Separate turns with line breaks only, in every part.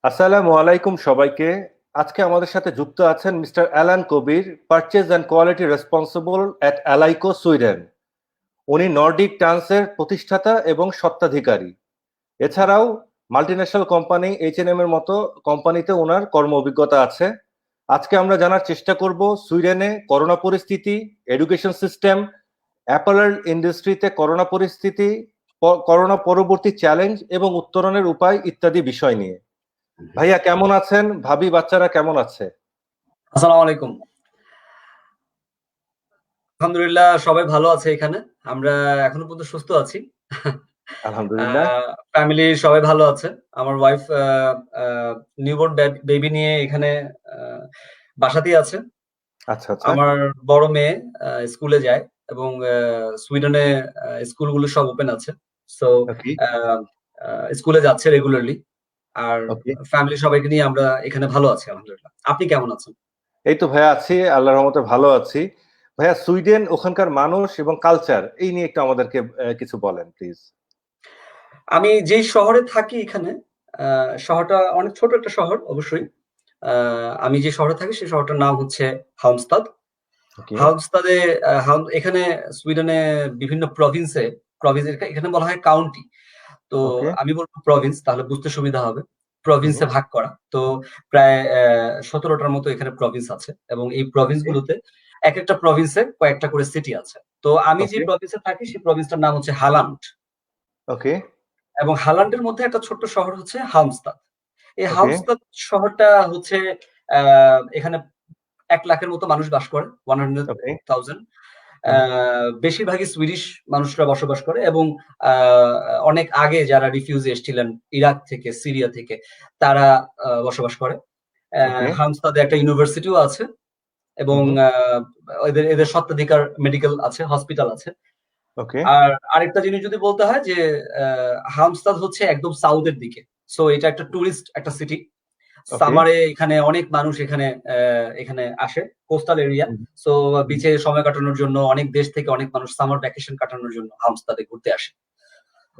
আসসালামু আলাইকুম সবাইকে। আজকে আমাদের সাথে যুক্ত আছেন mister Alan Kabir, purchase and quality responsible at Alico Sweden. উনি নর্ডিক ট্রান্সের প্রতিষ্ঠাতা এবং স্বত্বাধিকারী। এছাড়াও মাল্টিন্যাশনাল কোম্পানি H&M এর মতো কোম্পানিতে ওনার কর্ম অভিজ্ঞতা আছে। আজকে আমরা জানার চেষ্টা করব সুইডেনে করোনা পরিস্থিতি, এডুকেশন সিস্টেম, অ্যাপারেল ইন্ডাস্ট্রিতে করোনা পরিস্থিতি, করোনা পরবর্তী চ্যালেঞ্জ এবং উত্তরণের উপায় ইত্যাদি বিষয় নিয়ে। ভাইয়া কেমন আছেন? ভাবি বাচ্চারা কেমন আছে?
আসসালামু আলাইকুম। আলহামদুলিল্লাহ সবাই ভালো আছে এখানে। আমরা এখনো পর্যন্ত সুস্থ আছি।
আলহামদুলিল্লাহ।
ফ্যামিলির সবাই ভালো আছে। আমার ওয়াইফ আ নিউবর্ন বেবি নিয়ে এখানে আ বাসাতেই আছে।
আচ্ছা, আচ্ছা।
আমার বড় মেয়ে স্কুলে যায় এবং সুইডেনে স্কুলগুলো সব ওপেন আছে। সো
ওকে,
আ আ স্কুলে যাচ্ছে রেগুলারলি। আর
ওকে।
ফ্যামিলির সবাইকে নিয়ে আমরা এখানে ভালো আছি আলহামদুলিল্লাহ। আপনি কেমন আছেন?
এই তো ভাইয়া আছি, আল্লাহর রহমতে ভালো আছি। ভাইয়া সুইডেন, ওখানকার মানুষ এবং কালচার এই নিয়ে একটু আমাদেরকে কিছু বলেন প্লিজ।
আমি যেই শহরে থাকি এখানে, আ শহরটা অনেক ছোট একটা শহর অবশ্যই। আ আমি যে শহরে থাকি সেই শহরটার নাম হচ্ছে হালমস্টাড।
ওকে,
হালমস্টাডে এখানে সুইডেনে বিভিন্ন প্রভিন্স এখানে বলা হয় কাউন্টি। তো
ওকে।
আমি বলব প্রভিন্স তাহলে বুঝতে সুবিধা হবে।
হুম,
প্রভিন্সে ভাগ করা। তো প্রায় ১৭ টার মতো এখানে প্রভিন্স আছে এবং এই প্রভিন্স
ওকে,
গুলোতে একেকটা প্রভিন্সে কয়েকটা করে সিটি আছে। তো আমি যে
ওকে,
প্রভিন্সে থাকি সেই প্রভিন্সটার নাম হচ্ছে হালান্ড
ওকে,
এবং হালান্ডের মধ্যে একটা ছোট্ট শহর হচ্ছে হালমস্টাড। এই
ওকে,
হালমস্টাড শহরটা হচ্ছে আ এখানে ১,০০,০০০ এর মতো মানুষ বাস করে।
ওকে।
100,000 আ
হুম,
বেশিরভাগই সুইডিশ মানুষরা বসবাস করে এবং আ অনেক আগে যারা রিফিউজি এসছিলেন ইরাক থেকে, সিরিয়া থেকে তারা বসবাস করে।
ওকে।
হালমস্টাডে একটা ইউনিভার্সিটিও আছে
হুম,
এবং
হুম,
এদের স্বত্বাধিকার মেডিকেল আছে, হসপিটাল আছে।
ওকে,
আর আরেকটা জিনিস যদি বলতে হয় যে আ হামস্টাদ হচ্ছে একদম সাউথ এর দিকে। সো এটা একটা টুরিস্ট একটা সিটি।
ওকে।
সামারে এখানে অনেক মানুষ এখানে আসে। Coastal area.
Hmm,
so
hmm,
বিচে সময় কাটানোর জন্য অনেক দেশ থেকে অনেক মানুষ সামার ভ্যাকেশন কাটানোর জন্য হামস্টাদে ঘুরতে আসে।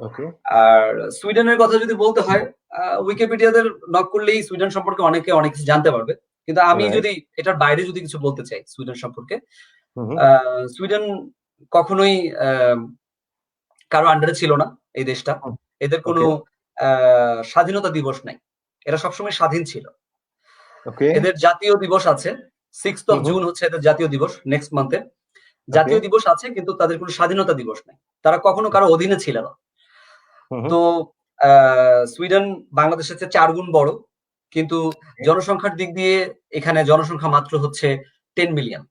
ওকে।
আর সুইডেনের কথা যদি বলতে হয়, উইকিপিডিয়াদের নক করলেই সুইডেন সম্পর্কে অনেক কিছু জানতে পারবে। কিন্তু আমি
রাইট।
যদি এটার বাইরে যদি কিছু বলতে চাই সুইডেন সম্পর্কে,
হুম, হুম,
আ সুইডেন কখনোই কারো আন্ডারে ছিল না এই দেশটা।
হুম।
এদের কোনো
ওকে,
আ স্বাধীনতা দিবস নাই। এরা সবসময় স্বাধীন ছিল।
ওকে।
এদের জাতীয় দিবস আছে। 6th
hmm,
of
hmm,
June হচ্ছে এদের জাতীয় দিবস নেক্সট মান্থে।
ওকে।
জাতীয় দিবস আছে কিন্তু তাদের কোনো স্বাধীনতা দিবস নাই। তারা কখনো কারো অধীনে ছিল না।
হুম, হুম,
তো আ সুইডেন বাংলাদেশের চেয়ে ৪ গুণ বড়। কিন্তু
ওকে,
জনসংখ্যার দিক দিয়ে এখানে জনসংখ্যা মাত্র হচ্ছে 10 মিলিয়ন।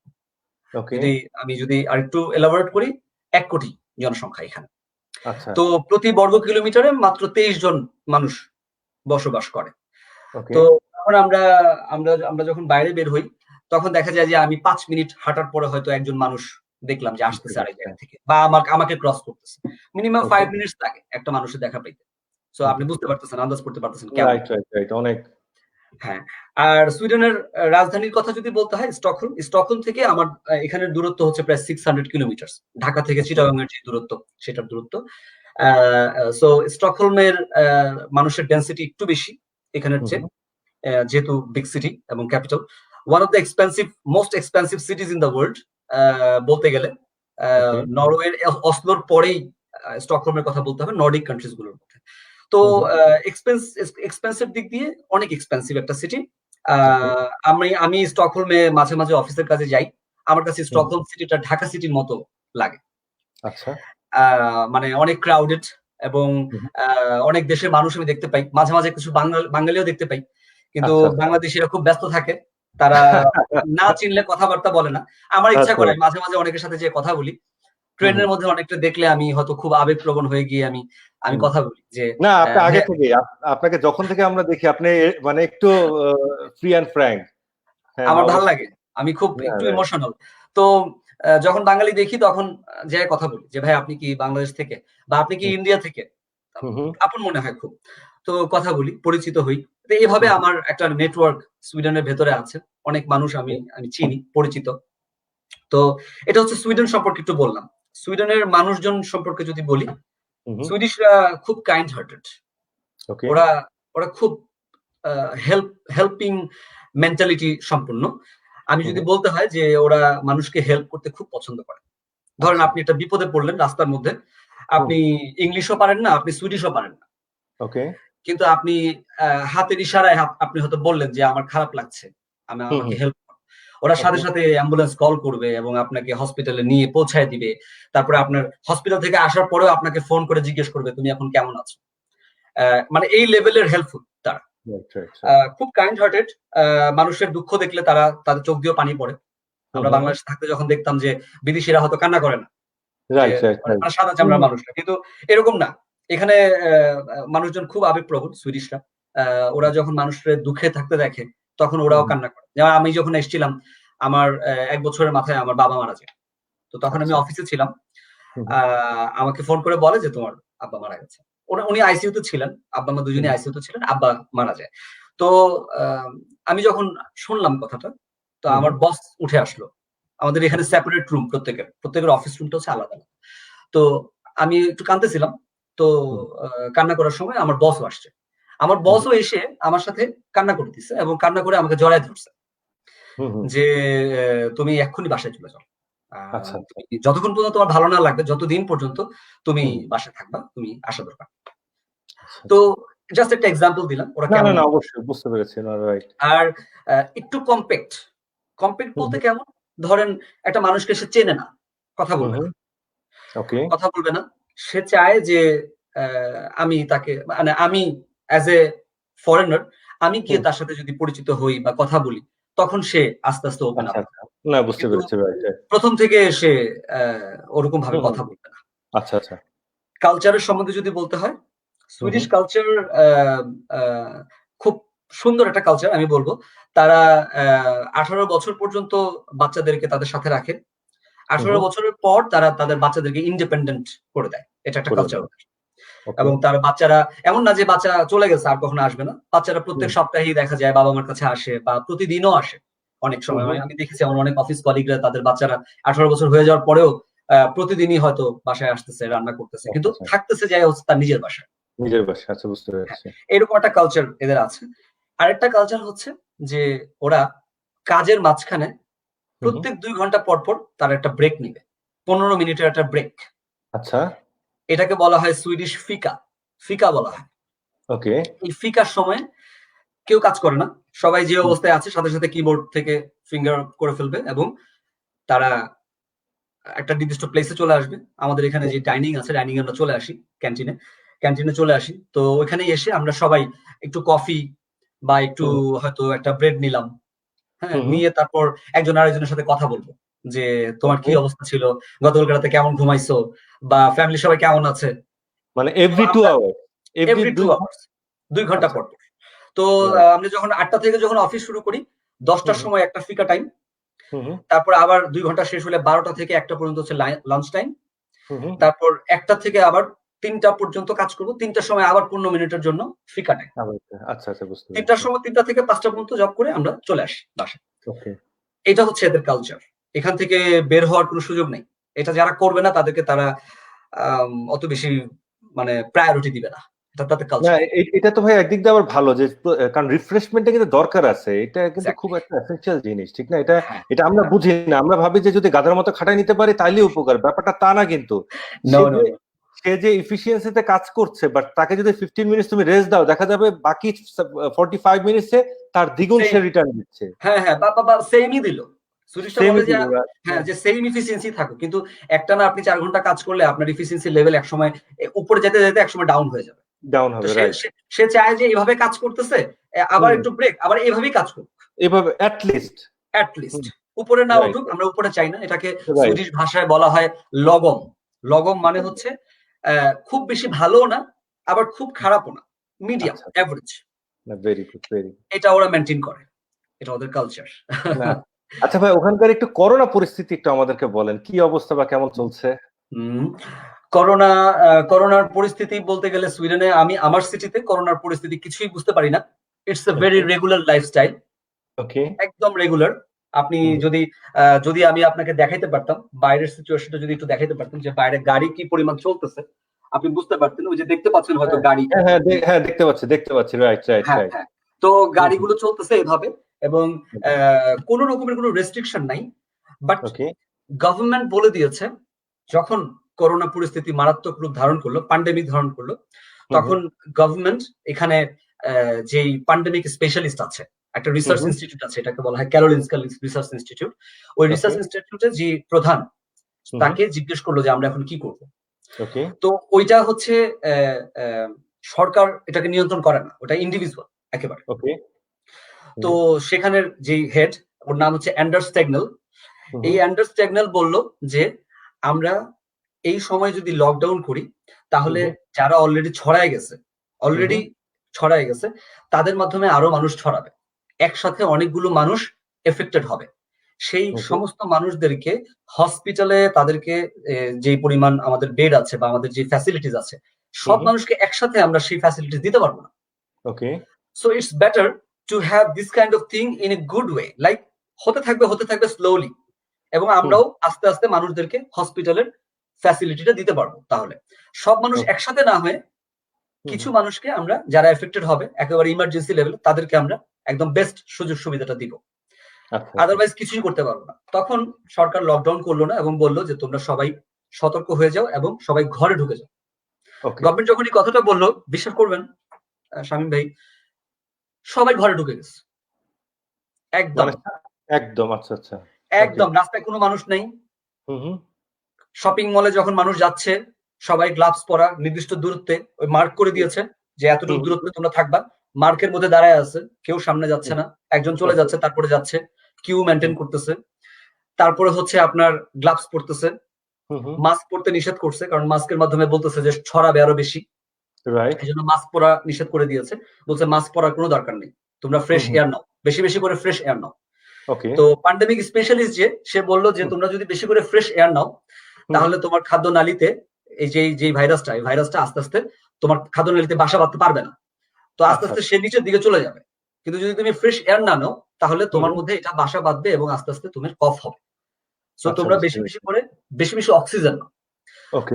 ওকে।
আমি যদি আরেকটু এলাবোরেট করি ১ কোটি জনসংখ্যা এখানে।
আচ্ছা,
তো প্রতি বর্গ কিলোমিটারে মাত্র ২৩ জন মানুষ বসবাস করে।
ওকে।
তো তখন আমরা যখন বাইরে বের হই, তখন দেখা যায় যে আমি ৫ মিনিট হাঁটার পরে হয়তো একজন মানুষ দেখলাম যে
বুঝতে
আসতেছে আরেক
পারছি।
জায়গা থেকে বা আমাকে ক্রস করতেছে। মিনিমাম
ওকে।
৫ মিনিটস লাগে একটা মানুষের দেখা পাইতে। সো
হুম,
আপনি
হুম।
বুঝতে পারতেছেন, আন্দাজ করতে পারতেছেন কেমন।
Right, right, right. অনেক।
হ্যাঁ। আর সুইডেনের রাজধানীর কথা যদি বলতে হয় স্টকহোম। স্টকহোম থেকে আমার এখানের দূরত্ব হচ্ছে প্রায় 600 কিলোমিটারস। ঢাকা থেকে
ওকে।
চিটাগং এর যে দূরত্ব, সেটার দূরত্ব। আ সো স্টকহোমের মানুষের ডেনসিটি একটু বেশি এখানের
হুম,
চেয়ে।
হুম।
যেহেতু বিগ সিটি এবং capital. One of the most expensive cities in the world বলতে গেলে। আ
ওকে।
নরওয়ের অসলোর পরেই স্টকহোমের কথা বলতে হবে নর্ডিক কান্ট্রিজ গুলোর মধ্যে। তো
হুম, হুম।
আ এক্সপেন্সিভ দিক দিয়ে অনেক এক্সপেন্সিভ একটা সিটি। আ
ওকে।
আমি স্টকহোমে মাঝে মাঝে অফিসের কাজে যাই। আমার কাছে
হুম,
স্টকহোম সিটিটা ঢাকা সিটির মতো লাগে।
আচ্ছা।
আ মানে অনেক ক্রাউডেড এবং
হুম, হুম।
আ অনেক দেশের মানুষ আমি দেখতে পাই। মাঝে মাঝে কিছু বাঙালিও দেখতে পাই। কিন্তু
আচ্ছা, আচ্ছা।
বাংলাদেশীরা খুব ব্যস্ত থাকে। তারা না চিনলে কথাবার্তা বলে না। আমার ইচ্ছা
আচ্ছা।
করে মাঝে মাঝে অনেকের সাথে যেয়ে কথা বলি।
হুম, হুম।
ট্রেনের মধ্যে অনেকটা দেখলে আমি হয়তো খুব আবেগপ্রবণ হয়ে গিয়ে আমি
হুম।
কথা বলি যে,
না, আপনি আগে
"ভাইয়া
থেকেই আপনাকে যখন থেকে আমরা দেখি আপনি মানে একটু আ ফ্রি অ্যান্ড ফ্র্যাঙ্ক। হ্যাঁ,
আমার ভাল লাগে।
অবশ্যই।
আমি খুব
না,
একটু
রাইট।
ইমোশনাল।" তো যখন বাঙালি দেখি তখন যেয়ে কথা বলি যে, "ভাই আপনি কি বাংলাদেশ থেকে? বা আপনি কি
হুম,
ইন্ডিয়া থেকে?"
হুম, হুম,
আপন মনে হয় খুব। তো কথা বলি, পরিচিত হই। তো এভাবে
হুম,
আমার একটা নেটওয়ার্ক সুইডেনের ভেতরে আছে। অনেক মানুষ
ওকে।
আমি চিনি, পরিচিত। তো এটা হচ্ছে সুইডেন সম্পর্কে একটু বললাম। সুইডেনের মানুষজন সম্পর্কে যদি বলি,
হুম, হুম,
সুইডিশরা খুব কাইন্ড হার্টেড।
ওকে।
ওরা ওরা খুব হেল্পিং মেন্টালিটি সম্পন্ন। আমি যদি
হুম,
বলতে হয় যে ওরা মানুষকে হেল্প করতে খুব পছন্দ করে। ধরেন
আচ্ছা।
আপনি একটা বিপদে পড়লেন রাস্তার মধ্যে।
হুম,
আপনি ইংলিশও পারেন না, আপনি সুইডিশও পারেন না।
ওকে।
কিন্তু আপনি হাতের ইশারায় আপনি হয়তো বললেন যে, "আমার খারাপ লাগছে।
হুম,
আমাকে
হুম,
হেল্প করো।" ওরা সাথে,
ওকে।
সাথে অ্যাম্বুলেন্স কল করবে এবং আপনাকে হসপিটালে নিয়ে পৌঁছায় দিবে। তারপরে আপনার হসপিটাল থেকে আসার পরেও আপনাকে ফোন করে জিজ্ঞেস করবে, "তুমি এখন কেমন আছো?" মানে এই লেভেলের হেল্পফুল তারা।
Right, right, right.
খুব কাইন্ড হার্টেড। মানুষের দুঃখ দেখলে তাদের চোখ দিয়েও পানি পড়ে।
হুম,
আমরা
হুম,
বাংলাদেশে থাকতে যখন দেখতাম যে বিদেশীরা হয়তো কান্না করে না। যে
রাইট, রাইট,
মানে
রাইট।
মানে সাদা
হুম,
চামড়ার মানুষরা। কিন্তু এরকম না। এখানে মানুষজন খুব আবেগপ্রবণ সুইডিশরা। ওরা যখন মানুষের দুঃখে থাকতে দেখে, তখন ওরাও
হুম,
কান্না করে। যেমন আমি যখন এসেছিলাম, আমার ১ বছরের মাথায় আমার বাবা মারা যায়। তো তখন আমি
আচ্ছা।
অফিসে ছিলাম।
হুম,
আ
হুম,
আমাকে ফোন করে বলে যে, "তোমার আব্বা মারা গেছে।" উনি আইসিইউ তে ছিলেন। আব্বা-আম্মা
হুম,
দুজনেই আইসিইউ তে ছিলেন। আব্বা মারা যায়। তো আ আমি যখন শুনলাম কথাটা, তো
হুম,
আমার
হুম,
বস উঠে আসলো। আমাদের এখানে
ওকে।
সেপারেট রুম প্রত্যেকের। প্রত্যেকের অফিস রুমটা হচ্ছে আলাদা। তো আমি একটু কাঁদতেছিলাম। তো
হুম,
আ কান্না করার সময় আমার বসও আসছে। আমার
হুম,
বসও এসে আমার সাথে কান্না করতেছে এবং কান্না করে আমাকে জড়ায় ধরছে।
হুম, হুম,
যে তুমি এক্ষুনি বাসায় চলে যাও। আ
আচ্ছা, আচ্ছা,
তুমি যতক্ষণ পর্যন্ত তোমার ভালো না লাগবে, যতদিন পর্যন্ত তুমি
হুম,
বাসায় থাকবা, তুমি আসা দরকার।
আচ্ছা,
তো
আচ্ছা।
জাস্ট একটা এক্সাম্পল দিলাম ওরা
না, না,
কেমন
না,
মানুষ।
অবশ্যই বুঝতে পেরেছি। না, রাইট।
আর একটু কমপ্যাক্ট। কমপ্যাক্ট
হুম,
বলতে
হুম,
কেমন? ধরেন একটা মানুষকে সে চেনে না, কথা
হুম,
বলবে
হুম,
না।
ওকে।
কথা বলবে না। সে চায় যে অ্যা আমি তাকে মানে আমি অ্যাজ এ ফরেনার আমি গিয়ে
হুম,
তার সাথে যদি পরিচিত হই বা কথা বলি, তখন সে আস্তে, আস্তে ওপেন
আচ্ছা,
আপ হবে।
আচ্ছা। না, বুঝতে
কিন্তু
পেরেছি। Right, right.
১ম থেকে সে অ্যা ওরকম ভাবে
হুম, হুম,
কথা বলবে না।
আচ্ছা, আচ্ছা।
কালচারের সম্বন্ধে যদি বলতে হয়,
হুম,
সুইডিশ
হুম,
কালচার অ্যা অ্যা খুব সুন্দর একটা কালচার আমি বলব। তারা ১৮ বছর পর্যন্ত বাচ্চাদেরকে তাদের সাথে রাখে।
হুম,
১৮
হুম,
বছরের পর তারা তাদের বাচ্চাদেরকে ইন্ডিপেন্ডেন্ট করে দেয়। এটা একটা
করে
কালচার
দাও।
ওদের।
ওকে।
এবং তার বাচ্চারা এমন না যে বাচ্চা চলে গেছে আর কখনো আসবে না। বাচ্চারা প্রত্যেক
হুম,
সপ্তাহেই দেখা যায় বাবা-মার কাছে আসে বা প্রতিদিনও আসে। অনেক
হুম,
সময়
হুম,
আমি দেখেছি আমার অনেক অফিস কলিগরা তাদের বাচ্চারা ১৮ বছর হয়ে যাওয়ার পরেও প্রতিদিনই হয়তো বাসায় আসতেছে, রান্না করতেছে।
আচ্ছা,
কিন্তু
আচ্ছা।
থাকতেছে যাই হচ্ছে তার নিজের বাসায়।
নিজের বাসায়। আচ্ছা, বুঝতে
হ্যাঁ,
পেরেছি।
এরকম একটা কালচার এদের আছে। আরেকটা কালচার হচ্ছে যে ওরা কাজের মাঝখানে
হুম, হুম,
প্রত্যেক ২ ঘন্টা পর, পর তারা একটা ব্রেক নিবে। ১৫ মিনিটের একটা ব্রেক।
আচ্ছা,
এটাকে বলা হয় সুইডিশ ফিকা। ফিকা বলা হয়।
ওকে।
এই ফিকার সময় কেউ কাজ করে না। সবাই যে
হুম,
অবস্থায় আছে সাথে, সাথে কিবোর্ড থেকে ফিঙ্গার করে ফেলবে এবং তারা একটা নির্দিষ্ট প্লেসে চলে আসবে। আমাদের এখানে
হুম,
যে ডাইনিং আছে, ডাইনিং এ আমরা চলে আসি ক্যান্টিনে। ক্যান্টিনে চলে আসি। তো ওখানে এসে আমরা সবাই একটু কফি বা একটু
হুম,
হয়তো একটা ব্রেড নিলাম। হ্যাঁ?
হুম, হুম,
নিয়ে তারপর একজন আরেকজনের সাথে কথা বলব। যে তোমার কি
ওকে।
অবস্থা ছিল? গতকাল রাতে কেমন ঘুমাইছো? বা ফ্যামিলির সবাই কেমন আছে?
মানে
তো
এভরি 2
আমরা
আওয়ার? এভরি
এভরি 2
২
আওয়ার্স ২ ঘন্টা
আচ্ছা,
পর, পর। তো
রাইট।
আমরা যখন ৮ঃ০০ থেকে যখন অফিস শুরু করি, ১০ঃ০০
হুম,
র
হুম,
সময় একটা ফিকা টাইম।
হুম, হুম,
তারপর আবার ২ ঘন্টা শেষ হলে ১২টা থেকে ১টা পর্যন্ত হচ্ছে লাঞ্চ টাইম।
হুম, হুম,
তারপর ১টা থেকে আবার ৩টা পর্যন্ত কাজ করব। ৩টার সময় আবার ১৫ মিনিটের জন্য ফিকা টাইম।
আবার আচ্ছা, আচ্ছা, বুঝতে
৩টার
পেরেছি।
সময় ৩টা থেকে ৫টা পর্যন্ত জব করে আমরা চলে আসি বাসায়।
ওকে।
এটা হচ্ছে এদের কালচার। এখান থেকে বের হওয়ার কোন সুযোগ নেই। এটা যারা করবে না তাদেরকে তারা অত বেশি মানে প্রায়োরিটি দিবে না। এটা তাদের
না,
কালচার।
এটা তো ভাই একদিক দিয়ে আবার ভালো যে কারণ রিফ্রেশমেন্ট টা কিন্তু দরকার আছে। এটা কিন্তু খুব
এক্সাক্টলি।
একটা এসেনশিয়াল জিনিস। ঠিক না? এটা
হ্যাঁ,
এটা আমরা
হ্যাঁ।
বুঝি না। আমরা ভাবি যে যদি গাধার মতো খাটায় নিতে পারি তাইলেই উপকার। ব্যাপারটা তা না কিন্তু।
নো,
সে
নো,
যে
নো।
সে যে এফিসিয়েন্সি তে কাজ করছে বাট তাকে যদি 15 মিনিটস তুমি রেস্ট দাও দেখা যাবে বাকি 45 মিনিটস এ তার দ্বিগুণ সে
সেম।
রিটার্ন দিচ্ছে।
হ্যাঁ, হ্যাঁ। বা সেইমই দিল। সুরেশটা বলে
সেমই
যে
দিল না।
হ্যাঁ, যে সেইম এফিসিয়েন্সি থাকুক। কিন্তু একটানা আপনি ৪ ঘন্টা কাজ করলে আপনার এফিসিয়েন্সি লেভেল একসময় উপরে যেতে, যেতে একসময় ডাউন হয়ে যাবে।
ডাউন
তো
হবে,
সে
রাইট।
সে সে চায় যে এভাবে কাজ করতেছে, আবার
হুম,
একটু ব্রেক, আবার এভাবেই কাজ করুক।
এভাবে এট লিস্ট।
At least.
হুম,
উপরে না
রাইট,
উঠুক, আমরা উপরে চাই না। এটাকে
রাইট।
সুইডিশ ভাষায় বলা হয় লগম। লগম মানে হচ্ছে খুব বেশি ভালোও না, আবার খুব খারাপও না। মিডিয়াম,
আচ্ছা।
এভারেজ।
না, ভেরি গুড, ভেরি গুড।
এটা ওরা মেইনটেইন করে। এটা ওদের কালচার।
না। আচ্ছা ভাই ওখানকার একটু করোনা পরিস্থিতি একটু আমাদেরকে বলেন। কি অবস্থা বা কেমন চলছে?
হুম। করোনা করোনার পরিস্থিতি বলতে গেলে সুইডেনে আমি আমার সিটিতে করোনার পরিস্থিতি কিছুই বুঝতে পারি না। It's a very
okay,
regular lifestyle.
Okay.
একদম রেগুলার। আপনি
হুম,
যদি আমি আপনাকে দেখাইতে পারতাম, বাইরের সিচুয়েশনটা যদি একটু দেখাইতে পারতাম যে বাইরে গাড়ি কি পরিমাণ চলতেছে, আপনি বুঝতে পারতেন। ওই যে দেখতে পাচ্ছেন হয়তো
হ্যাঁ,
গাড়ি।
হ্যাঁ, হ্যাঁ, হ্যাঁ, দেখতে পাচ্ছি, দেখতে পাচ্ছি। রাইট, রাইট,
হ্যাঁ,
রাইট।
হ্যাঁ। তো গাড়িগুলো চলতেছে এভাবে, এবং কোনো রকমের কোনো রেস্ট্রিকশন নাই। বাট
ওকে
গভর্নমেন্ট বলে দিয়েছে, যখন করোনা পরিস্থিতি মারাত্মক রূপ ধারণ করলো, প্যান্ডেমিক ধারণ করলো, তখন গভর্নমেন্ট এখানে যেই প্যান্ডেমিক স্পেশালিস্ট আছে, একটা রিসার্চ ইনস্টিটিউট আছে, এটাকে বলা হয় ক্যারোলিনস্কা রিসার্চ ইনস্টিটিউট। ওই রিসার্চ ইনস্টিটিউটে যে প্রধান, তাকে জিজ্ঞেস করলো যে আমরা এখন কি করব।
ওকে
তো ওইটা হচ্ছে সরকার এটাকে নিয়ন্ত্রণ করে না, ওটা ইন্ডিভিজুয়াল একেবারে।
ওকে
তো সেখানের যে হেড, ওর নাম হচ্ছে অ্যান্ডার্স টেগনেল। এই অ্যান্ডার্স টেগনেল বলল যে আমরা এই সময় যদি লকডাউন করি, তাহলে যারা অলরেডি ছড়ায় গেছে, তাদের মাধ্যমে আরো মানুষ ছড়াবে, একসাথে অনেকগুলো মানুষ এফেক্টেড হবে। সেই সমস্ত মানুষদেরকে হসপিটালে তাদেরকে যে পরিমাণ আমাদের বেড আছে বা আমাদের যে ফ্যাসিলিটিস আছে, সব মানুষকে একসাথে আমরা সেই ফ্যাসিলিটিস দিতে পারবো না।
ওকে
so it's better to have this kind of thing in a good way, like হতে থাকবে স্লোলি, এবং আমরাও আস্তে আস্তে মানুষদেরকে হসপিটালের ফ্যাসিলিটিটা দিতে পারবো। তাহলে সব মানুষ একসাথে না হয়ে কিছু মানুষকে আমরা, যারা এফেক্টেড হবে একেবারে ইমার্জেন্সি লেভেল, তাদেরকে আমরা একদম বেস্ট সুযোগ সুবিধাটা দিব, আদারওয়াইজ কিছুই করতে পারবো না। তখন সরকার লকডাউন করলো না এবং বললো যে তোমরা সবাই সতর্ক হয়ে যাও এবং সবাই ঘরে ঢুকে যাও। গভর্নমেন্ট যখন এই কথাটা বললো, বিশ্বাস করবেন শামীম ভাই, সবাই ঘরে ঢুকে গেছে একদম
একদম। আচ্ছা আচ্ছা,
একদম রাস্তায় কোনো মানুষ নেই। শপিং মলে যখন মানুষ যাচ্ছে, সবাই গ্লাভস পরা, নির্দিষ্ট দূরত্বে ওই মার্ক করে দিয়েছে যে এতটুকু দূরত্বে তোমরা থাকবা। মার্কের মধ্যে দাঁড়ায় আছে, কেউ সামনে যাচ্ছে না, একজন চলে যাচ্ছে তারপরে যাচ্ছে, কিউ মেনটেন করতেছে। তারপরে হচ্ছে আপনার গ্লাভস পরতেছে, মাস্ক পরতে নিষেধ করছে, কারণ মাস্কের মাধ্যমে বলতেছে যে ছড়াবে আরো বেশি, এই জন্য মাস্ক পরা নিষেধ করে দিয়েছে। বলছে মাস্ক পরার কোনো দরকার নেই, তোমরা ফ্রেশ এয়ার নাও, বেশি বেশি করে ফ্রেশ এয়ার নাও। তো প্যান্ডেমিক স্পেশালিস্ট যে, সে বললো যে তোমরা যদি বেশি করে ফ্রেশ এয়ার নাও, তাহলে তোমার খাদ্য নালীতে এই যে ভাইরাসটা আস্তে আস্তে তোমার খাদ্য নালীতে বাসা বাঁধতে পারবে না। তো আস্তে আস্তে সে নিচের দিকে চলে যাবে। কিন্তু যদি তুমি ফ্রেশ এয়ার না নাও, তাহলে তোমার মধ্যে এটা বাসা বাঁধবে এবং আস্তে আস্তে তোমার কফ হবে। সো তোমরা বেশি বেশি অক্সিজেন নাও।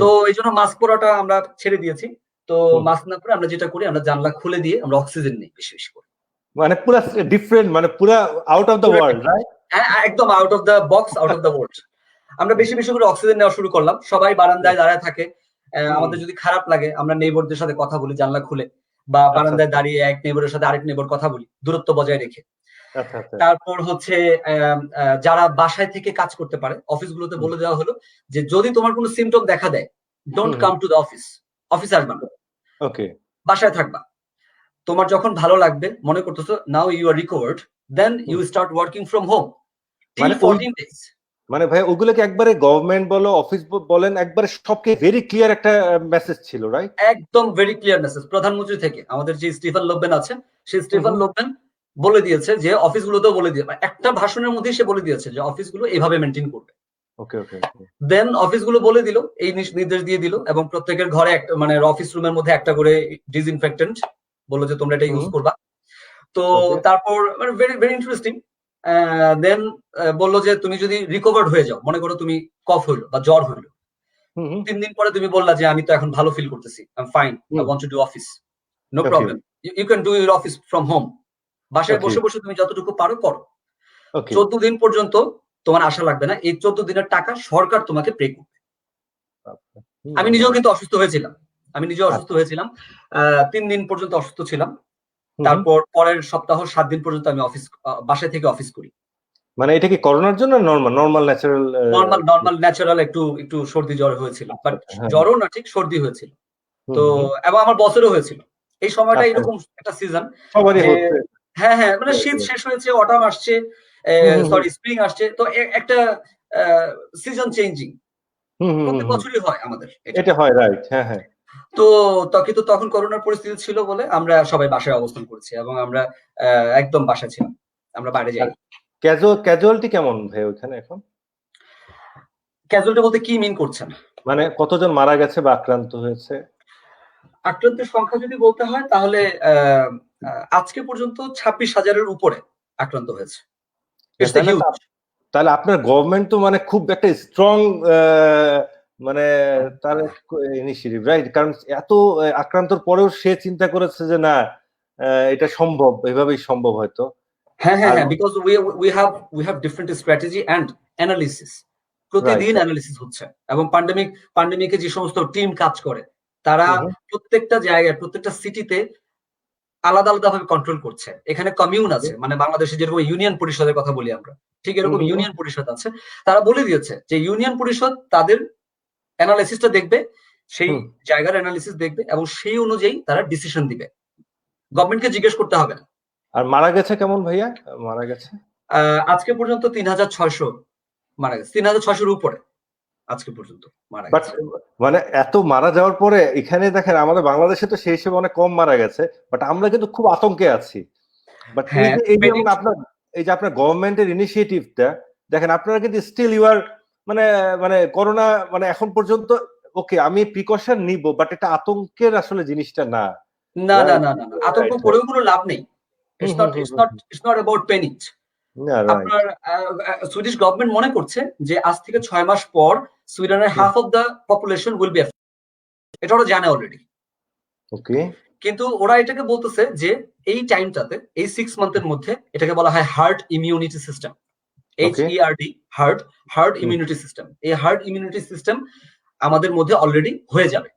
তো এই জন্য মাস্ক পরাটা আমরা ছেড়ে দিয়েছি। তো মাস্ক না পরে আমরা যেটা করি, আমরা জানলা খুলে দিয়ে আমরা অক্সিজেন নিই বেশি বেশি করে।
মানে পুরো ডিফারেন্ট, মানে পুরো out of the world, right?
হ্যাঁ, একদম out of the box, out of the world. আমরা বেশি বেশি করে অক্সিজেন নেওয়া শুরু করলাম। সবাই বারান্দায় দাঁড়ায় থাকে। আমাদের যদি খারাপ লাগে, আমরা নেইবরদের সাথে কথা বলি জানলা খুলে, বা বারান্দায় দাঁড়িয়ে এক নেইবরের সাথে আরেক নেইবর কথা বলি, দূরত্ব বজায় রেখে। তারপর হচ্ছে যারা বাসায় থেকে কাজ করতে পারে, অফিসগুলোতে বলে দেওয়া হলো যে যদি তোমার কোনো সিমটম দেখা দেয়, don't come to the office, অফিসে আসবা না, বাসায় থাকবা। তোমার যখন ভালো লাগবে, মনে করতেছো now you are recovered, then you start working from home till 14 days.
মানে ভাই ওগুলোকে একবারে গভর্নমেন্ট বলো, অফিস বলেন, একবারে সবকে ভেরি ক্লিয়ার একটা মেসেজ ছিল, রাইট?
একদম ভেরি ক্লিয়ার মেসেজ প্রধানমন্ত্রী থেকে। আমাদের যে স্টিফেন লোবেন আছে, সেই স্টিফেন লোবেন বলে দিয়েছে যে অফিসগুলোতেও বলে দিয়ে, একটা ভাষণের মধ্যে সে বলে দিয়েছে যে অফিসগুলো এইভাবে মেনটেন করবে। দেন অফিসগুলো বলে দিল, এই নির্দেশ দিয়ে দিল, এবং প্রত্যেকের ঘরে একটা, মানে অফিস রুমের মধ্যে একটা করে ডিসইনফেক্টেন্ট বললো যে তোমরা এটা ইউজ করবা। তো তারপর মানে ভেরি ভেরি ইন্টারেস্টিং, দেন বললো যে তুমি যদি রিকভার্ড হয়ে যাও, মনে করো তুমি কফ হইলো বা জ্বর হইলো, 3 দিন পরে তুমি বললা যে আমি তো এখন ভালো ফিল করতেছি, I am fine, I want to do office, no problem, you can do your office from home. বাসায় বসে বসে তুমি যতটুকু পারো করো। 14 দিন পর্যন্ত তোমার আশা লাগবে না, এই 14 দিনের টাকা সরকার তোমাকে পে করবে। আমি নিজেও কিন্তু অসুস্থ হয়েছিলাম, 3 দিন পর্যন্ত অসুস্থ ছিলাম। তারপর পরের সপ্তাহ 7 দিন পর্যন্ত আমি বাসা থেকে অফিস করি।
মানে এটা কি করোনার জন্য নরমাল
ন্যাচারাল একটু সর্দি জ্বর হয়েছিল, বাট জ্বরও না, ঠিক সর্দি হয়েছিল। তো এবং আমার বছরও হয়েছিল। এই সময়টা এরকম একটা সিজন, হ্যাঁ হ্যাঁ, মানে শীত শেষ হয়েছে, অটাম আসছে, সরি স্প্রিং আসছে, তো একটা সিজন চেঞ্জিং প্রত্যেক বছরই হয় আমাদের,
এটা হয়, রাইট? হ্যাঁ হ্যাঁ।
তো কিন্তু তখন করোনার পরিস্থিতি ছিল বলে আমরা সবাই বাসায় অবস্থান করেছি, এবং আমরা একদম বাসায় ছিলাম, আমরা বাইরে যাই।
ক্যাজুয়ালিটি কেমন ভাই ওখানে এখন?
ক্যাজুয়ালিটি বলতে কি মিন করছেন?
মানে কতজন মারা গেছে বা আক্রান্ত হয়েছে?
আক্রান্তের সংখ্যা যদি বলতে হয়, তাহলে আজকে পর্যন্ত 26,000-এর উপরে আক্রান্ত হয়েছে।
তাহলে আপনার গভর্নমেন্ট তো মানে খুব একটা স্ট্রং মানে তার ইনিশিয়েটিভ, রাইট? কারণ এত আক্রান্তর পরেও সে চিন্তা করেছে যে না, এটা সম্ভব, এভাবেই সম্ভব হয়তো।
হ্যাঁ হ্যাঁ হ্যাঁ, because we have different strategy and analysis. প্রতিদিন অ্যানালিসিস হচ্ছে, এবং পান্ডেমিকে যে সমস্ত টিম কাজ করে তারা প্রত্যেকটা জায়গায় প্রত্যেকটা সিটিতে আলাদা আলাদা ভাবে কন্ট্রোল করছে। এখানে কমিউন আছে, মানে বাংলাদেশে যেরকম ইউনিয়ন পরিষদের কথা বলি আমরা, ঠিক এরকম ইউনিয়ন পরিষদ আছে। তারা বলে দিয়েছে যে ইউনিয়ন পরিষদ তাদের অ্যানালিসিসটা দেখবে, সেই জায়গার অ্যানালিসিস দেখবে, এবং সেই অনুযায়ী তারা ডিসিশন দিবে। গভর্নমেন্টকে জিজ্ঞেস করতে হবে না।
আর মারা গেছে কেমন ভাইয়া? মারা গেছে
আজকে পর্যন্ত 3600 মারা গেছে, 3600-এর উপরে আজকে পর্যন্ত মারা গেছে।
মানে এত মারা যাওয়ার পরে এখানে দেখেন আমাদের বাংলাদেশে তো সেই হিসেবে অনেক কম মারা গেছে, বাট আমরা কিন্তু খুব আতঙ্কে আছি। বাট এই যে আপনার গভর্নমেন্টের ইনিশিয়েটিভটা দেখেন, আপনারা কিন্তু স্টিল ইউ আর মানে করোনা মানে এখন পর্যন্ত ওকে আমি প্রিকশন নিব, বাট এটা আতঙ্কের আসলে জিনিসটা না।
না না না না, আতঙ্ক করেও কোনো লাভ নেই। It's not about panic. আপনার সুইডিশ গভর্নমেন্ট মনে করছে যে আজ থেকে 6 মাস পর সুইডেনের half of the population will be affected, এটা ওরা জানে অলরেডি।
ওকে,
কিন্তু ওরা এটাকে বলতেছে যে এই টাইমটাতে, এই 6 মান্থের মধ্যে এটাকে বলা হয় hard immunity system, HERD, hard immunity system. এই হার্ড ইমিউনিটি সিস্টেম আমাদের মধ্যে অলরেডি হয়ে যাবে,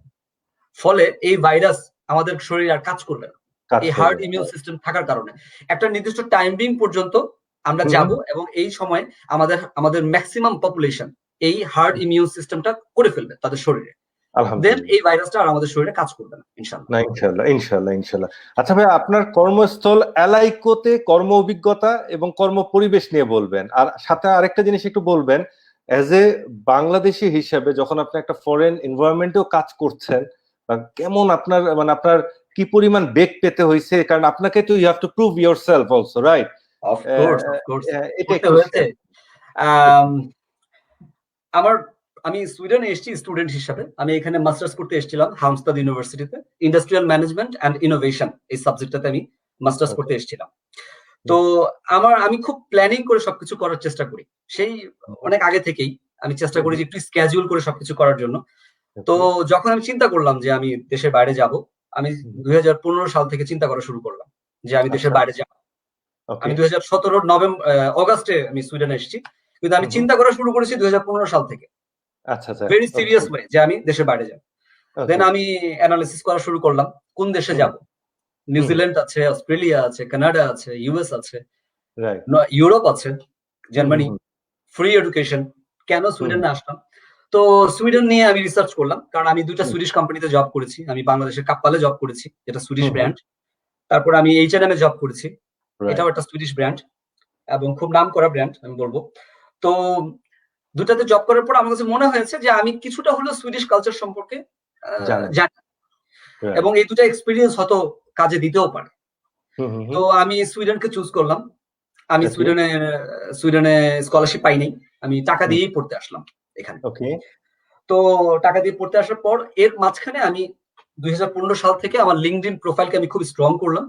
ফলে এই ভাইরাস আমাদের শরীরে আর কাজ করবে না। এই হার্ড ইমিউন সিস্টেম থাকার কারণে একটা নির্দিষ্ট টাইমিং পর্যন্ত আমরা যাব, এবং এই সময় আমাদের ম্যাক্সিমাম পপুলেশন এই হার্ড ইমিউন সিস্টেমটা করে ফেলবে তাদের শরীরে। দেন এই ভাইরাসটা আর আমাদের শরীরে কাজ করবে না, ইনশাআল্লাহ।
ইনশাআল্লাহ। আচ্ছা ভাই, আপনার কর্মস্থল এলাইকোতে কর্ম অভিজ্ঞতা এবং কর্ম পরিবেশ নিয়ে বলবেন, আর সাথে আরেকটা জিনিস একটু বলবেন, অ্যাজ এ বাংলাদেশি হিসেবে যখন আপনি একটা ফরেন এনভায়রনমেন্টেও কাজ করছেন, কেমন আপনার কি পরিমাণ বেগ পেতে হয়েছে, কারণ আপনাকে তো you have to prove yourself also, right?
Of course এটা হয়েছে। আমি সুইডেনে এসেছি স্টুডেন্ট হিসাবে। আমি এখানে মাস্টার্স করতে এসেছিলাম হামস্টাদ ইউনিভার্সিটিতে, ইন্ডাস্ট্রিয়াল ম্যানেজমেন্ট অ্যান্ড ইনোভেশন এই সাবজেক্টটাতে আমি মাস্টার্স করতে এসেছিলাম। তো আমি খুব প্ল্যানিং করে সবকিছু করার চেষ্টা করি, সেই অনেক আগে থেকেই আমি চেষ্টা করি যে একটু স্কেডিউল করে সবকিছু করার জন্য। তো যখন আমি চিন্তা করলাম যে আমি দেশের বাইরে যাব, আমি 2015 সাল থেকে চিন্তা করা শুরু করলাম যে আমি দেশের বাইরে যাব। আমি 2017 অগাস্টে আমি সুইডেনে এসেছি, কিন্তু আমি চিন্তা করা শুরু করেছি 2015 সাল থেকে। ভেরি সিরিয়াস ওয়ে যে আমি দেশের বাইরে যাব। দেন আমি অ্যানালিসিস করা শুরু করলাম কোন দেশে যাব। নিউজিল্যান্ড আছে, অস্ট্রেলিয়া আছে, কানাডা আছে, ইউএস আছে, ইউরোপ আছে, জার্মানি, ফ্রি এডুকেশন। কেন সুইডেনে আসলাম? তো সুইডেন নিয়ে আমি রিসার্চ করলাম, কারণ আমি 2টা সুইডিশ কোম্পানিতে জব করেছি। আমি বাংলাদেশের কাপ্পালে জব করেছি, যেটা সুইডিশ ব্র্যান্ড। তারপর আমি H&M এ জব করেছি, এটাও একটা সুইডিশ ব্র্যান্ড এবং খুব নাম করা ব্র্যান্ড আমি বলবো। তো দুটাতে জব করার পর আমার কাছে মনে হয়েছে যে আমি কিছুটা হলেও সুইডিশ কালচার সম্পর্কে জানি, এবং এই দুটা এক্সপিরিয়েন্স হয়তো কাজে দিতেও পারে। তো আমি সুইডেনকে চুজ করলাম। আমি সুইডেনে স্কলারশিপ পাই নাই, আমি টাকা দিয়েই পড়তে আসলাম এখানে। তো টাকা দিয়ে পড়তে আসার পর এর মাঝখানে আমি 2015 সাল থেকে আমার লিঙ্কডইন প্রোফাইলকে আমি খুব স্ট্রং করলাম,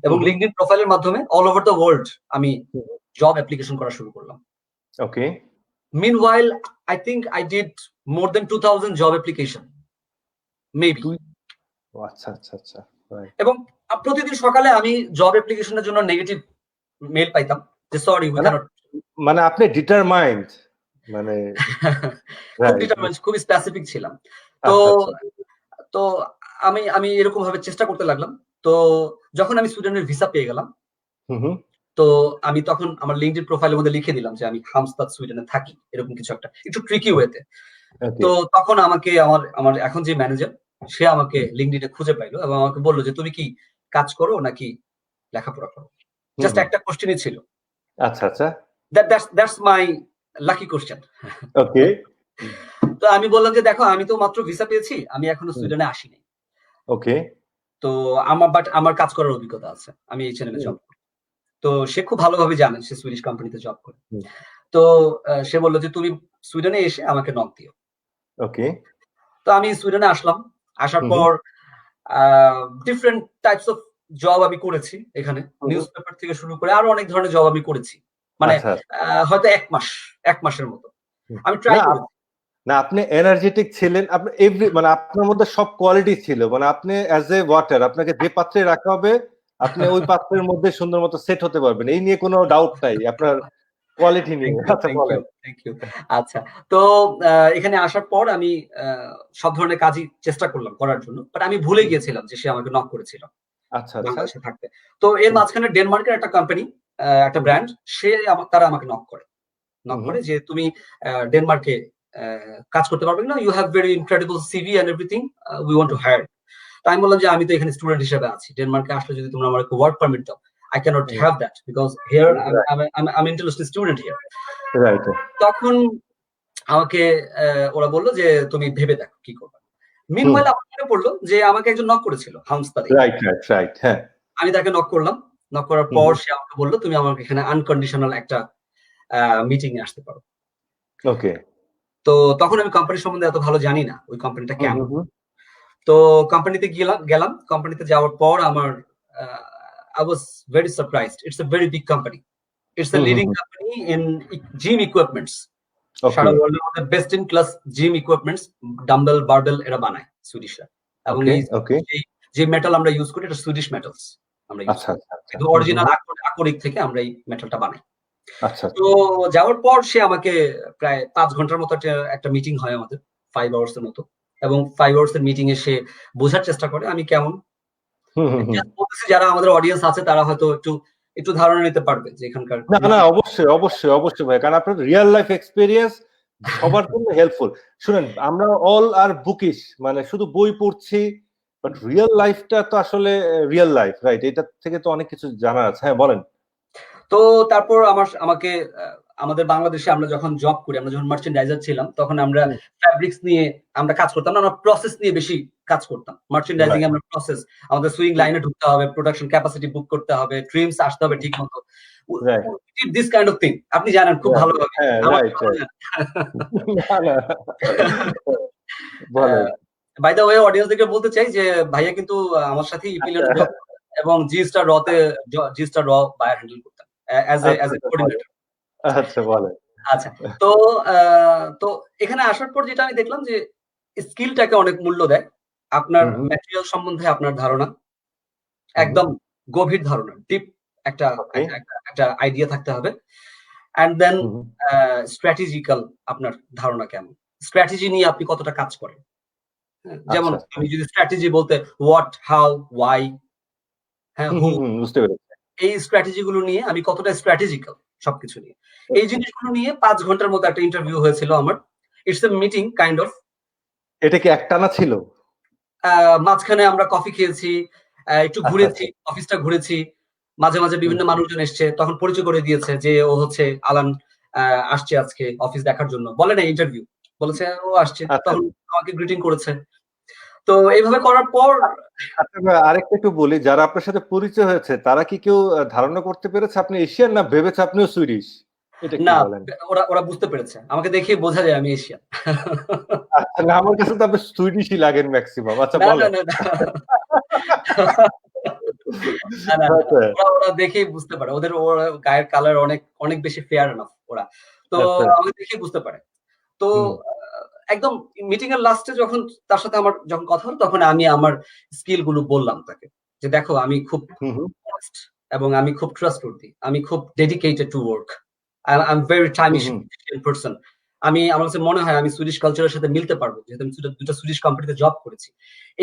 এবং লিঙ্কডইন প্রোফাইলের মাধ্যমে অল ওভার দ্য ওয়ার্ল্ড আমি জব অ্যাপ্লিকেশন করা শুরু করলাম। Meanwhile, I think I did more than 2000 job application, maybe.
আচ্ছা।
এবং প্রতিদিন সকালে আমি জব অ্যাপ্লিকেশনের জন্য নেগেটিভ মেল পাইতাম যে সরি উই ক্যানট।
মানে আপনি ডিটারমাইন্ড, মানে
খুব স্পেসিফিক ছিলাম। তো আমি এরকম ভাবে চেষ্টা করতে লাগলাম। তো যখন আমি সুইডেনের ভিসা পেয়ে গেলাম, তো আমি তখন আমার লিঙ্কডইন প্রোফাইলের মধ্যে লিখে দিলাম যে আমি হামস্টাদ সুইডেনে থাকি, এরকম কিছু একটা, একটু ট্রিকি ওয়েতে। তো তখন আমাকে আমার এখন যে ম্যানেজার, সে আমাকে লিঙ্কডইনে খুঁজে পাইলো এবং আমাকে বললো যে তুমি কি কাজ করো নাকি লেখাপড়া করো। জাস্ট একটা কোশ্চেনই ছিল।
আচ্ছা।
That's my lucky question.
Okay.
তো আমি বললাম যে দেখো, আমি তো মাত্র ভিসা পেয়েছি, আমি এখনো সুইডেনে আসিনি।
ওকে।
তো আমার কাজ করার অভিজ্ঞতা আছে, আমি H&M এ জব করি। তো সে খুব ভালোভাবে জানে, সে সুইডিশ কোম্পানিতে জব করে। তো সে বললো যে তুমি সুইডেনে এসে আমাকে নক দিও।
ওকে।
তো আমি সুইডেনে আসলাম। আসার পর ডিফারেন্ট টাইপস অফ জব আমি করেছি এখানে, নিউজ পেপার থেকে শুরু করে আরো অনেক ধরনের জব আমি করেছি। মানে হয়তো এক মাসের মতো আমি ট্রাই করেছি।
না, আপনি এনার্জেটিক ছিলেন, আপনি মানে আপনার মধ্যে সব কোয়ালিটি ছিল, মানে আপনি অ্যাজ এ ওয়াটার, আপনাকে যে পাত্রে রাখা হবে আপনি ওই পাত্রের মধ্যে সুন্দর মতো সেট হতে পারবেন, এই নিয়ে কোনো ডাউট নাই আপনার কোয়ালিটি নিয়ে। আচ্ছা বলেন।
Thank you. আচ্ছা, তো এখানে আসার পর আমি সব ধরনের কাজই চেষ্টা করলাম করার জন্য, বাট আমি ভুলে গিয়েছিলাম যে সে আমাকে নক করেছিল
আচ্ছা আচ্ছা।
বাংলাদেশে থাকতে। তো এর মাঝখানে ডেনমার্কের একটা কোম্পানি, একটা ব্র্যান্ড, তারা আমাকে নক করে যে তুমি ডেনমার্কে কাজ করতে পারবে না, you have very incredible CV and everything, we want to hire. তো আমি বললাম যে আমি তো এখানে স্টুডেন্ট হিসেবে আছি, ডেনমার্কে আসলে যদি তোমরা আমাকে ওয়ার্ক পারমিট দাও, I cannot have that because here I'm international student here.
Right.
তখন আমাকে ওরা বললো যে তুমি ভেবে দেখো কি করবে। মিনওয়াইল আমার মনে পড়লো যে আমাকে একজন নক করেছিল হামস্তাদে।
Right right right. হ্যাঁ,
আমি তাকে নক করলাম, নক করার পর সে আমাকে বললো তুমি আমাকে এখানে আনকন্ডিশনাল একটা মিটিং এ আসতে পারো।
ওকে।
তো তখন আমি কোম্পানির সম্বন্ধে এত ভালো জানি না, ওই কোম্পানিটা কেমন। তো কোম্পানিতে গেলাম, কোম্পানিতে যাওয়ার পর আমার I was very surprised. It's a very big company. It's a leading company in gym equipments. সারা ওয়ার্ল্ডের মধ্যে best in class gym equipments, dumbbell, barbell এরা বানায় সুইডিশরা। এবং যে মেটাল আমরা ইউজ করি এটা সুইডিশ মেটালস আমরা ইউজ করি, কিন্তু অরিজিনাল আকরিক থেকে আমরা এই মেটালটা বানাই। তো যাওয়ার পর সে আমাকে প্রায় 5 ঘন্টার মতো একটা মিটিং হয় আমাদের, 5 আওয়ার্স এর মতো, এবং 5 আওয়ার্স এর মিটিং এ সে বোঝার চেষ্টা করে আমি কেমন। যারা আমাদের অডিয়েন্স আছে তারা হয়তো একটু ধারণা নিতে পারবে যে এখানকার।
না অবশ্যই অবশ্যই অবশ্যই ভাই, কারণ আপনার রিয়েল লাইফ এক্সপেরিয়েন্স সবার জন্য হেল্পফুল। শুনেন, আমরা অল আর বুকিশ, মানে শুধু বই পড়ছি, বাট রিয়েল লাইফটা তো আসলে রিয়েল লাইফ, রাইট? এটা থেকে তো অনেক কিছু জানা আছে। হ্যাঁ বলেন।
তো তারপর আমাকে আমাদের বাংলাদেশে আমরা যখন জব করি, আমরা যখন মার্চেন্ডাইজার ছিলাম, তখন আমরা ফ্যাব্রিক্স নিয়ে আমরা কাজ করতাম না, আমরা প্রসেস নিয়ে বেশি কাজ করতাম। মার্চেন্ডাইজিং এ আমরা প্রসেস, আমাদের সুইং লাইনে ঢুকতে হবে, প্রোডাকশন ক্যাপাসিটি বুক করতে হবে, ট্রিমস আসতে হবে ঠিক মতো, দিস কাইন্ড অফ থিং। আপনি জানেন খুব ভালোভাবে। বাই দ্য ওয়ে, অডিয়েন্সদেরকে বলতে চাই যে ভাইয়া কিন্তু আমার সাথে ইপিলেটে জব এবং জি স্টার র বায়ার হ্যান্ডেল করতেন অ্যাজ এ কোঅর্ডিনেটর।
আচ্ছা বলেন।
আচ্ছা, তো এখানে আসার পর যেটা আমি দেখলাম যে স্কিলটাকে অনেক মূল্য দেয়। আপনার ম্যাটেরিয়াল সম্বন্ধে আপনার ধারণা, একদম গভীর ধারণা, ডিপ একটা আইডিয়া থাকতে হবে। এন্ড দেন স্ট্র্যাটেজিক্যাল আপনার ধারণা কেমন, স্ট্র্যাটেজি নিয়ে আপনি কতটা কাজ করেন। যেমন আমি যদি স্ট্র্যাটেজি বলতে হোয়াট, হাউ, ওয়াই, হ্যাঁ,
বুঝতে পেরেছি,
এই স্ট্র্যাটেজি গুলো নিয়ে আমি কতটা স্ট্র্যাটেজিক্যাল সবকিছু নিয়ে, এই জিনিসগুলো নিয়ে 5 ঘন্টার মতো একটা ইন্টারভিউ হয়েছিল আমার। It's a meeting kind of.
এটা কি একটানা ছিল?
মাঝখানে আমরা কফি খেয়েছি, একটু ঘুরেছি, অফিসটা ঘুরেছি, মাঝে মাঝে বিভিন্ন মানুষজন এসছে, তখন পরিচয় করে দিয়েছে যে ও হচ্ছে আলান, আসছে আজকে অফিস দেখার জন্য। বলে না ইন্টারভিউ, বলেছে ও আসছে, তখন আমাকে গ্রিটিং করেছে। তো এইভাবে করার পর
আরেকটা একটু বলি, যারা আপনার সাথে পরিচয় হয়েছে তারা কি কেউ ধারণা করতে পেরেছে আপনি এশিয়ান, না ভেবেছে আপনিও সুইডিশ?
না, ওরা বুঝতে পেরেছে, আমাকে দেখে বোঝা যায় আমি এশিয়ান।
না, আমার কাছে তো আপনি সুইডিশই লাগেন ম্যাক্সিমাম। আচ্ছা বলেন।
ওরা দেখেই বুঝতে পারে, ওদের গায়ের কালার অনেক বেশি ফেয়ার এনাফ ওরা, তো আমাকে দেখেই বুঝতে পারে। তো একদম মিটিং এর লাস্টে যখন তার সাথে আমার যখন কথা হলো, তখন আমি আমার স্কিল গুলো বললাম তাকে, যে দেখো আমি খুব অনেস্ট এবং আমি খুব ট্রাস্টওয়ার্দি, আমি খুব dedicated to work, I am very time efficient person. আমার কাছে মনে হয় আমি সুইডিশ কালচারের সাথে মিলতে পারবো, যেহেতু আমি দুটো সুইডিশ কোম্পানিতে জব করেছি।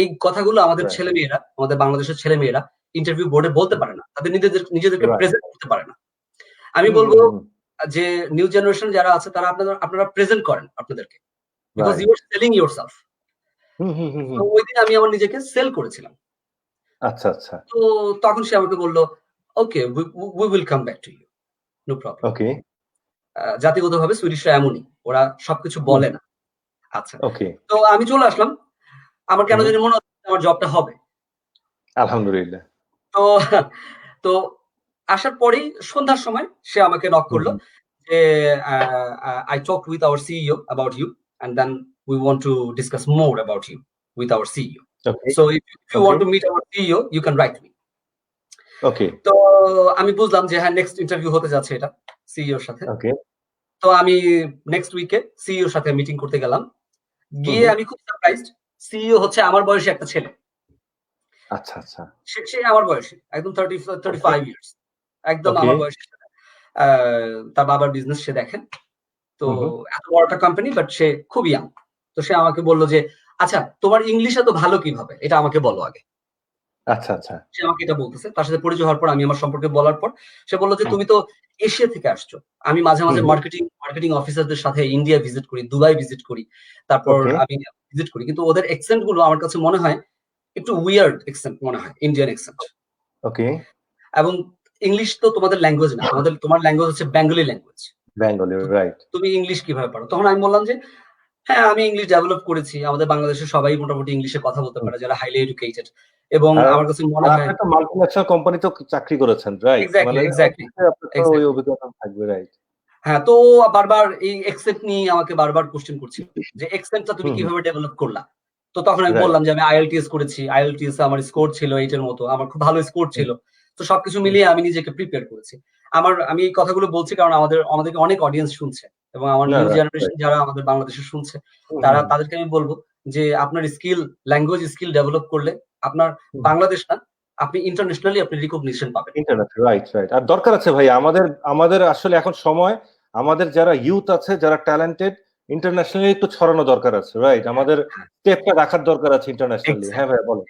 এই কথাগুলো আমাদের ছেলেমেয়েরা, আমাদের বাংলাদেশের ছেলেমেয়েরা ইন্টারভিউ বোর্ডে বলতে পারে না, তাদের নিজেদেরকে প্রেজেন্ট করতে পারে না। আমি বলবো যে নিউ জেনারেশন যারা আছে তারা আপনারা প্রেজেন্ট করেন আপনাদেরকে, because you are selling yourself. তো ওই দিন আমি আমার নিজেকে সেল করেছিলাম।
আচ্ছা আচ্ছা।
তো তখন সে আমাকে বললো, okay, we will come back to you, no problem.
Okay.
জাতিগতভাবে সুইডিশরা এমনই, ওরা সবকিছু বলে না। আচ্ছা,
ওকে।
তো আমি চলে আসলাম, আমার কেন জানি মনে হচ্ছে আমার জবটা হবে।
আলহামদুলিল্লাহ।
তো আসার পরেই সন্ধ্যার সময় সে আমাকে নক করলো যে I talked with our CEO about you and then we want to discuss more about you with our CEO. Okay. So if you want to meet our CEO, you can write me.
Okay.
তো আমি বুঝলাম যে হ্যাঁ, next interview হতে যাচ্ছে এটা সিইওর সাথে।
Okay.
তো আমি নেক্সট উইকে সিইওর সাথে মিটিং করতে গেলাম। গিয়ে আমি খুব সারপ্রাইজড, সিইও হচ্ছে আমার বয়সী একটা ছেলে।
আচ্ছা আচ্ছা।
সে আমার বয়সী, একদম 35 ইয়ার্স, একদম
ওকে।
আমার বয়সী। তার বাবার বিজনেস সে দেখেন। তো
হুম হুম।
এত বড় একটা কোম্পানি, বাট সে খুব ইয়াং। তো সে আমাকে বলল যে, আচ্ছা তোমার ইংলিশ এত ভালো কিভাবে? এটা আমাকে বলো আগে।
আচ্ছা আচ্ছা।
সে আমাকে এটা বলতেছে। তার সাথে পরিচয় হওয়ার পর আমি আমার সম্পর্কে বলার পর সে বলল যে,
হুম
তুমি তো এশিয়া থেকে আসছো। আমি মাঝে, মাঝে
হুম।
মার্কেটিং অফিসারদের সাথে ইন্ডিয়া ভিজিট করি, দুবাই ভিজিট করি। তারপর
ওকে
আমি ভিজিট করি। কিন্তু ওদের অ্যাকসেন্ট গুলো আমার কাছে মনে হয় একটু উইয়ার্ড অ্যাকসেন্ট মনে হয়, ইন্ডিয়ান অ্যাকসেন্ট।
ওকে।
এবং ইংলিশ তো তোমাদের ল্যাঙ্গুয়েজ না। তোমার ল্যাঙ্গুয়েজ হচ্ছে বেঙ্গলি ল্যাঙ্গুয়েজ।
বেঙ্গলি,
তো
রাইট।
তুমি ইংলিশ কিভাবে পারো? তখন আমি বললাম যে, হ্যাঁ, আমি ইংলিশ ডেভেলপ করেছি। আমাদের বাংলাদেশের সবাই মোটামুটি ইংলিশে কথা বলতে পারে যারা হাইলি এডুকেটেড। এবং
আর
আমার কাছে মনে
আর
হয়
আপনি একটা মাল্টিন্যাশনাল কোম্পানিতেও চাকরি করেছেন, রাইট?
এক্সাক্টলি,
মানে
এক্সাক্টলি,
অবশ্যই আপনার তো ওই
এক্সাক্টলি।
অভিজ্ঞতা থাকবে, রাইট?
হ্যাঁ, তো বারবার এই অ্যাকসেন্ট নিয়ে আমাকে বারবার কোয়েশ্চেন করছিল। যে অ্যাকসেন্টটা তুমি
হুম হুম।
কিভাবে ডেভেলপ করলা? তো তখন আমি
রাইট।
বললাম যে আমি IELTS করেছি। IELTS এ আমার স্কোর ছিল 8 এর মতো। আমার খুব ভালো স্কোর
হুম
ছিল। তো সবকিছু
হুম
মিলিয়ে আমি নিজেকে প্রিপেয়ার করেছি। আমি এই কথাগুলো বলছি কারণ আমাদেরকে অনেক অডিয়েন্স শুনছে এবং আমার
না,
নিউ
রাইট,
জেনারেশন
রাইট।
যারা আমাদের বাংলাদেশে শুনছে,
হুম হুম
তাদেরকে আমি বলব যে আপনার ল্যাঙ্গুয়েজ স্কিল ডেভেলপ করলে আপনার
হুম।
বাংলাদেশ না, আপনি ইন্টারন্যাশনালি আপনি রিকগনিশন পাবেন।
Internet, right right. আর দরকার আছে ভাই, আমাদের আমাদের আসলে এখন সময়, আমাদের যারা ইউথ আছে, যারা ট্যালেন্টেড, ইন্টারন্যাশনালি একটু ছড়ানো দরকার আছে, রাইট?
হ্যাঁ,
আমাদের
হ্যাঁ,
স্টেপটা রাখার দরকার আছে ইন্টারন্যাশনালি। হ্যাঁ
এক্সাক্টলি।
ভাই, বলেন।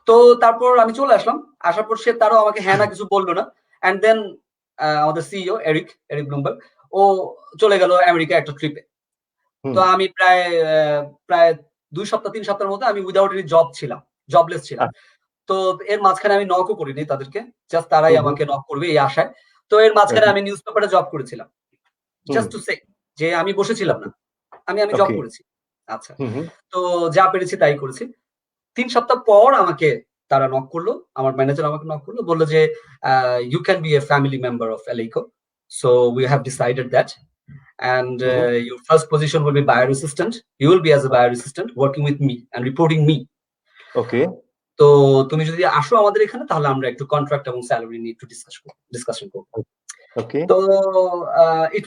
তো তারপর আমি চলে আসলাম। আসার পর সে তারও আমাকে হ্যাঁ না কিছু বলল না। অ্যান্ড দেন আমাদের সিইও এরিক ব্লুমবার্গ, ও চলে গেল আমেরিকা একটা ট্রিপে।
হুম।
তো আমি প্রায় ২ সপ্তাহ ৩ সপ্তাহের মধ্যে আমি উইথআউট এনি জব ছিলাম। জবলেস ছিলাম।
আচ্ছা।
তো এর মাঝখানে আমি নকও করিনি তাদেরকে। জাস্ট তারাই
হুম হুম।
আমাকে নক করবে এই আশায়। তো এর মাঝখানে
রাইট।
আমি নিউজ পেপারে জব করেছিলাম।
হুম।
জাস্ট টু সে যে আমি বসেছিলাম না। আমি জব
ওকে।
করেছি। আচ্ছা।
হুম হুম।
তো যা পেরেছি তাই করেছি। ৩ সপ্তাহ পর আমাকে তারা নক করলো। আমার ম্যানেজার আমাকে নক করলো। বলল যে, "You can be a family member of Eleiko. So we have decided that. And
hmm hmm.
your first position will be buyer assistant. You will be as a buyer assistant working with me and reporting me.
ওকে।
তো তুমি যদি আসো আমাদের এখানে তাহলে আমরা একটু contract এবং স্যালারি নিয়ে একটু ডিসকাশন করব।"
ওকে।
তো it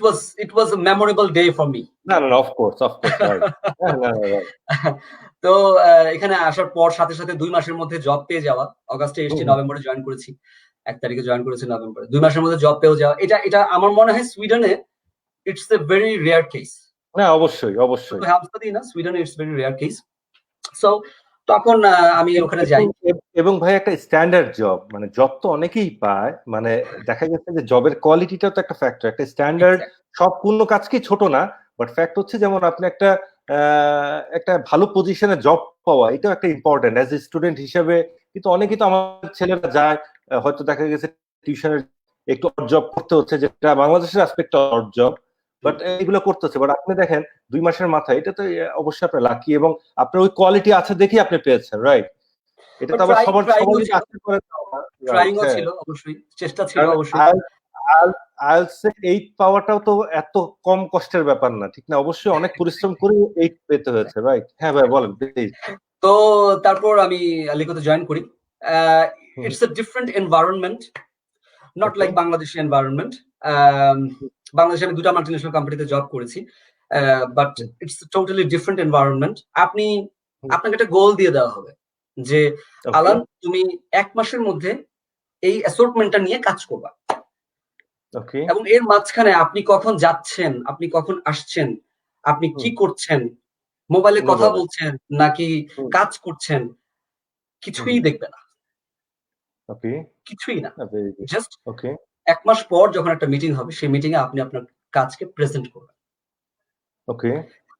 was a memorable day for me.
না, না, না, অফ কোর্স, রাইট। হ্যাঁ, না, না, রাইট।
তো এখানে আসার পর সাথে, সাথে ২ মাসের মধ্যে জব পেয়ে যাওয়া। অগাস্টে
হুম,
এসেছি,
হুম।
নভেম্বরে জয়েন করেছি। ১ তারিখে জয়েন করেছি নভেম্বরে। ২ মাসের মধ্যে জব পেয়েও যাওয়া। এটা আমার মনে হয় সুইডেনে it's a very rare case.
না, অবশ্যই, অবশ্যই।
শুধু হামসাতেই না, সুইডেনে it's very rare case. So তখন আমি ওখানে
এবং
যাই।
এবং ভাই একটা স্ট্যান্ডার্ড জব, মানে জব তো অনেকেই পায়, মানে দেখা গেছে যে জবের কোয়ালিটিটাও তো একটা ফ্যাক্টর, একটা স্ট্যান্ডার্ড।
এক্সাক্ট
সব কোনো কাজকেই ছোট না, বাট ফ্যাক্ট হচ্ছে যেমন আপনি একটা ভালো পজিশনে জব পাওয়া, এটাও একটা ইম্পর্টেন্ট অ্যাজ এ স্টুডেন্ট হিসেবে। কিন্তু অনেকেই তো আমাদের ছেলেরা যায়, হয়তো দেখা গেছে টিউশনের একটু অড জব করতে হচ্ছে, যেটা বাংলাদেশের অ্যাসপেক্ট অড জব, বাট এগুলো করতে হচ্ছে। বাট আপনি দেখেন ২ মাসের মাথায়, এটা তো অবশ্যই আপনার লাকি, এবং আপনার ওই কোয়ালিটি আছে দেখেই আপনি পেয়েছেন, রাইট? এটা
বাট
তো আবার
ট্রাইং
সবাই
ও
যদি
ছিল।
আশা করে, রাইট,
ট্রাইং ও
হ্যাঁ।
ছিল অবশ্যই। চেষ্টা ছিল
কারণ
অবশ্যই।
আইএলটিএস এ 8 পাওয়াটাও তো এত কম কষ্টের ব্যাপার না, ঠিক না? অবশ্যই অনেক পরিশ্রম করে 8 পেতে হয়েছে, রাইট? হ্যাঁ ভাই, বলেন প্লিজ।
তো তারপর আমি আলিগড়ে জয়েন করি।
Hmm.
It's a different environment, not
okay.
Like Bangladeshi environment. বাংলাদেশে আমি ২ টা মাল্টিন্যাশনাল কোম্পানিতে জব করেছি। But it's totally different environment. আপনাকে একটা গোল দিয়ে দেওয়া হবে যে,
ওকে।
আলান তুমি ১ মাসের মধ্যে এই অ্যাসর্টমেন্টটা নিয়ে কাজ করবা।
ওকে।
এবং এর মাঝখানে আপনি কখন যাচ্ছেন, আপনি কখন আসছেন, আপনি কি করছেন, মোবাইলে
নো
কথা
বলেন।
বলছেন নাকি কাজ করছেন, কিছুই দেখবে না।
ওকে।
কিছুই না।
Very good.
Just
okay.
১ মাস পর যখন একটা মিটিং হবে, সেই মিটিং এ আপনি আপনার কাজকে প্রেজেন্ট করবেন।
Okay.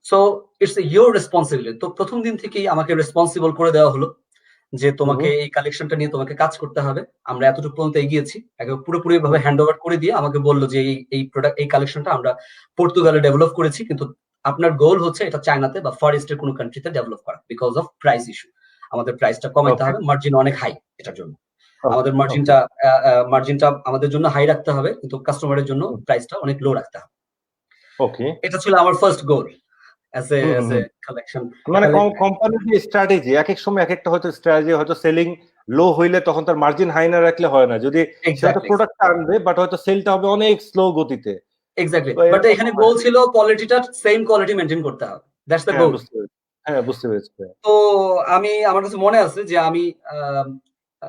So it's your responsibility. তো ১ম দিন থেকেই আমাকে রেসপন্সিবল করে দেওয়া হলো যে, তোমাকে এই কালেকশনটা নিয়ে তোমাকে কাজ করতে হবে। আমরা এতটুকু পর্যন্ত এগিয়েছি। একেবারে পুরোপুরিভাবে হ্যান্ড ওভার করে দিয়ে আমাকে বলল যে, এই কালেকশনটা আমরা পর্তুগালে ডেভেলপ করেছি। কিন্তু আপনার গোল হচ্ছে এটা চায়নাতে বা ফার ইস্ট এর কোন কান্ট্রিতে ডেভেলপ করা। Because of price issue. আমাদের প্রাইসটা কমাইতে
ওকে।
হবে। মার্জিন অনেক হাই এটার জন্য। আমাদের
ওকে।
মার্জিনটা আমাদের জন্য হাই রাখতে হবে। কিন্তু কাস্টমারের জন্য প্রাইসটা অনেক লো রাখতে হবে।
ওকে।
এটা ছিল আমার first goal
hmm hmm
as a
hmm.
Collection.
মানে কোম্পানির যে স্ট্র্যাটেজি, একেক সময় একেকটা হয়তো স্ট্র্যাটেজি, হয়তো সেলিং লো হইলে তখন তার মার্জিন হাই না রাখলে হয় না। যদি সে হয়তো
এক্সাক্টলি,
প্রোডাক্ট আনবে, বাট হয়তো সেলটা হবে অনেক স্লো গতিতে।
এক্সাক্টলি।
তো
বাট
এরকম
এখানে
হয়।
গোল ছিল কোয়ালিটিটা সেম কোয়ালিটি মেইনটেইন করতে হবে। দ্যাটস দ্য
হ্যাঁ,
গোল।
বুঝতে পেরেছি। হ্যাঁ, বুঝতে পেরেছি।
তো আমার কাছে মনে আছে যে আমি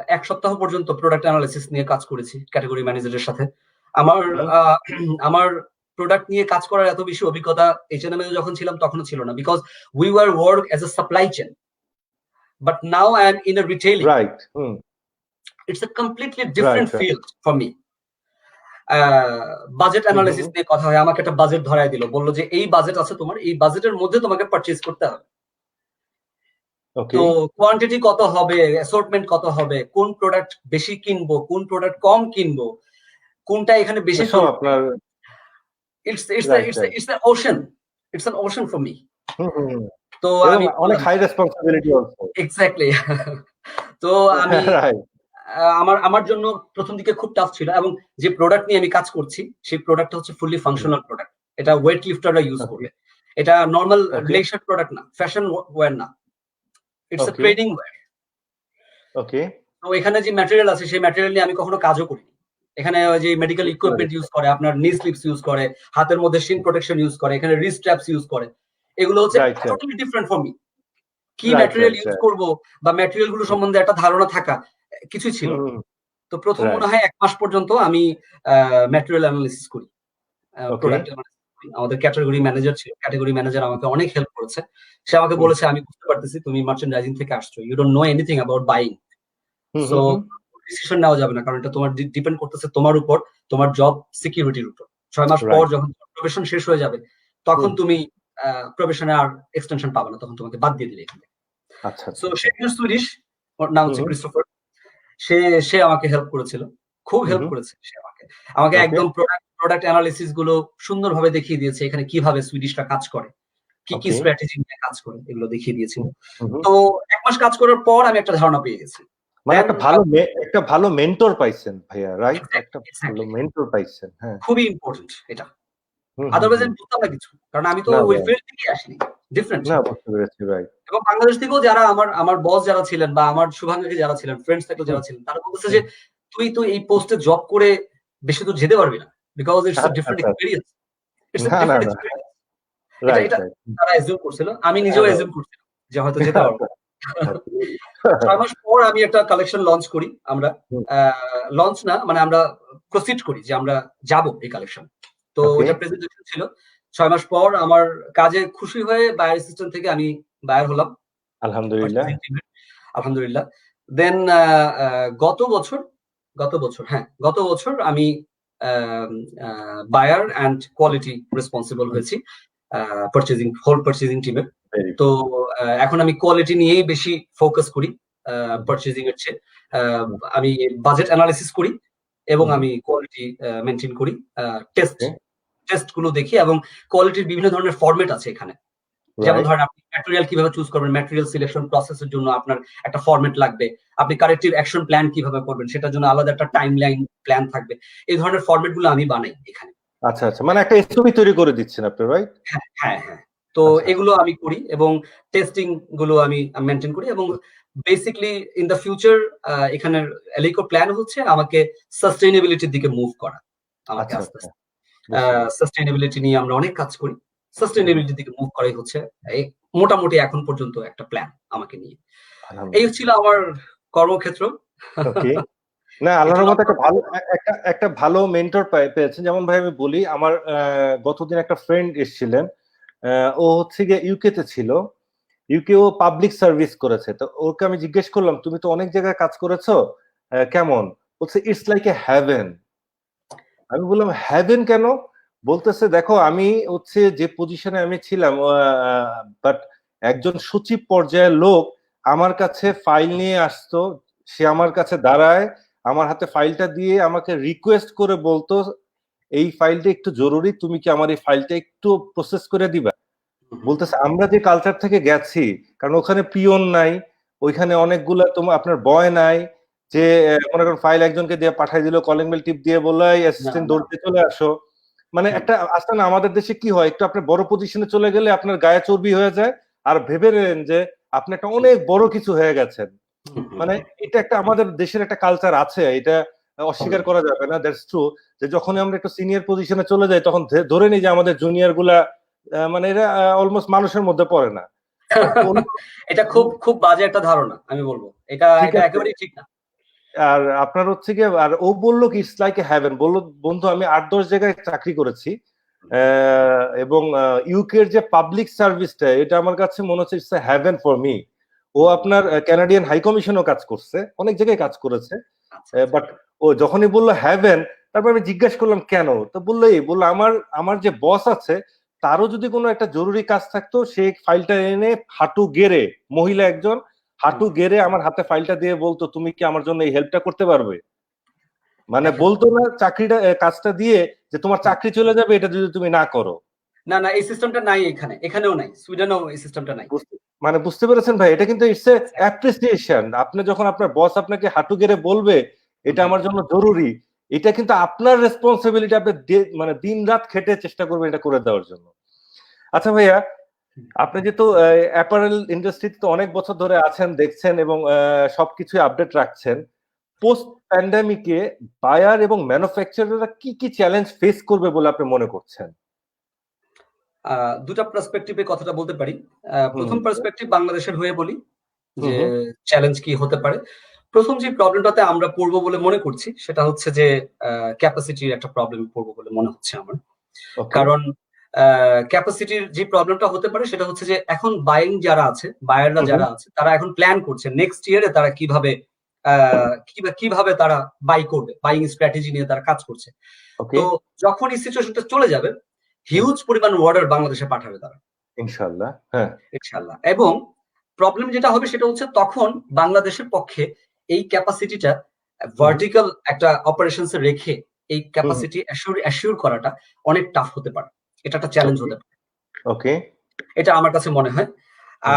১ সপ্তাহ পর্যন্ত প্রোডাক্ট অ্যানালিসিস নিয়ে কাজ করেছি ক্যাটেগরি ম্যানেজারের সাথে। আমার
হুম,
আ আমার প্রোডাক্ট নিয়ে কাজ করার এত বেশি অভিজ্ঞতা H&M এ যখন ছিলাম তখনও ছিল না। Because we were work as a supply chain. But now I am in a retailing.
Right. Hmm,
It's a completely
right,
different
right.
field for me. Budget
hmm, hmm,
analysis
hmm.
নিয়ে কথা হয়। আমাকে একটা budget ধরায় দিল। বলল যে এই বাজেট আছে তোমার, এই বাজেটের মধ্যে তোমাকে পারচেজ করতে হবে।
ওকে।
তো কোয়ান্টিটি কত হবে, অ্যাসর্টমেন্ট কত হবে, কোন প্রোডাক্ট বেশি কিনবো, কোন প্রোডাক্ট কম কিনবো, কোনটা এখানে বেশি
এসব
চলবে।
আপনার
It's a
right,
it's a
right.
it's an ocean. It's an ocean for me.
হুম, হুম, হুম।
তো
এবং
আমি
অনেক
বললাম
হাই রেসপনসিবিলিটি অলসো।
এক্সাক্টলি। তো আমি
রাইট।
আমার জন্য ১ম দিকে খুব টাফ ছিল এবং যে প্রোডাক্ট নিয়ে আমি কাজ করছি, সেই প্রোডাক্টটা হচ্ছে ফুললি
হুম,
ফাংশনাল প্রোডাক্ট। এটা ওয়েট লিফটাররা ইউজ
ওকে,
করবে। এটা নরমাল
ওকে,
লেজার প্রোডাক্ট না, ফ্যাশন ওয়্যার না। It's a
okay,
trading wear.
Okay.
তো এখানে যে ম্যাটেরিয়াল আছে সেই ম্যাটেরিয়াল নিয়ে আমি কখনো কাজও করিনি। এখানে ওই যে মেডিকেল
বুঝতে
ইকুইপমেন্ট
পেরেছি।
ইউজ করে, আপনার নি স্লিপস ইউজ করে, হাতের মধ্যে শিন প্রোটেকশন ইউজ করে, এখানে রিস্ট স্ট্র্যাপস ইউজ করে। এগুলো হচ্ছে
right, right,
totally different for me. কি
right,
material
right,
use
right.
করব বা ম্যাটেরিয়াল গুলো
হুম,
সম্বন্ধে একটা ধারণা থাকা কিছুই ছিল
হুম,
না।
হুম।
তো ১ম মনে
রাইট।
হয় ১ মাস পর্যন্ত আমি ম্যাটেরিয়াল অ্যানালিসিস করি।
ওকে।
প্রোডাক্ট অ্যানালিসিস করি। আমাদের ক্যাটেগরি ম্যানেজার ছিল। ক্যাটেগরি ম্যানেজার আমাকে অনেক হেল্প করেছে। সে আমাকে
হুম,
বলেছে, "আমি বুঝতে পারতেছি তুমি মার্চেন্ডাইজিং থেকে আসছো। You don't know anything about buying.
Hmm,
so
hmm, hmm.
Decision নেওয়া যাবে না। কারণ এটা তোমার ডিপেন্ড করতেছে তোমার উপর, তোমার জব সিকিউরিটির উপর। ৬ মাস পর
রাইট।
যখন প্রবেশন শেষ হয়ে যাবে, তখন
হুম।
তুমি প্রবেশনে আর এক্সটেনশন পাবে না। তখন তোমাকে বাদ দিয়ে দিবে এখান থেকে।"
আচ্ছা, আচ্ছা,
সো সে
আচ্ছা।
একজন সুইডিশ। ওর নাম
হুম,
হচ্ছে
হুম,
ক্রিস্টোফার। সে সে আমাকে হেল্প করেছিল। খুব
হুম,
হেল্প
হুম।
করেছে সে আমাকে। আমাকে
ওকে,
একদম প্রোডাক্ট এনালাইসিস গুলো সুন্দরভাবে দেখিয়ে দিয়েছে। এখানে কিভাবে সুইডিশরা কাজ করে, কি
ওকে।
স্ট্র্যাটেজি নিয়ে কাজ করে এগুলো দেখিয়ে দিয়েছিল।
হুম, হুম, হুম।
তো ১ মাস কাজ করার পর আমি একটা ধারণা পেয়ে গেছি।
মানে
দেন
একটা ভালো মেন্টর পাইছেন ভাইয়া, রাইট? একটা
এক্সাক্টলি,
ভালো
এক্সাক্টলি।
মেন্টর পাইছেন। হ্যাঁ।
খুবই ইম্পোর্টেন্ট এটা।
হুম, হুম,
আদারওয়াইজ
হুম।
আমি বুঝতাম না কিছু। কারণ আমি তো
না
ওই
ভাই,
ফিল্ড থেকেই আসিনি। ডিফারেন্ট।
না বুঝতে পেরেছি ভাই।
এবং বাংলাদেশ থেকেও যারা আমার বস যারা ছিলেন বা আমার শুভাকাঙ্ক্ষী যারা ছিলেন, ফ্রেন্ডস সার্কেল
হুম,
যারা ছিলেন, তারা বলতেছে যে,
হুম।
"তুই তো এই পোস্টে জব করে বেশি দূর যেতে পারবি না। বিকজ ইটস আ
আচ্ছা,
ডিফারেন্ট
আচ্ছা।
এক্সপেরিয়েন্স। ইটস আ
না, না,
ডিফারেন্ট
না।
এক্সপেরিয়েন্স।" এটা
রাইট,
এটা
রাইট। হুম।
তারা অ্যাজিউম করছিল। আমি
হ্যাঁ,
নিজেও
ভাই।
অ্যাজিউম করছিলাম যে হয়তো যেতে পারব।
আচ্ছা, আচ্ছা।
৬ মাস পর আমি একটা কালেকশন লঞ্চ করি আমরা।
হুম,
আ লঞ্চ না মানে আমরা প্রসিড করি যে আমরা যাব এই কালেকশন। তো
ওকে।
ওইটা প্রেজেন্টেশন ছিল। ৬ মাস পর আমার কাজে খুশি হয়ে বায়ার অ্যাসিস্ট্যান্ট থেকে আমি বায়ার হলাম।
আলহামদুলিল্লাহ।
পারচেজিং টিমে। আলহামদুলিল্লাহ। দেন আ আ গত বছর গত বছর আমি আম আ বায়ার অ্যান্ড কোয়ালিটি রেসপন্সিবল
হুম,
হয়েছি। হোল পারচেজিং টিমের।
ভেরি
তো
গুড।
এখন আমি কোয়ালিটি নিয়েই বেশি ফোকাস করি
হুম, হুম,
পারচেজিং এর চেয়ে। আ
হুম,
আমি বাজেট এনালাইসিস করি এবং
হুম, হুম।
আমি কোয়ালিটি মেইনটেইন করি। আ টেস্ট
ওকে,
টেস্ট গুলো দেখি এবং কোয়ালিটির বিভিন্ন ধরনের ফরমেট আছে এখানে। যেমন
রাইট।
ধরেন আপনি ম্যাটেরিয়াল কিভাবে চুজ করবেন, ম্যাটেরিয়াল সিলেকশন প্রসেস এর জন্য আপনার একটা ফরমেট লাগবে। আপনি কারেক্টিভ অ্যাকশন প্ল্যান কিভাবে করবেন সেটার জন্য আলাদা একটা টাইমলাইন প্ল্যান থাকবে। এই ধরনের ফরমেট গুলো আমি বানাই এখানে।
আচ্ছা, আচ্ছা। মানে একটা এসওপি তৈরি করে দিচ্ছেন আপনি, রাইট?
হ্যাঁ, হ্যাঁ, হ্যাঁ। তো
আচ্ছা,
এগুলো আমি করি এবং টেস্টিং গুলো আমি মেইনটেইন করি এবং বেসিক্যালি ইন দ্যা ফিউচার এখানের এলিকো প্ল্যান হচ্ছে আমাকে সাস্টেইনেবিলিটির দিকে মুভ করা। আমাকে
আচ্ছা,
আস্তে,
আচ্ছা।
আস্তে
বুঝতে পেরেছি।
সাস্টেইনেবিলিটি নিয়ে আমরা অনেক কাজ করি।
হুম, হুম।
সাস্টেইনেবিলিটির দিকে মুভ করাই হচ্ছে এই মোটামুটি এখন পর্যন্ত একটা প্ল্যান আমাকে নিয়ে। এই ছিল
আলহামদুলিল্লাহ।
আমার কর্মক্ষেত্র।
ওকে। না,
এই
আল্লাহর
ছিল
রহমতে
আমার
একটা ভালো মেন্টর পেয়েছেন। যেমন ভাই আমি বলি আমার গতদিন একটা ফ্রেন্ড এসেছিলেন। ও হচ্ছে গিয়ে ইউকে তে ছিল। ইউকে ও পাবলিক সার্ভিস করেছে। তো ওকে আমি জিজ্ঞেস করলাম, "তুমি তো অনেক জায়গায় কাজ করেছো। কেমন?" বলছে, "ইটস লাইক এ হেভেন।" আমি বললাম, "হেভেন কেন?" বলতেছে, "দেখো আমি হচ্ছে যে পজিশনে আমি ছিলাম বাট একজন সচিব পর্যায়ের লোক আমার কাছে ফাইল নিয়ে আসতো। সে আমার কাছে দাঁড়ায়, আমার হাতে ফাইলটা দিয়ে আমাকে রিকোয়েস্ট করে বলতো, 'এই ফাইলটা একটু জরুরি। তুমি কি আমার এই ফাইলটা একটু প্রসেস করে দিবা?'
হুম, হুম,
বলতেছে আমরা যে কালচার থেকে গেছি, কারণ ওখানে পিয়ন নাই, ওইখানে অনেকগুলা আপনার বয় নাই যে মনে করেন ফাইল একজনকে দিয়ে পাঠায় দিল, কলিং বেল টিপ দিয়ে বলল, "এই
না,
অ্যাসিস্ট্যান্ট
না।
দৌড় দিয়ে চলে আসো।" মানে
হুম,
একটা আছে না আমাদের দেশে কি হয়, একটু আপনি বড় পজিশনে চলে গেলে আপনার গায়ে চর্বি হয়ে যায় আর ভেবে নেন যে আপনি একটা
হুম,
অনেক বড় কিছু হয়ে গেছেন।
হুম, হুম,
মানে
হুম।
এটা একটা আমাদের দেশের একটা কালচার আছে, এটা অস্বীকার
অবশ্যই।
করা যাবে না। দ্যাটস ট্রু যে যখনই আমরা একটু সিনিয়র পজিশনে চলে যাই তখন ধরে নিই যে আমাদের জুনিয়র গুলা মানে এরা অলমোস্ট মানুষের মধ্যে পড়ে না।
এটা খুব খুব বাজে একটা ধারণা, আমি বলবো এটা
ঠিক
এটা
আছে।
একেবারেই ঠিক না।
আর আপনার হচ্ছে গিয়ে, আর ও বললো কি ইটস লাইক এ হ্যাভেন, বললো বন্ধু আমি 8-10 জায়গায় চাকরি করেছি এবং ইউকে এর যে পাবলিক সার্ভিসটা, এটা আমার কাছে মনে হচ্ছে it's a haven for me. ও আপনার কানাডিয়ান হাই কমিশনও কাজ করছে, অনেক জায়গায় কাজ করেছে,
আচ্ছা, আচ্ছা।
বাট ও যখনই বললো হ্যাভেন, তারপর আমি জিজ্ঞাসা করলাম কেন, তো বললো আমার আমার যে বস আছে তারও যদি কোনো একটা জরুরি কাজ থাকতো, সে ফাইলটা এনে হাঁটু গেড়ে, মহিলা একজন, হাঁটু গেড়ে আমার হাতে ফাইলটা দিয়ে বলতো তুমি কি আমার জন্য এই হেল্পটা করতে পারবে। মানে
দেখেন,
বলতো না চাকরিটা কাজটা দিয়ে যে তোমার চাকরি চলে যাবে এটা যদি তুমি না করো।
না না, এই সিস্টেমটা নাই এখানে, এখানেও নাই, সুইডেনেও এই সিস্টেমটা নাই।
মানে বুঝতে পেরেছেন ভাই, এটা কিন্তু ইটস এ অ্যাপ্রিসিয়েশন। আপনি যখন আপনার বস আপনাকে হাঁটু গেড়ে বলবে এটা আমার জন্য জরুরি, এটা কিন্তু আপনার রেসপন্সিবিলিটি, আপনি মানে দিন রাত খেটে চেষ্টা করবেন এটা করে দেওয়ার জন্য। আচ্ছা ভাইয়া, আপনি যেহেতু অ্যাপারেল ইন্ডাস্ট্রিতে তো অনেক বছর ধরে আছেন, দেখছেন এবং সবকিছু আপডেট রাখছেন, পোস্ট প্যান্ডেমিকে বায়ার এবং ম্যানুফ্যাকচারাররা কি কি চ্যালেঞ্জ ফেস করবে বলে আপনি মনে করছেন?
দুটা পার্সপেক্টিভে কথাটা বলতে পারি।
হুম
প্রথম পার্সপেক্টিভ বাংলাদেশের হয়ে বলি
হুম
যে
হুম
চ্যালেঞ্জ কি হতে পারে। প্রথম যে প্রবলেমটাতে আমরা পড়বো বলে মনে করছি সেটা হচ্ছে যে ক্যাপাসিটির একটা প্রবলেম পড়বো বলে মনে হচ্ছে আমার।
ওকে
কারণ ক্যাপাসিটির যে প্রবলেমটা হতে পারে সেটা হচ্ছে যে এখন বাইং যারা আছে, বায়াররা
হুম
যারা আছে, তারা এখন প্ল্যান করছে নেক্সট ইয়ারে তারা কিভাবে কিভাবে তারা বাই করবে, বাইং স্ট্র্যাটেজি নিয়ে তারা কাজ করছে।
ওকে
তো যখন এই সিচুয়েশনটা চলে যাবে, হিউজ পরিমাণ অর্ডার বাংলাদেশে পাঠাবে তারা,
ইনশাআল্লাহ। হ্যাঁ
ইনশাআল্লাহ। এবং প্রবলেম যেটা হবে সেটা হচ্ছে তখন বাংলাদেশের পক্ষে এই ক্যাপাসিটিটা ভার্টিক্যাল একটা অপারেশনস রেখে এই
হুম
ক্যাপাসিটি অ্যাসিওর করাটা অনেক টাফ হতে পারে, এটা একটা চ্যালেঞ্জ
ওকে
হতে পারে,
ওকে
এটা আমার কাছে মনে হয়।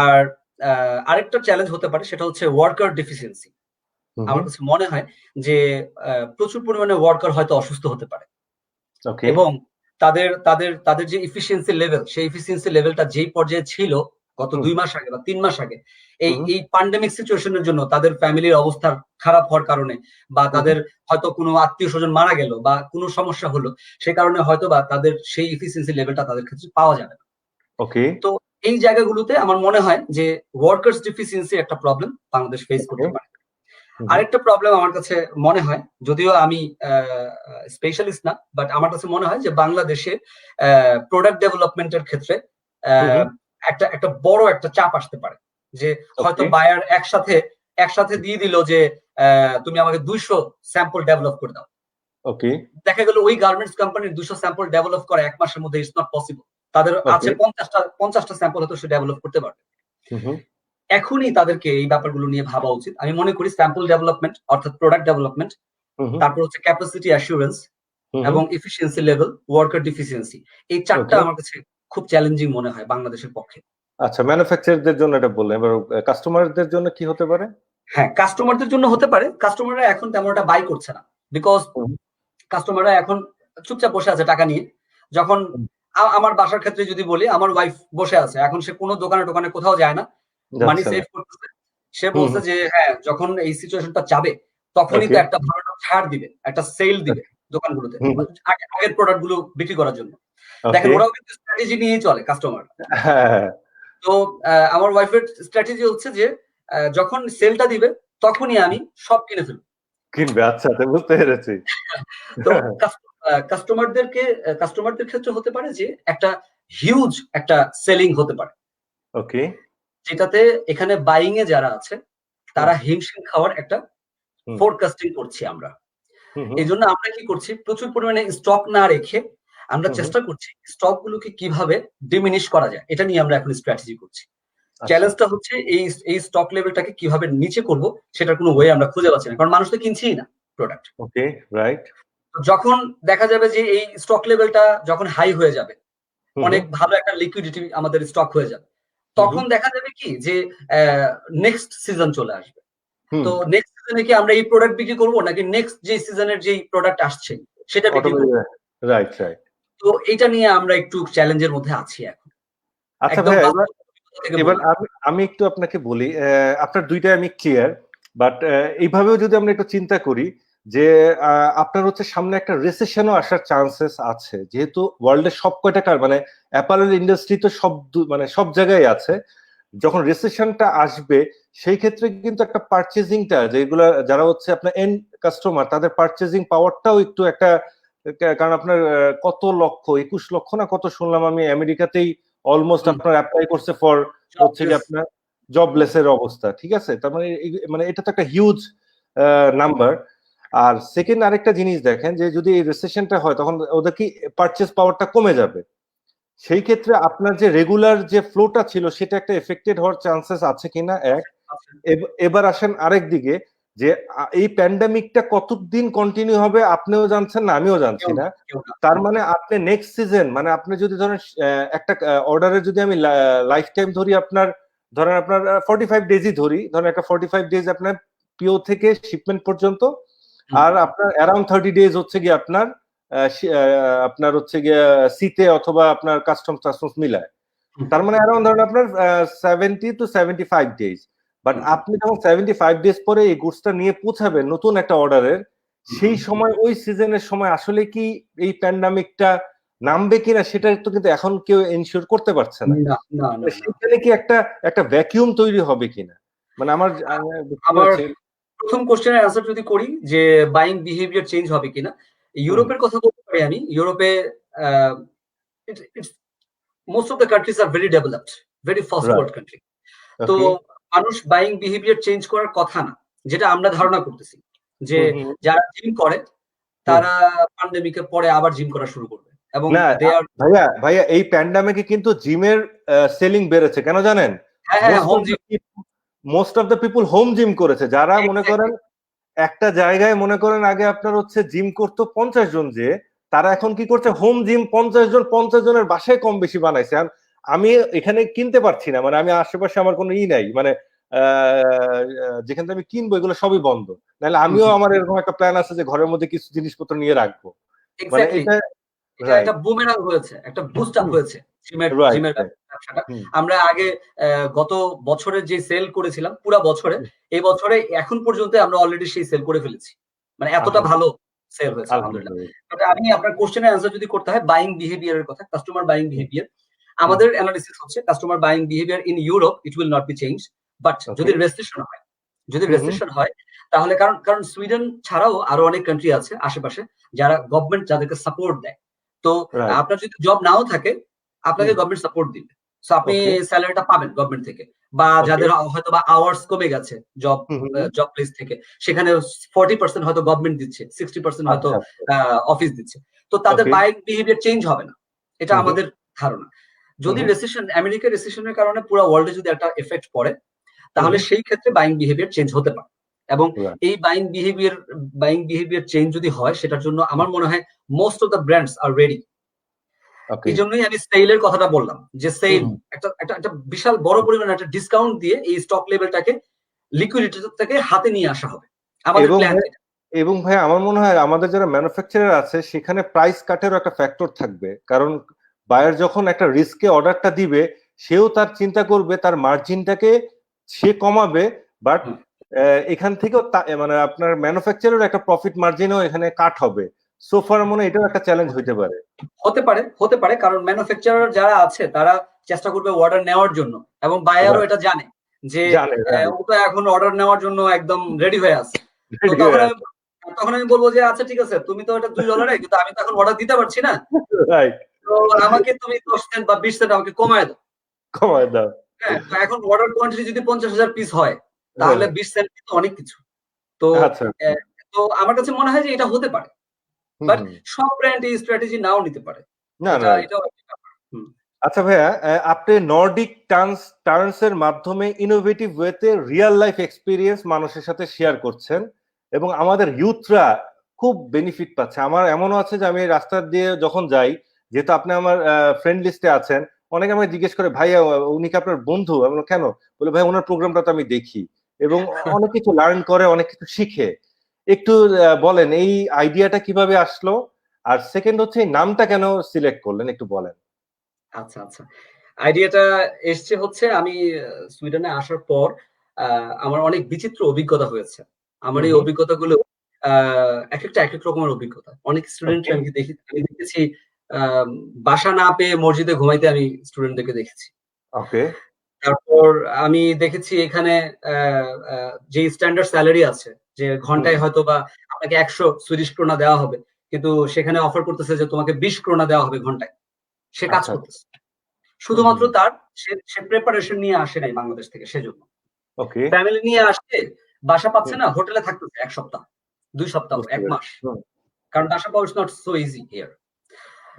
আর আরেকটা চ্যালেঞ্জ হতে পারে সেটা হচ্ছে ওয়ার্কার ডেফিসিয়েন্সি। আমার কাছে মনে হয় যে প্রচুর পরিমাণে ওয়ার্কার হয়তো অসুস্থ হতে পারে
ওকে
এবং তাদের তাদের তাদের যে ইফিসিয়েন্সি লেভেল, সেই ইফিসিয়েন্সি লেভেলটা যেই পর্যায়ে ছিল গত 2 মাস আগে বা 3 মাস আগে, এই এই প্যান্ডেমিক সিচুয়েশনের জন্য তাদের ফ্যামিলির অবস্থা খারাপ হওয়ার কারণে বা তাদের হয়তো কোনো আত্মীয় স্বজন মারা গেল বা কোনো সমস্যা হলো, সেই কারণে হয়তো বা তাদের সেই ইফিসিয়েন্সি লেভেলটা তাদের ক্ষেত্রে পাওয়া যাবে না।
ওকে
তো এই জায়গাগুলোতে আমার মনে হয় যে ওয়ার্কার্স ডেফিসিয়েন্সি একটা প্রবলেম বাংলাদেশ ফেস করতে পারে। আরেকটা প্রবলেম আমার কাছে মনে হয়, যদিও আমি স্পেশালিস্ট না, বাট আমার কাছে মনে হয় যে বাংলাদেশে প্রোডাক্ট ডেভেলপমেন্টের ক্ষেত্রে আহ, একটা একটা বড় একটা চাপ আসতে পারে, যে হয়তো বায়ার একসাথে দিয়ে দিল যে তুমি আমাকে 200 স্যাম্পল ডেভেলপ করে দাও।
ওকে
দেখা গেল ওই গার্মেন্টস কোম্পানির 200 স্যাম্পল ডেভেলপ করা 1 মাসের মধ্যে ইটস নট পসিবল। তাদের আছে 50টা স্যাম্পল হয়তো সে ডেভেলপ করতে পারবে। এখনই তাদেরকে এই ব্যাপারগুলো নিয়ে ভাবা উচিত। আমি মনে করি স্যাম্পল ডেভেলপমেন্ট অর্থাৎ প্রোডাক্ট ডেভেলপমেন্ট, তারপর হচ্ছে ক্যাপাসিটি অ্যাসিউরেন্স এবং এফিসিয়েন্সি লেভেল, ওয়ার্কার ডিফিসিয়েন্সি, এই চারটা আমার কাছে খুব চ্যালেঞ্জিং মনে হয় বাংলাদেশের পক্ষে।
আচ্ছা, ম্যানুফ্যাকচারারদের জন্য এটা বললেন, এবার কাস্টমারদের জন্য কি হতে পারে?
হ্যাঁ, কাস্টমারদের জন্য হতে পারে। কাস্টমাররা এখন তেমন একটা বাই করছে না, বিকজ কাস্টমাররা এখন চুপচাপ বসে আছে টাকা নিয়ে। যখন আমার বাসার ক্ষেত্রে যদি বলি, আমার ওয়াইফ বসে আছে, এখন সে কোনো দোকানে কোথাও যায় না, মানি সেভ করতেছে। সে বলছে যে হ্যাঁ, যখন এই সিচুয়েশনটা যাবে তখনই তো একটা ভালো ছাড় দিবে, একটা সেল দিবে দোকানগুলোতে আগের প্রোডাক্ট গুলো বিক্রি করার জন্য। দেখেন, ওরাও কিন্তু স্ট্র্যাটেজি নিয়েই চলে কাস্টমার। তো আমার ওয়াইফের স্ট্র্যাটেজি হচ্ছে যে যখন সেলটা দিবে তখনই আমি সব কিনে ফেলবো।
কিনবে, আচ্ছা বুঝতে পেরেছি।
তো কাস্টমারদের ক্ষেত্রে হতে পারে যে একটা হিউজ একটা সেলিং হতে পারে,
ওকে
যেটাতে এখানে বাইং এ যারা আছে তারা হিমশিম খাওয়ার একটা ফোরকাস্টিং করছি আমরা। এই জন্য আমরা কি করছি, প্রচুর পরিমাণে স্টক না রেখে আমরা চেষ্টা করছি স্টক গুলোকে কিভাবে ডিমিনিশ করা যায়, এটা নিয়ে আমরা এখন স্ট্র্যাটেজি করছি। চ্যালেঞ্জটা হচ্ছে এই স্টক লেভেলটাকে কিভাবে নিচে করব, সেটার কোনো ওয়ে আমরা খুঁজে পাচ্ছি না, কারণ মানুষ তো কিনছেই না প্রোডাক্ট।
Okay right.
যখন দেখা যাবে যে এই স্টক লেভেলটা যখন হাই হয়ে যাবে, অনেক ভালো একটা লিকুইডিটি আমাদের স্টক হয়ে যাবে, তখন দেখা যাবে কি যে নেক্সট সিজন চলে আসবে। তো নেক্সট সিজনে কি আমরা এই প্রোডাক্ট বিক্রি করব নাকি নেক্সট যে সিজনের যে প্রোডাক্ট আসছে সেটা বিক্রি করব?
Right right.
তো এটা নিয়ে আমরা একটু চ্যালেঞ্জের মধ্যে আছি এখন।
আচ্ছা ভাই, এবার আমি একটু আপনাকে বলি, আপনার দুইটাই আমি ক্লিয়ার, বাট এইভাবেও যদি আমরা একটু চিন্তা করি যে আপনার হচ্ছে সামনে একটা রিসেশনও আসার চান্সেস আছে, যেহেতু ওয়ার্ল্ডের সব কয়টা মানে অ্যাপারেল ইন্ডাস্ট্রি তো সব মানে সব জায়গায় আছে, যখন রিসেশনটা আসবে সেই ক্ষেত্রে কিন্তু একটা পারচেজিংটা যেগুলো যারা হচ্ছে আপনার এন্ড কাস্টমার তাদের পারচেজিং পাওয়ারটাও একটু একটা কারণ আপনার কত লক্ষ 21 লক্ষ না কত শুনলাম আমি আমেরিকাতেই অলমোস্ট আপনার অ্যাপ্লাই করছে ফর হচ্ছে কি আপনার জবলেস এর অবস্থা, ঠিক আছে? তার মানে মানে এটা তো একটা হিউজ নাম্বার। আর সেকেন্ড আরেকটা জিনিস দেখেন যে যদি এই রিসেশনটা হয় তখন ওদের কি পারচেজ পাওয়ারটা কমে যাবে, সেই ক্ষেত্রে আপনার যে রেগুলার যে ফ্লোটা ছিল সেটা একটা এফেক্টেড হওয়ার চান্সেস আছে কিনা এক। এবার আসেন আরেক দিকে যে এই প্যান্ডামিকটা কতদিন কন্টিনিউ হবে আপনিও জানছেন না আমিও জানছি না। তার মানে আপনি নেক্সট সিজন মানে আপনি যদি ধরেন একটা অর্ডারে যদি আমি লাইফ টাইম ধরি আপনার ধরেন আপনার 45 ডেজই ধরি, ধরেন একটা 45 ডেজ আপনার পিও থেকে শিপমেন্ট পর্যন্ত, আর আপনার অ্যারাউন্ড 30 ডেজ হচ্ছে গিয়ে আপনার হচ্ছে গিয়ে সিতে অথবা আপনার কাস্টমস মিলায়, তার মানে অ্যারাউন্ড ধরেন আপনার 70 to 75 ডেজ। বাট আপনি যখন 75 ডেজ পরে এই গুডসটা নিয়ে পৌঁছাবেন নতুন একটা অর্ডারের, সেই সময় ওই সিজনের সময় আসলে কি এই প্যান্ডামিকটা নামবে কিনা সেটা তো কিন্তু এখন কেউ এনশিওর করতে পারছে না। সেখানে কি একটা ভ্যাকিউম তৈরি হবে কিনা, মানে আমার
প্রথম কোশ্চেনের অ্যান্সার যদি করি যে বাইং বিহেভিয়ার চেঞ্জ হবে কিনা, ইউরোপের কথা বলতে পারি আমি। ইউরোপে most of the countries are very developed, very fast world country. তো মানুষ বাইং বিহেভিয়ার চেঞ্জ করার কথা না, যেটা আমরা ধারণা করতেছি যে যারা জিম করে তারা প্যান্ডেমিকের পরে আবার জিম করা শুরু করবে। এবং
ভাইয়া এই প্যান্ডেমিকে কিন্তু জিমের সেলিং বেড়েছে কেন জানেন? Most of the people home gym করেছে, যারা মনে করেন একটা জায়গায় মনে করেন আগে আপনার হচ্ছে জিম করতো 50 জন, যে তারা এখন কি করছে হোম জিম 50 জনের বাসায় কম বেশি বানাইছে। আমি এখানে কিনতে পারছি না, মানে আমি আশেপাশে আমার কোনো নাই, মানে যেখান থেকে আমি কিনবো এগুলো সবই বন্ধ, নাহলে আমিও আমার এরকম একটা প্ল্যান আছে যে ঘরের মধ্যে কিছু জিনিসপত্র নিয়ে রাখবো। মানে
এটা একটা বুমেরাং হয়েছে, একটা বুস্ট আপ হয়েছে জিমের ব্যবসাটা। আমরা আগে গত বছরে যে সেল করেছিলাম পুরা বছরে, এই বছরে এখন পর্যন্ত আমরা অলরেডি সেই সেল করে ফেলেছি, মানে এতটা ভালো সেল হয়েছে আলহামদুলিল্লাহ। আমি আপনার কোশ্চেনের অ্যান্সার যদি করতে হয় বাইং বিহেভিয়ারের কথা, কাস্টমার বাইং বিহেভিয়ার, আমাদের অ্যানালিসিস হচ্ছে customer buying behaviour in Europe it will not be change, but যদি রেস্ট্রিকশন হয় তাহলে কারণ সুইডেন ছাড়াও আরো অনেক কান্ট্রি আছে আশেপাশে যারা গভর্নমেন্ট যাদেরকে সাপোর্ট দেয়। তো আপনার যদি জব নাও থাকে আপনাকে গভর্নমেন্ট সাপোর্ট দিবে, সো আপনি স্যালারিটা পাবেন গভর্নমেন্ট থেকে, বা যাদের হয়তো বা আওয়ার্স কমে গেছে জব প্লেস থেকে, সেখানে 40% হয়তো গভর্নমেন্ট দিচ্ছে, 60% হয়তো অফিস দিচ্ছে, তো তাদের বাইং বিহেভিয়ার চেঞ্জ হবে না, এটা আমাদের ধারণা। যদি রেসিশন, আমেরিকার রেসিশনের কারণে পুরো ওয়ার্ল্ডে যদি একটা এফেক্ট পড়ে তাহলে সেই ক্ষেত্রে বাইং বিহেভিয়ার চেঞ্জ হতে পারে। এবং এই বাইং বিহেভিয়ার চেঞ্জ যদি হয় সেটার জন্য আমার মনে হয় most of the brands are ready. এই জন্যই আমি সেলের কথাটা বললাম যে সেল একটা বিশাল বড় পরিমাণে একটা ডিসকাউন্ট দিয়ে এই স্টক লেভেলটাকে লিকুইডিটি থেকে হাতে নিয়ে আসা হবে আমাদের প্ল্যান।
এবং ভাই আমার মনে হয় আমাদের যারা ম্যানুফ্যাকচারার আছে সেখানে প্রাইস কাটেরও একটা ফ্যাক্টর থাকবে, কারণ বায়ার যখন একটা রিস্কে অর্ডারটা দিবে সেও তার চিন্তা করবে তার মার্জিনটাকে সে কমাবে, বাট এখান থেকেও মানে আপনার ম্যানুফ্যাকচারের একটা প্রফিট মার্জিনও এখানে কাট হবে। সোফার মনে এটাও একটা চ্যালেঞ্জ
হতে পারে কারণ ম্যানুফ্যাকচারার যারা আছে তারা চেষ্টা করবে অর্ডার নেওয়ার জন্য, এবং বায়ারও এটা জানে যে ও তো এখন অর্ডার নেওয়ার জন্য একদম রেডি হয়ে আছে। তখন আমি বলবো যে আচ্ছা ঠিক আছে, তুমি তো এটা $2 কিন্তু আমি তো এখন অর্ডার দিতে পারছি না, তো আমাকে তুমি 10 সেন্ট বা 20 সেন্ট আমাকে কমায় দাও। হ্যাঁ, এখন অর্ডার কোয়ান্টিটি যদি 50,000 পিস হয় তাহলে 20 সেন্ট কিন্তু অনেক কিছু। তো আমার কাছে মনে হয় যে এটা হতে পারে, বাট সব ব্র্যান্ড এই স্ট্র্যাটেজি নাও নিতে পারে।
আচ্ছা ভাইয়া, আপনি নর্ডিক টার্নস এর মাধ্যমে ইনোভেটিভ ওয়েতে রিয়েল লাইফ এক্সপিরিয়েন্স মানুষের সাথে শেয়ার করছেন এবং আমাদের ইউথরা খুব বেনিফিট পাচ্ছে। আমার এমনও আছে যে আমি রাস্তা দিয়ে যখন যাই, যেহেতু আপনি আমার ফ্রেন্ড লিস্টে আছেন, অনেকে আমাকে জিজ্ঞেস করে ভাইয়া উনি কি আপনার বন্ধু? আমি কেন? বলে ভাই ওনার প্রোগ্রামটা তো আমি দেখি এবং অনেক কিছু লার্ন করে, অনেক কিছু শিখে। একটু বলেন এই আইডিয়াটা কিভাবে আসলো, আর সেকেন্ড হচ্ছে নামটা কেন সিলেক্ট করলেন একটু বলেন।
আচ্ছা, আইডিয়াটা এসছে হচ্ছে আমি সুইডেনে আসার পর আমার অনেক বিচিত্র অভিজ্ঞতা হয়েছে। আমার এই অভিজ্ঞতাগুলো এক এক রকমের অভিজ্ঞতা। অনেক স্টুডেন্ট আমি দেখেছি বাসা না পেয়ে মসজিদে ঘুমাইতে আমি স্টুডেন্টদেরকে দেখেছি। তারপর আমি দেখেছি এখানে যে স্ট্যান্ডার্ড স্যালারি আছে, যে ঘন্টায় হয়তো বা আপনাকে 100 সুইডিশ ক্রোনা দেওয়া হবে, কিন্তু সেখানে অফার করতেছে যে তোমাকে 20 ক্রোনা দেওয়া হবে ঘন্টায়। সে কাজ
আচ্ছা।
করতেছে শুধুমাত্র তার সে প্রিপারেশন নিয়ে আসে নাই বাংলাদেশ থেকে, সেজন্য
ওকে।
ফ্যামিলি নিয়ে আসছে, বাসা পাচ্ছে না, হোটেলে থাকতেছে 1 সপ্তাহ, 2 সপ্তাহ,
বুঝতে
1 মাস,
পেরেছি।
কারণ বাসা পাওয়া is not so easy here.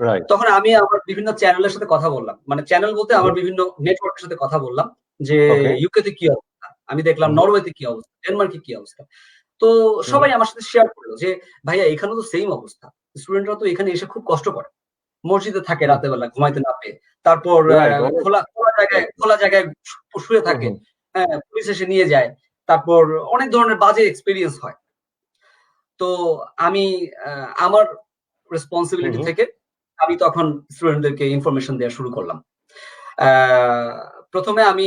Right.
তখন আমি আমার বিভিন্ন চ্যানেলের সাথে কথা বললাম, মানে চ্যানেল বলতে আমার বিভিন্ন নেটওয়ার্কের সাথে কথা বললাম যে
ওকে।
ইউকে তে কি অবস্থা, আমি দেখলাম নরওয়েতে কি অবস্থা, ডেনমার্কে কি অবস্থা। তো সবাই আমার সাথে শেয়ার করলো যে ভাইয়া এখানে তো সেম অবস্থা, স্টুডেন্টরা তো এখানে এসে খুব কষ্ট করে, মসজিদে থাকে রাতের বেলা ঘুমাইতে না পেয়ে, তারপর
রাইট, অনেক।
খোলা জায়গায় শুয়ে থাকে, হ্যাঁ, পুলিশ এসে নিয়ে যায়, তারপর অনেক ধরনের বাজে এক্সপেরিয়েন্স হয়। তো আমি আমার রেসপন্সিবিলিটি থেকে আমি তখন স্টুডেন্টদেরকে ইনফরমেশন দেওয়া শুরু করলাম। প্রথমে আমি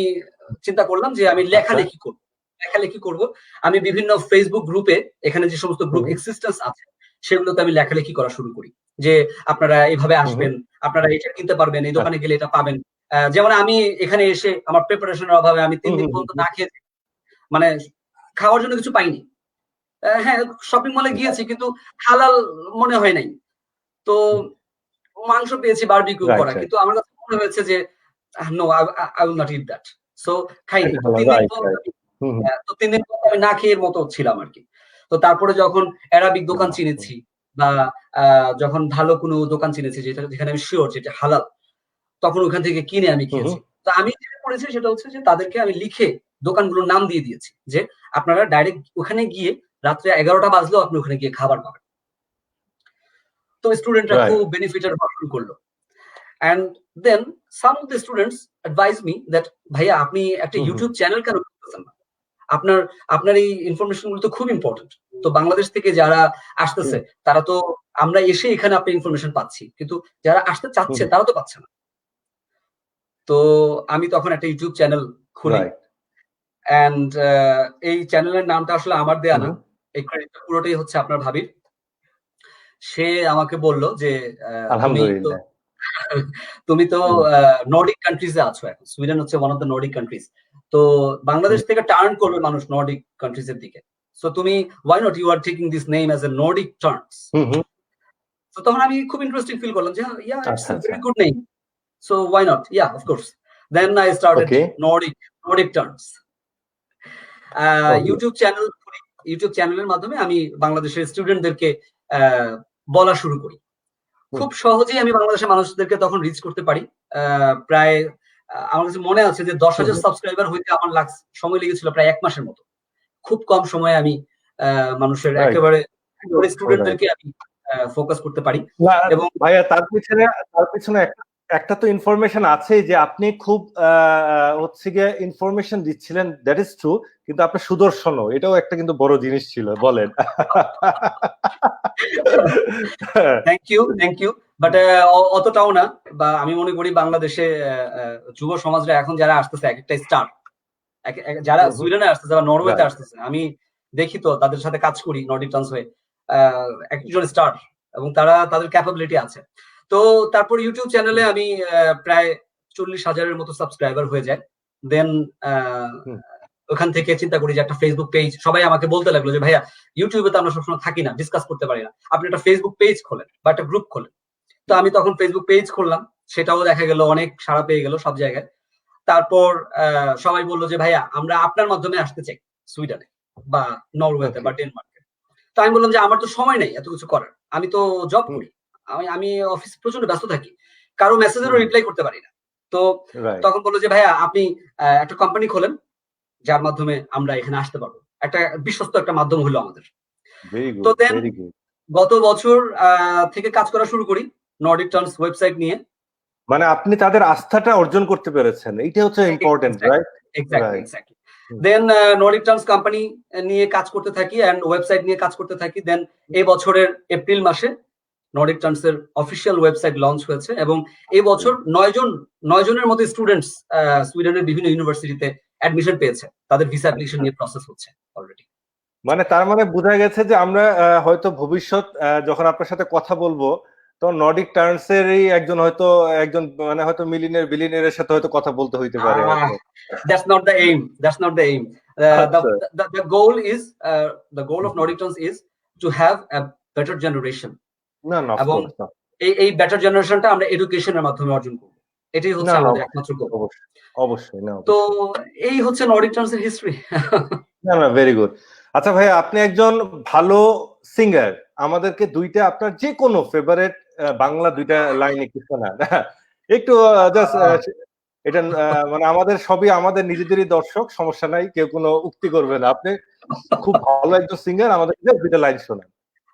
চিন্তা করলাম যে আমি লেখালেখি করব। লেখালেখি করব। আমি বিভিন্ন ফেসবুক গ্রুপে, এখানে যে সমস্ত গ্রুপ এক্সিস্টেন্স আছে, সেগুলোতে আমি লেখালেখি করা শুরু করি। যে আপনারা এভাবে আসবেন, আপনারা এটা কিনতে পারবেন, এই দোকানে গেলে এটা পাবেন। যেমন আমি এখানে এসে আমার প্রিপারেশনের অভাবে আমি ৩ দিন পর্যন্ত না খেয়ে, মানে খাওয়ার জন্য কিছু পাইনি। হ্যাঁ, শপিং মলে গিয়েছি কিন্তু হালাল মনে হয় নাই। তো মাংস পেয়েছি বারবিকিউ করা, কিন্তু আমার কাছে মনে হয়েছে যে no, I will not eat that. So খাইনি। তো ৩ দিন পর আমি না খেয়ে মতো ছিলাম আরকি। তো তারপরে যখন অ্যারাবিক দোকান চিনেছি, বা যখন ভালো কোনো দোকান চিনেছি যেখানে আমি সিওর যে এটা হালাল, তখন ওখান থেকে কিনে আমি খেয়েছি। তো আমি যেটা করেছি সেটা হচ্ছে যে তাদেরকে আমি লিখে দোকানগুলোর নাম দিয়ে দিয়েছি যে আপনারা ডাইরেক্ট ওখানে গিয়ে রাত্রে ১১টা বাজলেও আপনি ওখানে গিয়ে খাবার পাবেন। তো স্টুডেন্টরা খুব বেনিফিটেড হওয়া শুরু করলো। And then some of the students advise me that ভাইয়া আপনি একটা ইউটিউব চ্যানেল কেন করতেছেন না? আপনার এই ইনফরমেশন গুলো তো খুব ইম্পর্টেন্ট। তো বাংলাদেশ থেকে যারা আসতেছে তারা তো, আমরা এসে এখানে আপনার ইনফরমেশন পাচ্ছি, কিন্তু যারা আসতে চাচ্ছে তারা তো পাচ্ছে না। তো আমি তখন একটা ইউটিউব চ্যানেল খুলি, এন্ড এই চ্যানেলের নামটা আসলে আমার দেয়া না, এই ক্রেডিটটা পুরোটাই হচ্ছে আপনার ভাবির। সে আমাকে বলল যে তুমি তো নর্ডিক কান্ট্রিজে আছো এখন, সুইডেন হচ্ছে one of the Nordic countries. তো বাংলাদেশ থেকে টার্ন করবে মানুষ নর্ডিক কান্ট্রিজ এর দিকে। সো তুমি why not you are taking this name as a Nordic terms. তো তখন আমি খুব ইন্টারেস্টিং ফিল করলাম যে yeah, it's a very good name, so why not, yeah of course. Then I started Nordic terms YouTube channel. ইউটিউব চ্যানেলের মাধ্যমে আমি বাংলাদেশের স্টুডেন্টদেরকে বলা শুরু করি। খুব সহজেই আমি বাংলাদেশের মানুষদেরকে তখন রিচ করতে পারি। প্রায় আমার কাছে মনে আছে যে 10,000 সাবস্ক্রাইবার হইতে আমার সময় লেগেছিল প্রায় 1 মাসের মতো। খুব কম সময়ে আমি মানুষের একেবারে স্টুডেন্টদেরকে আমি ফোকাস করতে পারি।
এবং ভাইয়া তার পিছনে একটা তো ইনফরমেশন আছে যে আপনি খুব হচ্ছে গিয়ে ইনফরমেশন দিচ্ছিলেন, দ্যাট ইজ ট্রু, কিন্তু আপনি সুদর্শনও, এটাও একটা কিন্তু বড় জিনিস ছিল, বলেন।
থ্যাংক ইউ, বাট অতটাও না। বা আমি মনে করি বাংলাদেশে যুব সমাজরা এখন যারা আসতেছে এক একটা স্টার, যারা সুইডেনে আসতেছে বা নরওয়েতে আসতেছে, আমি দেখি তো তাদের সাথে কাজ করি নর্ডিক টার্মস হয়ে, একজন স্টার, এবং তাদের ক্যাপাবিলিটি আছে। তো তারপর ইউটিউব চ্যানেলে আমি প্রায় 40,000-এর মতো সাবস্ক্রাইবার হয়ে যায়। দেন ওখান থেকে চিন্তা করি যে একটা ফেসবুক পেজ, সবাই আমাকে বলতে লাগলো যে ভাইয়া ইউটিউবে তো আমরা সবসময় থাকি না, ডিসকাস করতে পারি না, আপনি একটা ফেসবুক পেজ খোলেন বা একটা গ্রুপ খোলেন। তো আমি তখন ফেসবুক পেজ খুললাম, সেটাও দেখা গেল অনেক সাড়া পেয়ে গেল সব জায়গায়। তারপর সবাই বললো যে ভাইয়া আমরা আপনার মাধ্যমে আসতে চাই সুইডেনে বা নরওয়েতে বা ডেনমার্কে। তো আমি বললাম যে আমার তো সময় নেই এত কিছু করার, আমি তো জব করি, আমি অফিসে প্রচন্ড ব্যস্ত থাকি, কারো মেসেজেরও রিপ্লাই করতে পারি না। তো তখন বললো যে ভাইয়া আপনি একটা কোম্পানি খোলেন, যার মাধ্যমে আমরা এখানে আসতে পারবো, একটা বিশ্বস্ত একটা মাধ্যম হলো আমাদের। তো দেন গত বছর থেকে কাজ করা শুরু করি নর্ডিক টার্মস ওয়েবসাইট নিয়ে।
মানে আপনি তাদের আস্থাটা অর্জন করতে পেরেছেন, এইটা হচ্ছে ইম্পর্টেন্ট, রাইট?
এক্স্যাক্টলি। দেন নর্ডিক টার্মস কোম্পানি নিয়ে কাজ করতে থাকি এন্ড ওয়েবসাইট নিয়ে কাজ করতে থাকি। দেন এই বছরের এপ্রিল মাসে নর্ডিক টার্মস এর অফিসিয়াল ওয়েবসাইট লঞ্চ হয়েছে, এবং এই বছর 9 জনের মতো স্টুডেন্টস সুইডেনের বিভিন্ন ইউনিভার্সিটিতে অ্যাডমিশন পেয়েছে, তাদের ভিসা অ্যাপ্লিকেশন নিয়ে প্রসেস হচ্ছে অলরেডি।
মানে তার মানে বোঝা গেছে যে আমরা হয়তো ভবিষ্যৎ যখন আপনার সাথে কথা বলবো তো নর্ডিক টার্নসেরই একজন মানে হয়তো মিলিয়নের বিলিয়নের সাথে হয়তো কথা বলতে হইতে পারে হয়তো।
That's not the aim. That's not the aim. The goal is the goal of Nordic Turns is to have a better generation.
না না,
এবং এই বেটার জেনারেশনটা আমরা এডুকেশনের মাধ্যমে অর্জন করব, এটাই হচ্ছে আমাদের একমাত্র গোল।
অবশ্যই না।
তো এই হচ্ছে নর্ডিক টার্নসের হিস্ট্রি।
না না, ভেরি গুড। আচ্ছা ভাই, আপনি একজন ভালো সিঙ্গার, আমাদেরকে দুইটা আপনার যে কোনো ফেভারিট বাংলা দুইটা লাইন একটু শোনান একটু, জাস্ট এটা মানে আমাদের সবই আমাদের নিজেদেরই দর্শক, সমস্যা নাই, কেউ কোনো উক্তি করবে না। আপনি খুব ভালো একজন সিঙ্গার, আমাদের দুইটা লাইন শোনান।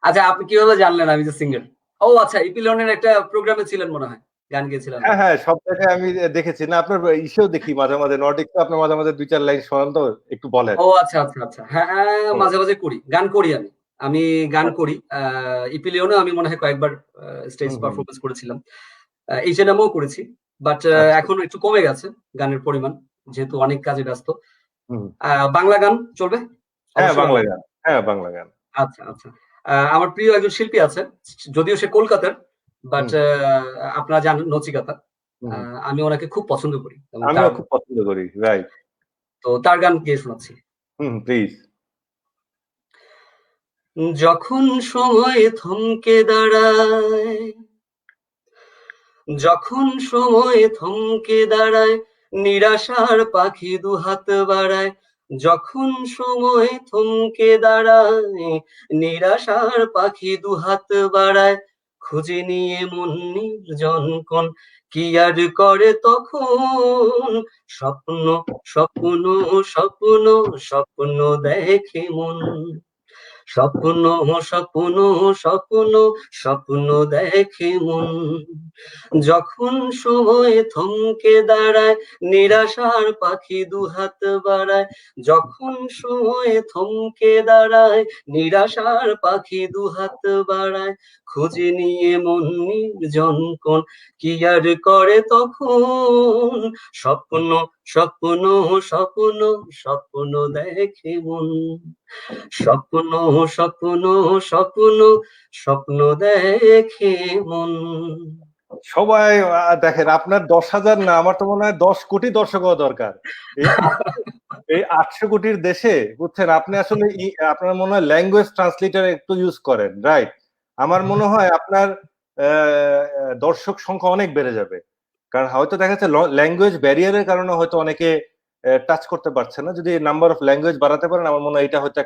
আচ্ছা, আপনি কিভাবে জানলেন আমি যে সিঙ্গার? ও আচ্ছা, ইপিলনের একটা প্রোগ্রামে ছিলেন মনে হয়, গান গেয়েছিলেন।
হ্যাঁ হ্যাঁ, সব জায়গায় আমি দেখেছি। না, আপনার ইসেও দেখি মাঝে মাঝে, নর্ডিক তো আপনার মাঝে মাঝে দুই চার লাইন শোনান, তো একটু বলেন।
ও আচ্ছা আচ্ছা আচ্ছা, হ্যাঁ মাঝে মাঝে করি, গান করি, আমি গান করি। ইপিলিয়নে আমি মনে হয় কয়েকবার স্টেজ পারফরমেন্স করেছিলাম, এইচএনএমও করেছি, বাট এখন একটু কমে গেছে গানের পরিমাণ, যেহেতু অনেক কাজে ব্যস্ত। বাংলা গান চলবে?
হ্যাঁ বাংলা গান, হ্যাঁ বাংলা গান।
আচ্ছা আচ্ছা, আমার প্রিয় একজন শিল্পী আছে, যদিও সে কলকাতার, বাট আপনারা জানেন নচিকাতা, আমি ওনাকে খুব পছন্দ করি।
আমিও খুব পছন্দ করি, রাইট।
তো তার গান গিয়ে শোনাচ্ছি।
প্লিজ।
যখন সময় থমকে দাঁড়ায়, যখন সময় থমকে দাঁড়ায়, নিরাশার পাখি দুহাত বাড়ায়, যখন সময় থমকে দাঁড়ায়, নিরাশার পাখি দুহাত বাড়ায়, খুঁজে নিয়ে মন নির্জন কোন, কি আর করে তখন, স্বপ্ন স্বপ্ন স্বপ্ন স্বপ্ন দেখে মন, স্বপ্ন স্বপ্ন স্বপ্ন স্বপ্ন দেখে মন, যখন সময় থমকে দাঁড়ায়, নিরাশার পাখি দুহাত বাড়ায়, যখন সময় থমকে দাঁড়ায়, নিরাশার পাখি দুহাত বাড়ায়, খুঁজে নিয়ে মন নির্জন কোন, কি আর করে তখন, স্বপ্ন স্বপ্ন স্বপ্ন স্বপ্ন দেখে মন, স্বপ্ন স্বপ্ন স্বপ্ন স্বপ্ন দেখে মন।
সবাই দেখেন, আপনার 10,000 না, আমার তো মনে হয় 10 কোটি দর্শক হওয়া দরকার এই 800 কোটির দেশে, বুঝছেন? আপনি আসলে আপনার মনে হয় ল্যাঙ্গুয়েজ ট্রান্সলেটর একটু ইউজ করেন, রাইট? আমার মনে হয় আপনার দর্শক সংখ্যা অনেক বেড়ে যাবে, কারণ হয়তো দেখা যাচ্ছে ল্যাঙ্গুয়েজ ব্যারিয়ারের কারণে হয়তো অনেকে টাচ করতে পারছে না। যদি নাম্বার অফ ল্যাঙ্গুয়েজ বাড়াতে পারেন, আমার মনে হয় এটা হয়তো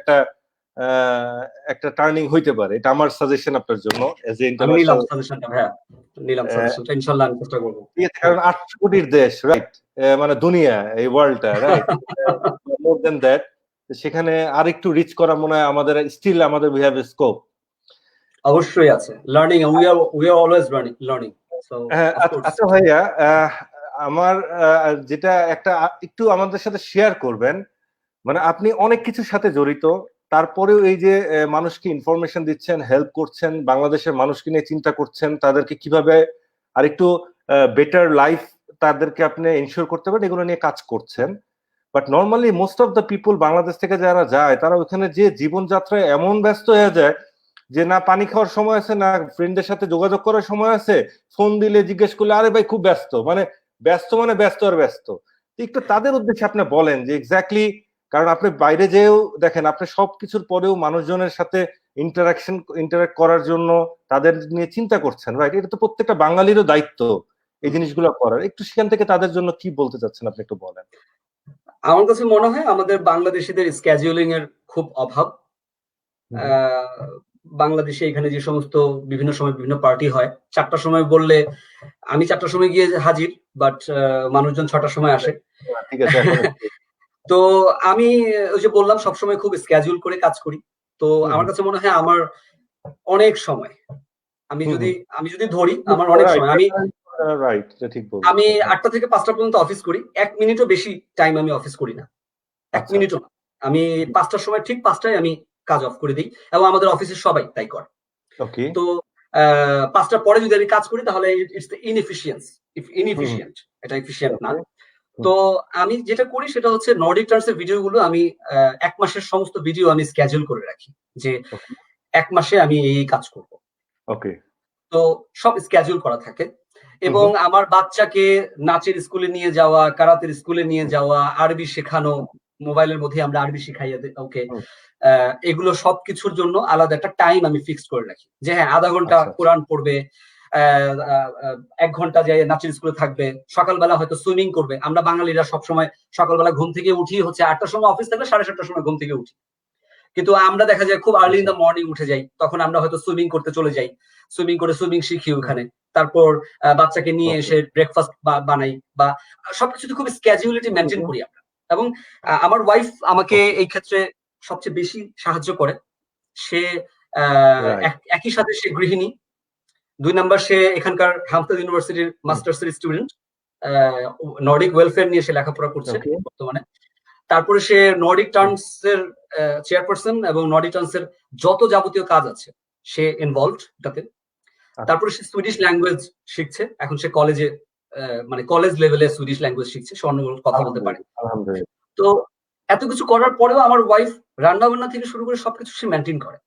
একটা টার্নিং হইতে পারে। এটা আমার সাজেশন আপনার জন্য, এজ এ ইন্টারন্যাশনাল সাজেশনটা। ভাইয়া নিলাম সাজেশনটা, ইনশাআল্লাহ আমি চেষ্টা করব। ঠিক আছে, কারণ 800 কোটির দেশ, রাইট? মানে দুনিয়া, এই ওয়ার্ল্ডটা, রাইট? মোর দ্যান দ্যাট, সেখানে আরেকটু রিচ করা মনে হয় আমাদের still we have a scope. অবশ্যই আছে, learning, we are always learning. So আচ্ছা ভাইয়া, আমার যেটা একটু আমাদের সাথে শেয়ার করবেন, মানে আপনি অনেক কিছুর সাথে জড়িত, তারপরেও এই যে মানুষকে ইনফরমেশন দিচ্ছেন, হেল্প করছেন, বাংলাদেশের মানুষকে নিয়ে চিন্তা করছেন, তাদেরকে কিভাবে আরেকটু বেটার লাইফ তাদেরকে আপনি এনশিওর করতে পারেন, এগুলো নিয়ে কাজ করছেন। But normally most of the people Bangladesh থেকে যারা যায়, তারা ওখানে যে জীবনযাত্রায় এমন ব্যস্ত হয়ে যায় যে না পানি খাওয়ার সময় আছে, না ফ্রেন্ডের সাথে যোগাযোগ করার সময় আছে, ফোন দিলে জিজ্ঞেস করলে আরে ভাই খুব ব্যস্ত, মানে ব্যস্ত আর ব্যস্ত। একটু তাদের উদ্দেশ্যে আপনি বলেন যে এক্স্যাক্টলি, কারণ আপনি বাইরে যেও দেখেন, আপনি সবকিছুর পরেও মানুষজনের সাথে ইন্টারাক্ট করার জন্য তাদের নিয়ে চিন্তা করছেন, রাইট? এটা তো প্রত্যেকটা বাঙালিরও দায়িত্ব এই জিনিসগুলো করার। একটু সেখান থেকে তাদের জন্য কি বলতে চাচ্ছেন আপনি একটু বলেন। আমার কাছে মনে হয় আমাদের বাংলাদেশিদের স্কেডিউলিং এর খুব অভাব। বাংলাদেশে এখানে যে সমস্ত বিভিন্ন সময় বিভিন্ন পার্টি হয়, 4টার সময় বললে আমি 4টার সময় গিয়ে হাজির, বাট মানুষজন 6টার সময় আসে। ঠিক আছে। তো আমি ওই যে বললাম, সবসময় খুব স্কেডিউল করে কাজ করি। তো আমার কাছে মনে হয় আমার অনেক সময়, আমি যদি ধরি আমার অনেক সময়, আমি 8টা থেকে 5টা পর্যন্ত অফিস করি, 1 মিনিটও বেশি টাইম আমি অফিস করি না, 1 মিনিটও না। আমি 5টার সময় ঠিক 5টায় আমি কাজ অফ করে দিই, এবং আমাদের অফিসের সবাই তাই করে। তো 5টার পরে যদি আমি কাজ করি তাহলে ইটস ইনএফিশিয়েন্ট, এটা এফিশিয়েন্ট না। তো আমি যেটা করি সেটা হচ্ছে নর্ডিক টার্নসের ভিডিওগুলো আমি 1 মাসের সমস্ত ভিডিও আমি স্কেডিউল করে রাখি, যে 1 মাসে আমি এই কাজ করব। ওকে।
তো সব স্কেজুল করা থাকে। এবং আমার বাচ্চাকে নাচের স্কুলে নিয়ে যাওয়া, কারাতের স্কুলে নিয়ে যাওয়া, আরবি শেখানো, মোবাইলের মধ্যে আমরা আরবি শিখাইয়া দিই, ওকে, এগুলো সবকিছুর জন্য আলাদা একটা টাইম আমি ফিক্সড করে রাখি, যে হ্যাঁ 0.5 ঘন্টা কোরআন পড়বে, 1 ঘন্টা যে নাচের স্কুলে থাকবে, সকালবেলা হয়তো সুইমিং করবে। আমরা বাঙালিরা সবসময় সকালবেলা ঘুম থেকে উঠি হচ্ছে 8টার সময়, অফিস থাকলে 7:30টার সময় ঘুম থেকে উঠি, কিন্তু আমরা দেখা যায় খুব আর্লি ইন দ্য মর্নিং উঠে যাই, তখন আমরা হয়তো সুইমিং করতে চলে যাই, সুইমিং করে সুইমিং শিখি ওখানে, তারপর বাচ্চাকে নিয়ে এসে ব্রেকফাস্ট বানাই, বা সবকিছু খুব স্কেজুয়ালিটি মেনটেন করি আমরা। এবং আমার ওয়াইফ আমাকে এই ক্ষেত্রে সবচেয়ে বেশি সাহায্য করে। সে একই সাথে সে গৃহিণী, 2 নাম্বার সে এখানকার হামফেল ইউনিভার্সিটির মাস্টার্সের স্টুডেন্ট, নর্ডিক ওয়েলফেয়ার নিয়ে সে লেখাপড়া করছে বর্তমানে। তারপরে সে নর্ডিক টার্নস এর চেয়ারপারসন, এবং নর্ডিক টার্নস এর যত যাবতীয় কাজ আছে সে ইনভলভড এটাতে। তারপরে সে সুইডিশ ল্যাঙ্গুয়েজ শিখছে, এখন সে কলেজে, মানে কলেজ লেভেলে সুইডিশ ল্যাঙ্গুয়েজ শিখছে, সে অন্য কথা বলতে পারে। তো এত কিছু করার পরেও আমার ওয়াইফ রান্না বান্না থেকে শুরু করে সবকিছু সে মেনটেন করে।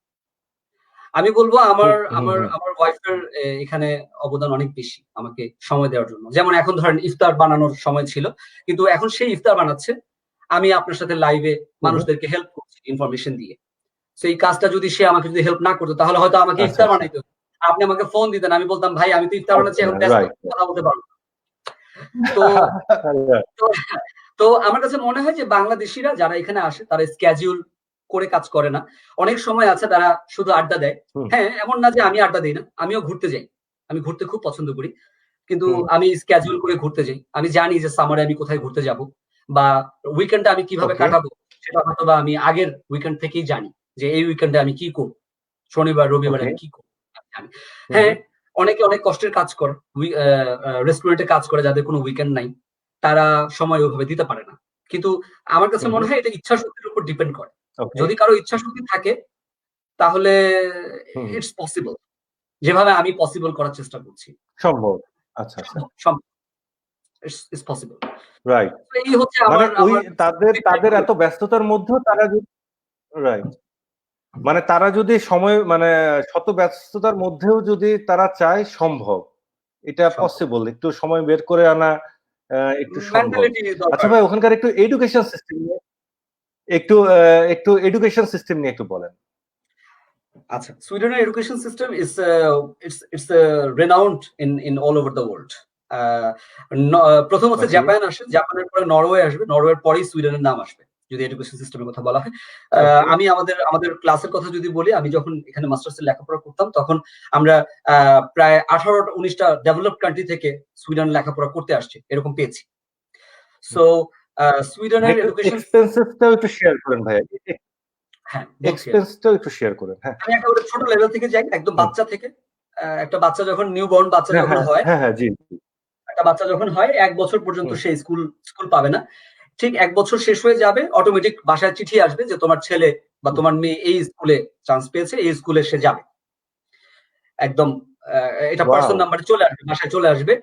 আমি বলবো আমার ওয়াইফের এখানে অবদান অনেক বেশি, আমাকে সময় দেওয়ার জন্য। যেমন এখন ধরেন ইফতার বানানোর সময় ছিল, কিন্তু এখন সেই ইফতার বানাচ্ছে, আমি আপনার সাথে লাইভে মানুষদেরকে হেল্প করছি ইনফরমেশন দিয়ে। সেই কাজটা যদি সে আমাকে যদি হেল্প না করতো, তাহলে হয়তো আমাকে ইফতার বানাইতো, আপনি আমাকে ফোন দিতেন, আমি বলতাম ভাই আমি তো ইফতার বানাচ্ছি, এখন কথা বলতে পারবো। তো আমার কাছে মনে হয় যে বাংলাদেশিরা যারা এখানে আসে তারা স্কেজুল করে কাজ করে না। অনেক সময় আছে তারা শুধু আড্ডা দেয়। হ্যাঁ, এমন না যে আমি আড্ডা দিই না, আমিও ঘুরতে যাই, আমি ঘুরতে খুব পছন্দ করি, কিন্তু আমি স্কেজুল করে ঘুরতে যাই। আমি জানি যে সামারে আমি কোথায় ঘুরতে যাব, বা উইকেন্ডটা আমি কিভাবে কাটাবো সেটা হয়তো বা আমি আগের উইকেন্ড থেকেই জানি, যে এই উইকেন্ডে আমি কি করব, শনিবার রবিবার আমি কি করব। হ্যাঁ, অনেকে অনেক কষ্টের কাজ করে, রেস্টুরেন্টে কাজ করে, যাদের কোনো উইকেন্ড নাই, তারা সময় ওইভাবে দিতে পারে না। কিন্তু আমার কাছে মনে হয় এটা ইচ্ছা শক্তির উপর ডিপেন্ড করে। যদি কারো ইচ্ছা শক্তি থাকে তাহলে ইটস পসিবল, যেভাবে আমি পসিবল করার চেষ্টা করছি।
সম্ভব। আচ্ছা,
ইটস পসিবল,
রাইট।
এই হচ্ছে আমার
তাদের এত ব্যস্ততার মধ্যেও তারা রাইট, মানে তারা যদি সময়, মানে শত ব্যস্ততার মধ্যেও যদি তারা চায়, সম্ভব, এটা পসিবল, একটু সময় বের করে আনা একটু সম্ভব। আচ্ছা ভাই, ওখানকার একটু এডুকেশন সিস্টেম নিয়ে একটু এডুকেশন সিস্টেম নিয়ে একটু বলেন।
আচ্ছা, সুইডেনের education system it's renowned in all over the world. প্রথম হচ্ছে জাপান আসে, জাপানের পরে নরওয়ে আসবে, নরওয়ের পরেই সুইডেনের নাম আসবে যদি এডুকেশন সিস্টেমের কথা বলা হয়। আমি আমাদের ক্লাসের কথা যদি বলি, আমি যখন এখানে মাস্টার্সের লেখাপড়া করতাম তখন আমরা প্রায় 18-19টা ডেভেলপড কান্ট্রি থেকে সুইডেন লেখাপড়া করতে আসছে, এরকম পেয়েছি। সো সুইডেনের এডুকেশন
এক্সপেন্সেসটাও একটু শেয়ার করেন ভাই।
হ্যাঁ,
এক্সপেন্সটাও একটু শেয়ার করেন। হ্যাঁ,
আমি একেবারে ছোট লেভেল থেকে যাই, একদম বাচ্চা থেকে। একটা বাচ্চা যখন নিউবর্ন বাচ্চা যখন হয়,
হ্যাঁ জি,
একটা বাচ্চা যখন হয় 1 বছর পর্যন্ত সে স্কুল পাবে না। ঠিক 1 বছর শেষ হয়ে যাবে, অটোমেটিক বাসায় চিঠি আসবে যে তোমার ছেলে বা তোমার মেয়ে এই স্কুলে চান্স পেয়েছে, এই স্কুলে সে যাবে। একদম এটা পার্সন নাম্বারে চলে আসবে, বাসায় চলে আসবে।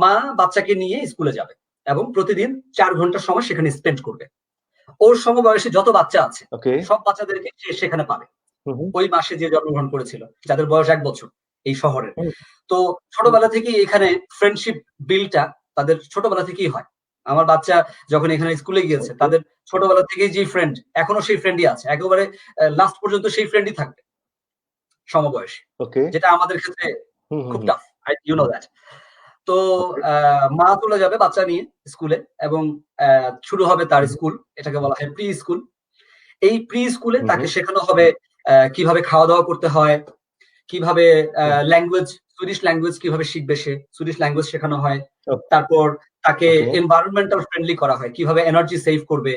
মা বাচ্চাকে নিয়ে স্কুলে যাবে এবং প্রতিদিন 4 ঘন্টা সময় সেখানে স্পেন্ড করবে। ওর সমবয়সী যত বাচ্চা আছে সব বাচ্চাদেরকে সে সেখানে পাবে, ওই মাসে যে জন্মগ্রহণ করেছিল, যাদের বয়স 1 বছর এই শহরের। তো ছোটবেলা থেকেই এখানে ফ্রেন্ডশিপ বিলটা তাদের ছোটবেলা থেকেই হয়। আমার বাচ্চা যখন এখানে স্কুলে গিয়েছে, তাদের ছোটবেলা থেকেই যে ফ্রেন্ড, এখনো সেই ফ্রেন্ডই আছে, একেবারে লাস্ট পর্যন্ত সেই ফ্রেন্ডই থাকবে সমবয়সী, যেটা আমাদের ক্ষেত্রে খুব টাফ, ইউ নো দ্যাট। তো মা চলে যাবে বাচ্চা নিয়ে স্কুলে, এবং শুরু হবে তার স্কুল, এটাকে বলা হয় প্রি স্কুল। এই প্রি স্কুলে তাকে শেখানো হবে কিভাবে খাওয়া দাওয়া করতে হয়, কিভাবে ল্যাঙ্গুয়েজ, সুইডিশ ল্যাঙ্গুয়েজ কিভাবে শিখবে, সে সুইডিশ ল্যাঙ্গুয়েজ শেখানো হয়। তারপর তাকে এনভায়রনমেন্টাল ফ্রেন্ডলি করা হয়, কিভাবে এনার্জি সেভ করবে,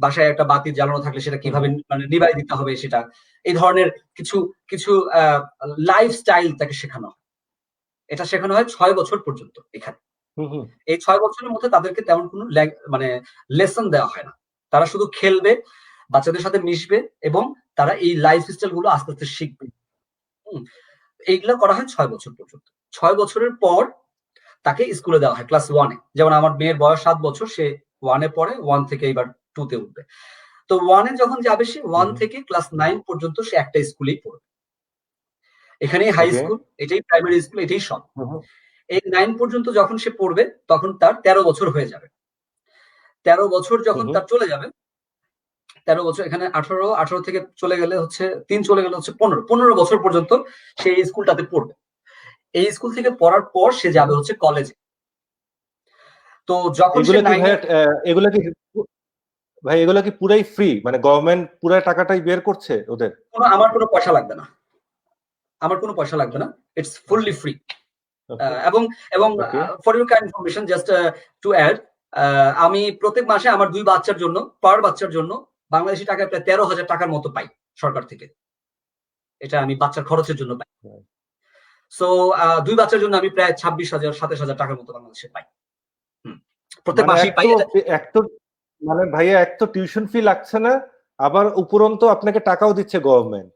বাসায় একটা বাতি জ্বালানো থাকলে সেটা কিভাবে মানে নিভাই দিতে হবে সেটা, এই ধরনের কিছু কিছু লাইফস্টাইল তাকে শেখানো হয়। এটা শেখানো হয় 6 বছর পর্যন্ত এখানে। এই 6 বছরের মধ্যে তাদেরকে তেমন কোনো মানে লেসন দেওয়া হয় না, তারা শুধু খেলবে, বাচ্চাদের সাথে মিশবে, এবং তারা এই লাইফ স্টাইল গুলো আস্তে আস্তে শিখবে। এইগুলো করা হয় 6 বছর পর্যন্ত। 6 বছরের পর তাকে স্কুলে দেওয়া হয় ক্লাস 1-এ। যেমন আমার মেয়ের বয়স 7 বছর, সে 1-এ পড়ে, 1 থেকে এবার 2-তে উঠবে। তো 1-এ যখন যাবে, সে 1 থেকে ক্লাস 9 পর্যন্ত সে একটা স্কুলেই পড়বে। এখানেই হাই
ওকে।
স্কুল, এটাই প্রাইমারি স্কুল, এটাই সব।
হুম, হুম,
এই 9 পর্যন্ত যখন সে পড়বে তখন তার 13 বছর হয়ে যাবে। 13 বছর
হুম,
যখন
হুম।
তার চলে যাবে, 13 বছর এখানে 18 থেকে চলে গেলে হচ্ছে 3 চলে গেলে হচ্ছে 15 বছর পর্যন্ত সে এই স্কুলটাতে পড়বে। এই স্কুল থেকে পড়ার পর সে
হুম,
যাবে
হুম।
হচ্ছে কলেজে। তো যখন সে
এগুলা কি
9 এ
ভাইয়া এগুলা কি ভাই এগুলা কি পুরাই ফ্রি, মানে গভর্নমেন্ট পুরা টাকাটাই বের করছে ওদের?
আমার কোনো পয়সা লাগবে না। আমার কোনো পয়সা লাগবে না। ইটস
আচ্ছা।
Fully free.
ওকে,
এবং এবং
okay.
For your kind information just to add, আমি প্রত্যেক মাসে আমার 2 বাচ্চার জন্য, পার বাচ্চার জন্য বাংলাদেশী টাকায় প্রায় 13,000 টাকার মতো পাই সরকার থেকে। এটা আমি বাচ্চার খরচের জন্য পাই। সো 2 বাচ্চার জন্য আমি প্রায় 26,000 27,000 টাকার মতো বাংলাদেশে পাই। হুম। প্রত্যেক
মানে
মাসেই
এক
পাই
তো
এটা।
এক তো মানে ভাইয়া এক তো টিউশন ফি লাগছে না, আবার উপরন্তু আপনাকে টাকাও দিচ্ছে গভর্নমেন্ট।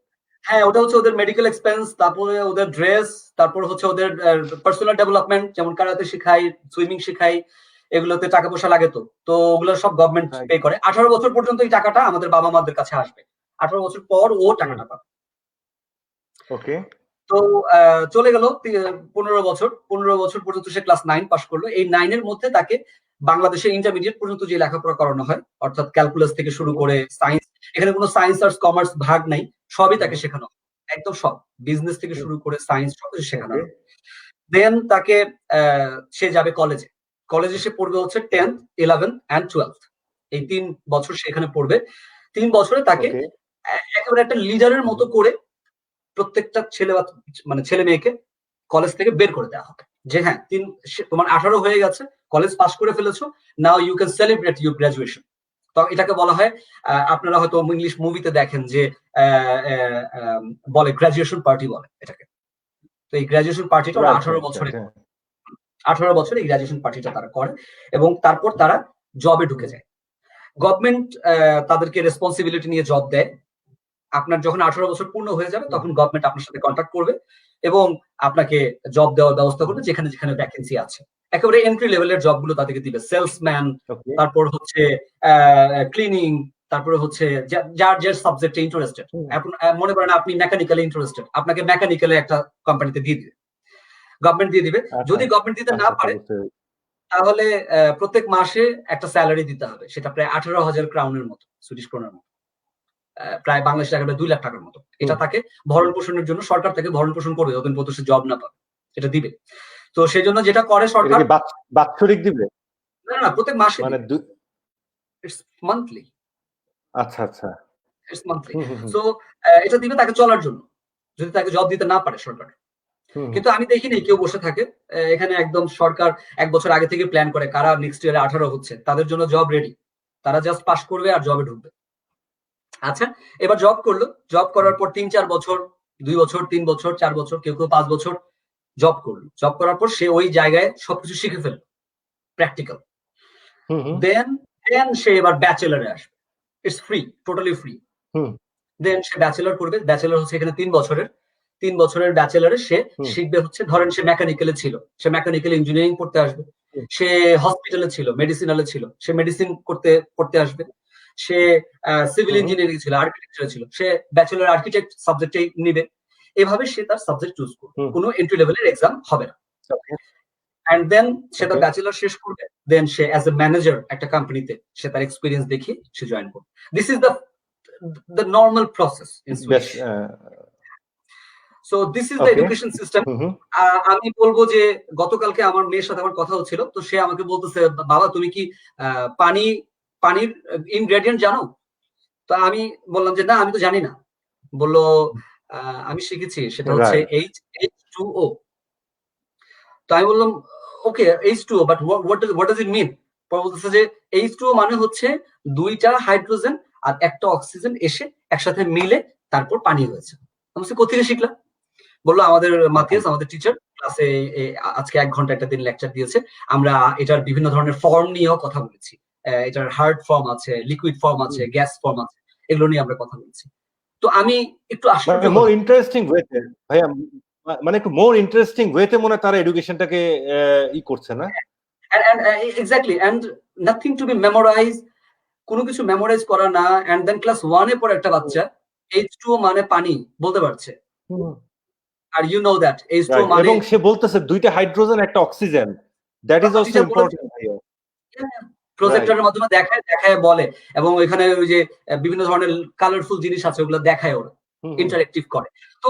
হ্যাঁ, ওটা হচ্ছে ওদের মেডিকেল এক্সপেন্স, তারপরে ওদের ড্রেস, তারপর হচ্ছে ওদের পার্সোনাল ডেভেলপমেন্ট, যেমন কারাতে শিখাই, সুইমিং শিখাই, এগুলোতে টাকা পয়সা লাগে তো। তো ওগুলো সব গভর্নমেন্ট
তাই।
পে করে। 18 বছর পর্যন্ত এই টাকাটা আমাদের বাবা-মাদের কাছে আসবে। 18 বছর পর ও
হুম,
টাকাটা পাবে।
ওকে।
তো চলে গেল 15 বছর। 15 বছর পর্যন্ত সে ক্লাস 9 পাস করলো। এই 9 এর মধ্যে তাকে বাংলাদেশে ইন্টারমিডিয়েট পর্যন্ত যে লেখাপড়া করানো হয়, অর্থাৎ ক্যালকুলাস থেকে শুরু
হুম,
করে সায়েন্স, এখানে কোনো সায়েন্স আর্টস কমার্স ভাগ নাই। সবই তাকে
হুম,
শেখানো হয়। একদম সব। বিজনেস থেকে
হুম,
শুরু করে সায়েন্স সবকিছু শেখানো
ওকে,
হয়। দেন তাকে সে যাবে কলেজে। কলেজে সে পড়বে হচ্ছে 10th, 11th অ্যান্ড 12th। এই 3 বছর সে এখানে পড়বে। 3 বছরে তাকে
ওকে।
একেবারে একটা লিডারের
হুম,
মতো করে প্রত্যেকটা মানে ছেলে মেয়েকে কলেজ থেকে বের করে দেওয়া হবে। যে হ্যাঁ, তোমার 18 হয়ে গেছে, কলেজ পাস করে ফেলেছো, now you can celebrate your graduation. তো এটাকে বলা হয়, আপনারা হয়তো ইংলিশ মুভিতে দেখেন যে বলে গ্রাজুয়েশন পার্টি বলে এটাকে। তো এই গ্রাজুয়েশন পার্টিটা ওরা
রাইট,
18
রাইট,
বছরে
রাইট, হ্যাঁ।
18 বছরে এই গ্রাজুয়েশন পার্টিটা তারা করে এবং তারপর তারা জবে ঢুকে
হুম,
যায়। গভর্নমেন্ট তাদেরকে রেসপন্সিবিলিটি নিয়ে জব দেয়। আপনার যখন 18 বছর পূর্ণ হয়ে যাবে
হুম,
তখন গভর্নমেন্ট আপনার সাথে কন্ট্যাক্ট করবে এবং আপনাকে জব দেওয়ার ব্যবস্থা
হুম,
করবে যেখানে যেখানে ভ্যাকেন্সি আছে। একেবারে এন্ট্রি লেভেলের জবগুলো তাদেরকে দিবে। সেলসম্যান,
ওকে।
তারপর হচ্ছে ক্লিনিং, তারপরে হচ্ছে যার যার সাবজেক্টে ইন্টারেস্টেড।
হুম,
এখন মনে করেন আপনি মেকানিক্যালি ইন্টারেস্টেড, আপনাকে মেকানিক্যালে একটা কোম্পানিতে দিয়ে দিবে, গভর্নমেন্ট দিয়ে দিবে।
আচ্ছা,
যদি গভর্নমেন্ট দিতে না
আচ্ছা, আচ্ছা,
পারে
বুঝতে পেরেছি।
তাহলে প্রত্যেক মাসে একটা স্যালারি দিতে হবে, সেটা প্রায় 18,000 ক্রাউনের মতো, সুইডিশ ক্রোনার মতো, প্রায় বাংলাদেশ টাকা 2 লাখ টাকার মতো। এটা
হুম,
তাকে ভরণ পোষণের জন্য, সরকার তাকে ভরণ পোষণ করবে যতদিন পর্যন্ত সে জব না পাবে, এটা দিবে। তো সেই জন্য যেটা করে
এটা
সরকার,
কি বাৎসরিক দিবে?
না না, প্রত্যেক মাসে
মানে
দিবে। It's monthly.
আচ্ছা, আচ্ছা।
It's monthly.
Hmm, hmm, hmm,
so এটা দিবে তাকে চলার জন্য, যদি তাকে জব দিতে না পারে সরকার।
হুম,
কিন্তু আমি দেখিনি কেউ বসে থাকে। এখানে একদম সরকার 1 বছর আগে থেকে প্ল্যান করে কারা নেক্সট ইয়ারে 18 হচ্ছে তাদের জন্য জব রেডি। তারা জাস্ট পাস করবে আর জবে ঢুকবে। আচ্ছা, এবার জব করলো। জব করার পর 3-4 বছর, 2 বছর, 3 বছর, 4 বছর, কেউ 5 বছর জব করলো। জব করার পর সে ওই জায়গায় সবকিছু শিখে ফেললো, প্র্যাকটিক্যাল।
হুম, হুম,
দেন দেন সে এবার ব্যাচেলরে আসবে। It's free, totally free.
Hmm,
then সে ব্যাচেলর করবে। ব্যাচেলর হচ্ছে এখানে 3 বছরের। 3 বছরের ব্যাচেলরে সে
হুম,
শিখবে হচ্ছে, ধরেন সে মেকানিক্যালে ছিল। সে মেকানিক্যাল ইঞ্জিনিয়ারিং পড়তে আসবে।
হুম,
সে হসপিটালে ছিল, মেডিসিনালে ছিল। সে মেডিসিন পড়তে আসবে। সে সিভিল
হুম,
ইঞ্জিনিয়ারিং ছিল, আর্কিটেকচারে ছিল। সে ব্যাচেলর আর্কিটেক্ট সাবজেক্টে নিবে। এভাবে সে তার সাবজেক্ট চুজ করবে।
হুম,
কোনো এন্ট্রি লেভেলের এক্সাম হবে না।
ওকে,
অ্যান্ড দেন সে তার
ওকে।
ব্যাচেলর শেষ করবে। দেন সে অ্যাজ এ ম্যানেজার একটা কোম্পানিতে সে তার এক্সপেরিয়েন্স দেখিয়ে সে জয়েন করবে। This is the normal process in
বেশ,
Swedish. So this is the
okay.
Education system.
Hmm, hmm,
আমি বলবো যে গতকালকে আমার মেয়ের সাথে আমার কথা হচ্ছিল, তো সে আমাকে বলতেছে, বাবা তুমি কি পানি পানির ইনগ্রেডিয়েন্ট জানো? তো আমি বললাম যে না, আমি তো জানি না। বললো আমি শিখেছি, সেটা হচ্ছে
রাইট।
H2O। তো আমি বললাম okay, H2O, but what does it mean? পরে বলতেছে যে H2O মানে হচ্ছে 2টা হাইড্রোজেন আর একটা অক্সিজেন এসে একসাথে মিলে তারপর পানি হয়েছে। আমি বলছি কোথেকে শিখলা? বললো আমাদের মাতিয়াস, আমাদের টিচার ক্লাসে আজকে 1 ঘন্টা একটা দিন লেকচার দিয়েছে। আমরা এটার বিভিন্ন ধরনের ফর্ম নিয়েও কথা বলেছি। এটার হার্ড ফর্ম আছে, লিকুইড ফর্ম আছে,
হুম।
গ্যাস ফর্ম আছে, এগুলো নিয়ে আমরা কথা বলেছি। তো আমি একটু আশ্চর্য
মানে মোর
হলাম।
ইন্টারেস্টিং ওয়েতে ভাইয়া, মানে একটু মোর ইন্টারেস্টিং ওয়েতে মনে হয় তারা এডুকেশনটাকে ই করছে না?
Exactly, and nothing to be memorize, কোনো কিছু মেমোরাইজ করা না। এন্ড দেন ক্লাস 1 এ পড়ে একটা
হুম,
বাচ্চা H2O মানে পানি বলতে পারছে।
Hmm,
are you know that H2O
right,
মানে
এবং সে বলতেছে 2টা হাইড্রোজেন একটা অক্সিজেন, দ্যাট ইজ অলসো
যেটা বলেছে
ইম্পর্টেন্ট ভাইয়া। রাইট।
প্রজেক্টরের মাধ্যমে দেখায় বলে, এবং ওইখানে ওই যে বিভিন্ন ধরনের কালারফুল জিনিস আছে ওগুলো দেখায় ওরা,
হুম, হুম।
ইন্টারেক্টিভ করে। তো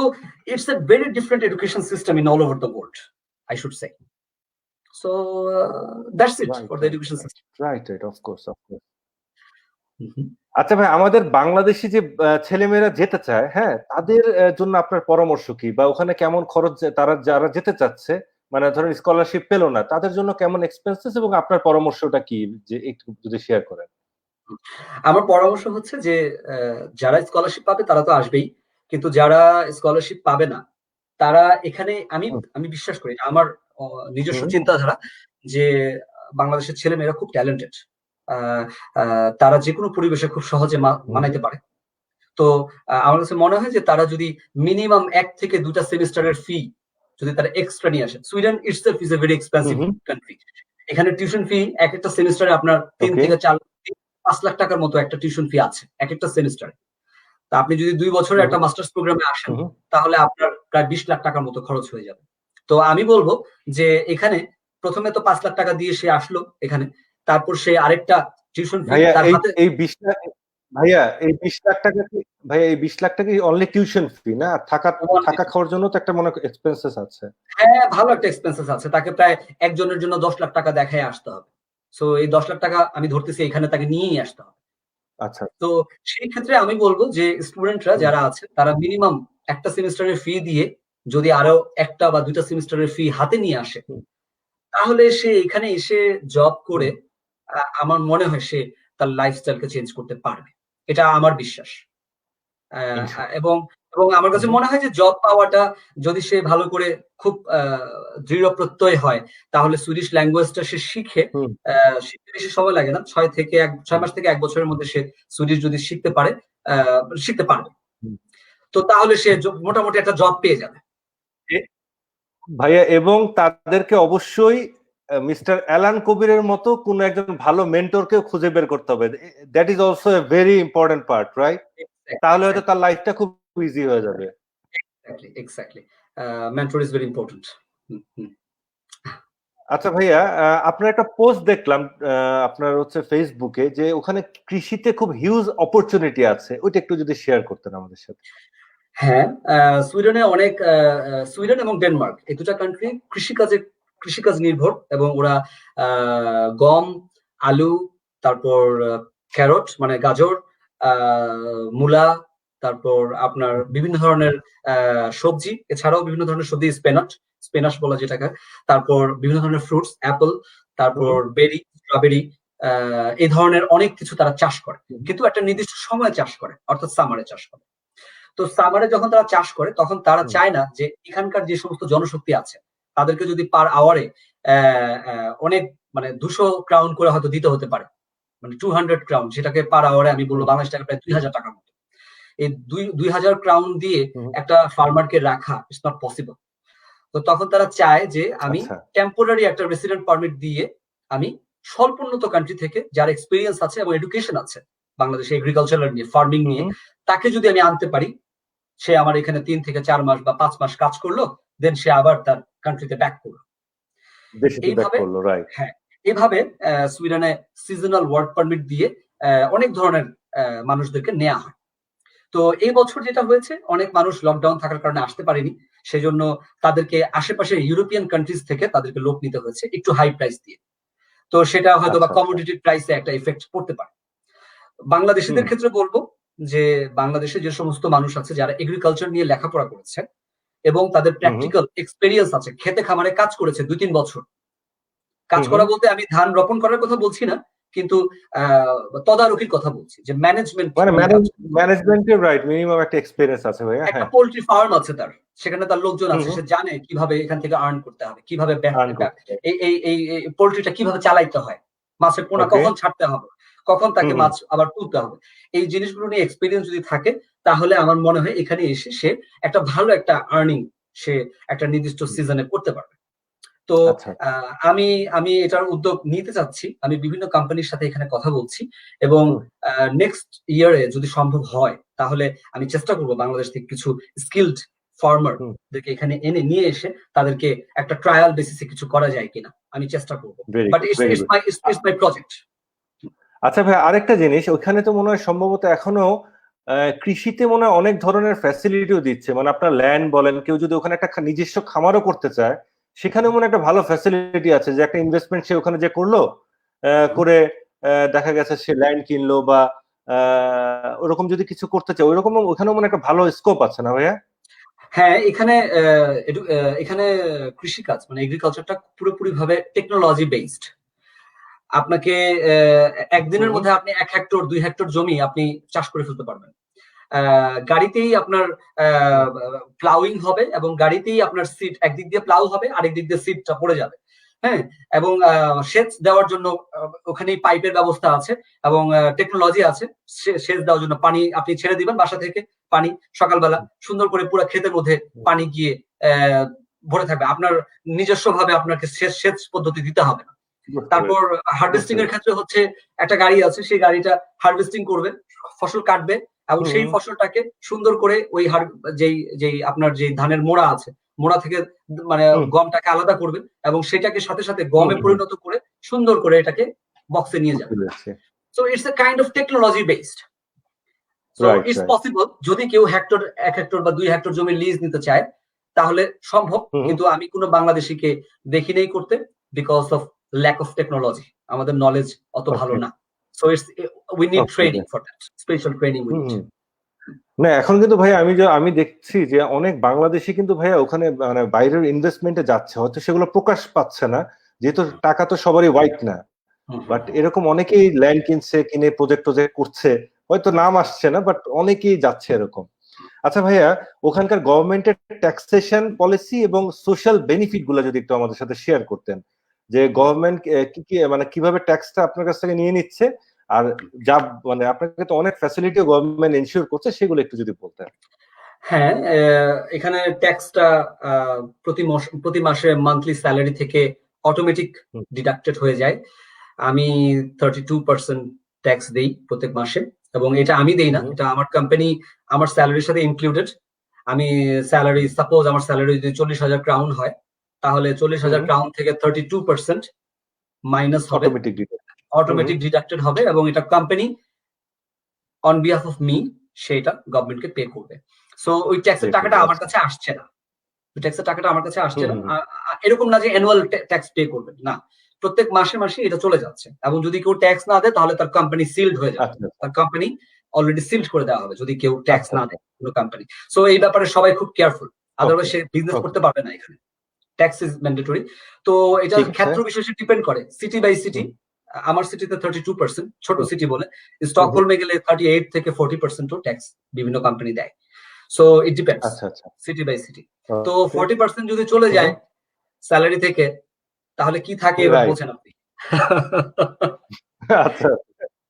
it's a very different education system in all over the world, I should say. So that's it
right,
for the
right,
education
right,
system.
Right, right, of course, of course. আচ্ছা ভাই, আমাদের বাংলাদেশি যে ছেলেমেয়েরা যেতে চায়, হ্যাঁ, তাদের জন্য আপনার পরামর্শ কি? বা ওখানে কেমন খরচ, তারা যারা যেতে চাচ্ছে, মানে ধরেন স্কলারশিপ পেল না, তাদের জন্য কেমন এক্সপেন্সেস, এবং আপনার পরামর্শটা কি, যে একটু যদি শেয়ার করেন।
আমার পরামর্শ হচ্ছে যে যারা স্কলারশিপ পাবে তারা তো আসবেই, কিন্তু যারা স্কলারশিপ পাবে না তারা এখানে, আমি
হুম,
আমি বিশ্বাস করি, আমার নিজস্ব
হুম,
চিন্তাধারা যে বাংলাদেশের ছেলে মেয়েরা খুব ট্যালেন্টেড, তারা যে কোনো পরিবেশে খুব সহজে
হুম,
মানাইতে পারে। তো আমার কাছে মনে হয় যে তারা যদি মিনিমাম 1 থেকে 2টা সেমিস্টারের ফি যদি তারা এক্সট্রা নিয়ে আসে, Sweden itself is a very expensive
hmm,
country. এখানে টিউশন ফি এক একটা সেমিস্টারে আপনার 3
ওকে,
থেকে 5 লাখ টাকার মতো একটা টিউশন ফি আছে এক একটা সেমিস্টারে। তা আপনি যদি 2 বছরের
হুম,
একটা মাস্টার্স প্রোগ্রামে আসেন,
হুম,
তাহলে আপনার প্রায় 20 লাখ টাকার মতো খরচ হয়ে যাবে। তো আমি বলবো যে এখানে প্রথমে তো 5 লাখ টাকা দিয়ে সে আসলো এখানে, তারপর সে আরেকটা টিউশন ফি
ভাইয়া
তার
এই
হাতে।
এই 20 লাখ, ভাইয়া এই 20 লাখ টাকা কি, ভাইয়া এই 20 লাখ টাকা অনলি টিউশন ফি না? আর থাকা, থাকা খাওয়ার জন্য তো একটা মনে এক্সপেন্সেস আছে।
হ্যাঁ, ভালো একটা এক্সপেন্সেস আছে। তাকে প্রায় একজনের জন্য 10 লাখ টাকা দেখায় আসতে হবে। সো এই 10 লাখ টাকা আমি ধরতেছি এখানে তাকে নিয়েই আসতে হবে।
আচ্ছা।
তো সেই ক্ষেত্রে আমি বলব যে স্টুডেন্টরা
হুম,
যারা আছে তারা মিনিমাম একটা সেমিস্টারের ফি দিয়ে যদি আরো 1টা বা 2টা সেমিস্টারের ফি হাতে নিয়ে আসে,
হুম,
তাহলে সে এখানে এসে জব করে
হুম,
আমার মনে হয় সে তার লাইফস্টাইলকে চেঞ্জ করতে পারবে। এটা আমার বিশ্বাস।
ইনশাআল্লাহ।
এবং এবং আমার কাছে
হুম,
মনে হয় যে জব পাওয়াটা যদি সে ভালো করে খুব দৃঢ় প্রত্যয় হয়, তাহলে সুইডিশ ল্যাঙ্গুয়েজটা সে শিখে,
হুম,
শিখতে বেশি সময় লাগে না। 6
হুম,
মাস থেকে 1 বছরের মধ্যে সে সুইডিশ যদি শিখতে পারে, আ শিখতে পারবে।
হুম।
তো তাহলে সে মোটামুটি একটা জব পেয়ে যাবে।
এ ভাইয়া, এবং তাদেরকে অবশ্যই মিস্টার অ্যালান কবিরের মতো কোন একজন ভালো মেন্টরকেও খুঁজে বের করতে হবে। That is also a very important part, right? তাহলে হয়তো
এক্সাক্টলি,
তার লাইফটা খুব ইজি হয়ে যাবে।
Exactly, exactly. Mentor is very important. Hmm, hmm.
আচ্ছা ভাইয়া, আপনার একটা পোস্ট দেখলাম, আপনার হচ্ছে ফেসবুকে, যে ওখানে কৃষিতে খুব হিউজ অপরচুনিটি আছে, ওইটা একটু যদি শেয়ার করতেন আমাদের সাথে।
হ্যাঁ, সুইডেনে অনেক সুইডেন এবং ডেনমার্ক এই ২টা কান্ট্রি কৃষিকাজ নির্ভর, এবং ওরা গম, আলু, তারপর ক্যারট মানে গাজর, আ মূলা, তারপর আপনার বিভিন্ন ধরনের সবজি, এছাড়াও বিভিন্ন ধরনের সবজি, স্পিনাচ বলা যেটাকে। তারপর বিভিন্ন ধরনের ফ্রুটস, অ্যাপল, তারপর
হুম,
বেরি, স্ট্রবেরি, আ এই ধরনের অনেক কিছু তারা চাষ করে।
হুম,
কিন্তু একটা নির্দিষ্ট সময়ে চাষ করে, অর্থাৎ সামারে চাষ করে। তো সামারে যখন তারা চাষ করে তখন তারা
হুম,
চায় না যে এখানকার যে সমস্ত জনশক্তি আছে তাদেরকে যদি পার আওয়ারে অনেক মানে 200 ক্রাউন করে হয়তো দিতে হতে পারে, মানে 200 ক্রাউন, সেটাকে পার আওয়ারে আমি বলবো
হুম,
বাংলাদেশ টাকা প্রায় 2000 টাকার মতো। এই 2000 ক্রাউন দিয়ে
হুম।
একটা ফার্মারকে রাখা ইটস নট পসিবল। তো তখন তারা চায় যে আমি
আচ্ছা।
টেম্পোরারি একটা রেসিডেন্ট পারমিট দিয়ে আমি স্বল্পোন্নত কান্ট্রি থেকে যার এক্সপেরিয়েন্স আছে এবং এডুকেশন আছে বাংলাদেশে এগ্রিকালচার নিয়ে, ফার্মিং নিয়ে,
হুম।
তাকে যদি আমি আনতে পারি, সে আমার এখানে ৩ থেকে ৪ মাস বা ৫ মাস কাজ করলো, দেন সে আবার তার কান্ট্রিতে ব্যাক করলো।
দেশে ব্যাক
এইভাবে,
করলো, রাইট।
হ্যাঁ, এভাবে সুইডেনে সিজনাল ওয়ার্ক পারমিট দিয়ে অনেক ধরনের মানুষদেরকে নেয়া হয়। তো এই বছর যেটা হয়েছে, অনেক মানুষ লকডাউন থাকার কারণে আসতে পারেনি। সেজন্য তাদেরকে আশেপাশের ইউরোপিয়ান কান্ট্রিজ থেকে তাদেরকে লোক নিতে হয়েছে একটু হাই প্রাইস দিয়ে। তো সেটা হয়তোবা
আচ্ছা, আচ্ছা।
কমোডিটি প্রাইসে একটা ইফেক্ট পড়তে পারে।
হুম,
বাংলাদেশীদের ক্ষেত্রে বলব যে বাংলাদেশে যে সমস্ত মানুষ আছে যারা এগ্রিকালচার নিয়ে লেখাপড়া করেছে এবং তাদের
হুম, হুম,
প্র্যাকটিক্যাল এক্সপেরিয়েন্স আছে, খেতে খামারে কাজ করেছে ২-৩ বছর। কাজ
হুম, হুম।
করা বলতে আমি ধান রোপণ করার কথা বলছি না, কিন্তু আ তদারকির কথা বলছি যে ম্যানেজমেন্ট
মানে
কিভাবে কাজ করে।
ম্যানেজমেন্টের, রাইট, মিনিমাম একটা এক্সপেরিয়েন্স আছে ভাইয়া,
একটা
হ্যাঁ।
পোল্ট্রি ফার্ম আছে তার। সেখানে তার লোকজন
হুম,
আছে।
হুম।
সে জানে কিভাবে এখান থেকে আর্ন করতে হবে। কিভাবে
আর্ন করতে হবে।
এই পোল্ট্রিটা কিভাবে চালাইতে হয়। মাছের পোনা
ওকে।
কখন ছাড়তে হবে। কখন
হুম,
তাকে
হুম।
মাছ আবার তুলতে হবে। এই জিনিসগুলো নিয়ে এক্সপেরিয়েন্স যদি থাকে, তাহলে আমার মনে হয় এখানে এসে সে একটা ভালো একটা আর্নিং সে একটা নির্দিষ্ট
হুম।
সিজনে করতে পারবে। তো
আচ্ছা,
আ
আচ্ছা।
আমি আমি এটার উদ্যোগ নিতে চাচ্ছি। আমি বিভিন্ন কোম্পানির সাথে এখানে কথা বলছি, এবং
হুম,
নেক্সট ইয়ার এ যদি সম্ভব হয় তাহলে আমি চেষ্টা করব বাংলাদেশ থেকে কিছু স্কিলড ফার্মারদেরকে এখানে এনে নিয়ে এসে তাদেরকে একটা ট্রায়াল বেসিসে কিছু করা যায় কিনা আমি চেষ্টা করবো, বাট ইটস মাই প্রজেক্ট।
আচ্ছা ভাই, আরেকটা জিনিস, ওখানে তো মনে হয় সম্ভবত এখনো কৃষিতে মনে হয় অনেক ধরনের ফ্যাসিলিটিও দিচ্ছে, মানে আপনার ল্যান্ড বলেন, কেউ যদি ওখানে একটা নিজস্ব খামারও করতে চায় সেখানে মনে একটা ভালো ফ্যাসিলিটি আছে, যে একটা ইনভেস্টমেন্ট সে ওখানে যে করলো, করে দেখা গেছে সে ল্যান্ড কিনলো বা ওরকম যদি কিছু করতে চায়, ওইরকম ওখানেও মনে একটা ভালো স্কোপ আছে না ভাইয়া?
হ্যাঁ, এখানে কৃষিকাজ মানে এগ্রিকালচারটা পুরোপুরি ভাবে টেকনোলজি বেসড। আপনাকে একদিনের মধ্যে আপনি 1 হেক্টর 2 হেক্টর জমি আপনি চাষ করে ফেলতে পারবেন। গাড়িতেই আপনার প্লাউইং হবে এবং গাড়িতেই আপনার সিট একদিক দিয়ে প্লাউ হবে, আরেক দিক দিয়ে সিটটা পড়ে যাবে। হ্যাঁ, এবং সেচ দেওয়ার জন্য ওখানেই পাইপের ব্যবস্থা আছে এবং টেকনোলজি আছে। সেচ দেওয়ার জন্য পানি আপনি ছেড়ে দিবেন বাসা থেকে, পানি সকালবেলা সুন্দর করে পুরো ক্ষেতের মধ্যে পানি গিয়ে ভরে থাকবে। আপনার নিজস্ব ভাবে আপনাকে সেচ পদ্ধতি দিতে হবে না। তারপর হারভেস্টিং এর ক্ষেত্রে হচ্ছে একটা গাড়ি আছে, সেই গাড়িটা হারভেস্টিং করবে, ফসল কাটবে এবং সেই ফসলটাকে সুন্দর করে ওই যেই আপনার যে ধানের মোড়া আছে, মোড়া থেকে মানে গমটাকে আলাদা করবে এবং সেটাকে সাথে সাথে গমে পরিণত করে সুন্দর করে এটাকে বক্সে নিয়ে যাবে। So it's a kind of technology based. So it's possible, যদি কেউ 1 হেক্টর বা 2 হেক্টর জমি লিজ নিতে চায় তাহলে সম্ভব, কিন্তু আমি কোনো বাংলাদেশিকে দেখি নেই করতে, because of lack of technology. আমাদের নলেজ অত ভালো না। So we need training for that, special training we need.
না এখন কিন্তু ভাই আমি দেখছি যে অনেক বাংলাদেশি কিন্তু ভাইয়া ওখানে মানে বাইরের ইনভেস্টমেন্টে যাচ্ছে, হয়তো সেগুলো প্রকাশ পাচ্ছে না যেহেতু টাকা তো সবারই হোয়াইট না, বাট এরকম অনেকেই ল্যান্ড কিনে প্রজেক্ট করছে, হয়তো নাম আসছে না, বাট অনেকেই যাচ্ছে এরকম। আচ্ছা ভাইয়া, ওখানকার গভর্নমেন্টের ট্যাক্সেশন পলিসি এবং সোশ্যাল বেনিফিট গুলো যদি একটু আমাদের সাথে শেয়ার করতেন, যে গভর্নমেন্ট কি মানে কিভাবে ট্যাক্সটা আপনার কাছ থেকে নিয়ে নিচ্ছে, আর যা মানে আপনাকে তো অনেক ফ্যাসিলিটিও গভর্নমেন্ট এনশিওর করছে, সেগুলো একটু যদি বলতেন।
হ্যাঁ, এখানে ট্যাক্সটা প্রতি মাসে মান্থলি স্যালারি থেকে অটোমেটিক ডিডাক্টেড হয়ে যায়। আমি 32% ট্যাক্স দেই প্রত্যেক মাসে, এবং এটা আমি দেই না, এটা আমার কোম্পানি আমার স্যালারির সাথে ইনক্লুডেড। আমি স্যালারি, সাপোজ আমার স্যালারি যদি 40,000 ক্রাউন হয়, তাহলে 40,000 ক্রাউন থেকে 32% মাইনাস হবে, অটোমেটিক ডিডাক্টেড হবে, এবং এটা company on behalf of me সেটা গভর্নমেন্টকে পে করবে। সো ওই ট্যাক্সের টাকাটা আমার কাছে আসছে না, ওই ট্যাক্সের টাকাটা আমার কাছে আসছে না। এরকম না যে অ্যানুয়াল ট্যাক্স পে করবে, না, প্রত্যেক মাসে মাসে এটা চলে যাচ্ছে। এবং যদি কেউ ট্যাক্স না দেয় তাহলে তার কোম্পানি সিলড হয়ে যাবে, তার কোম্পানি অলরেডি সিলড করে দেওয়া হবে যদি কেউ ট্যাক্স না দেয় কোনো কোম্পানি। সো এই ব্যাপারে সবাই খুব কেয়ারফুল, আদারওয়াইজ সে বিজনেস করতে পারবে না। এখানে ট্যাক্স ইজ ম্যান্ডেটরি। তো এটা ক্ষেত্র বিশেষে ডিপেন্ড করে, সিটি বাই সিটি। আমার সিটিতে 32%, ছোট সিটি বলে। স্টকহোলমে গেলে 38 থেকে 40% ট্যাক্স বিভিন্ন কোম্পানি দেয়। So it depends city vice city. তো 40% যদি চলে যায় স্যালারি থেকে, তাহলে কি থাকে এবার বলছেন আপনি।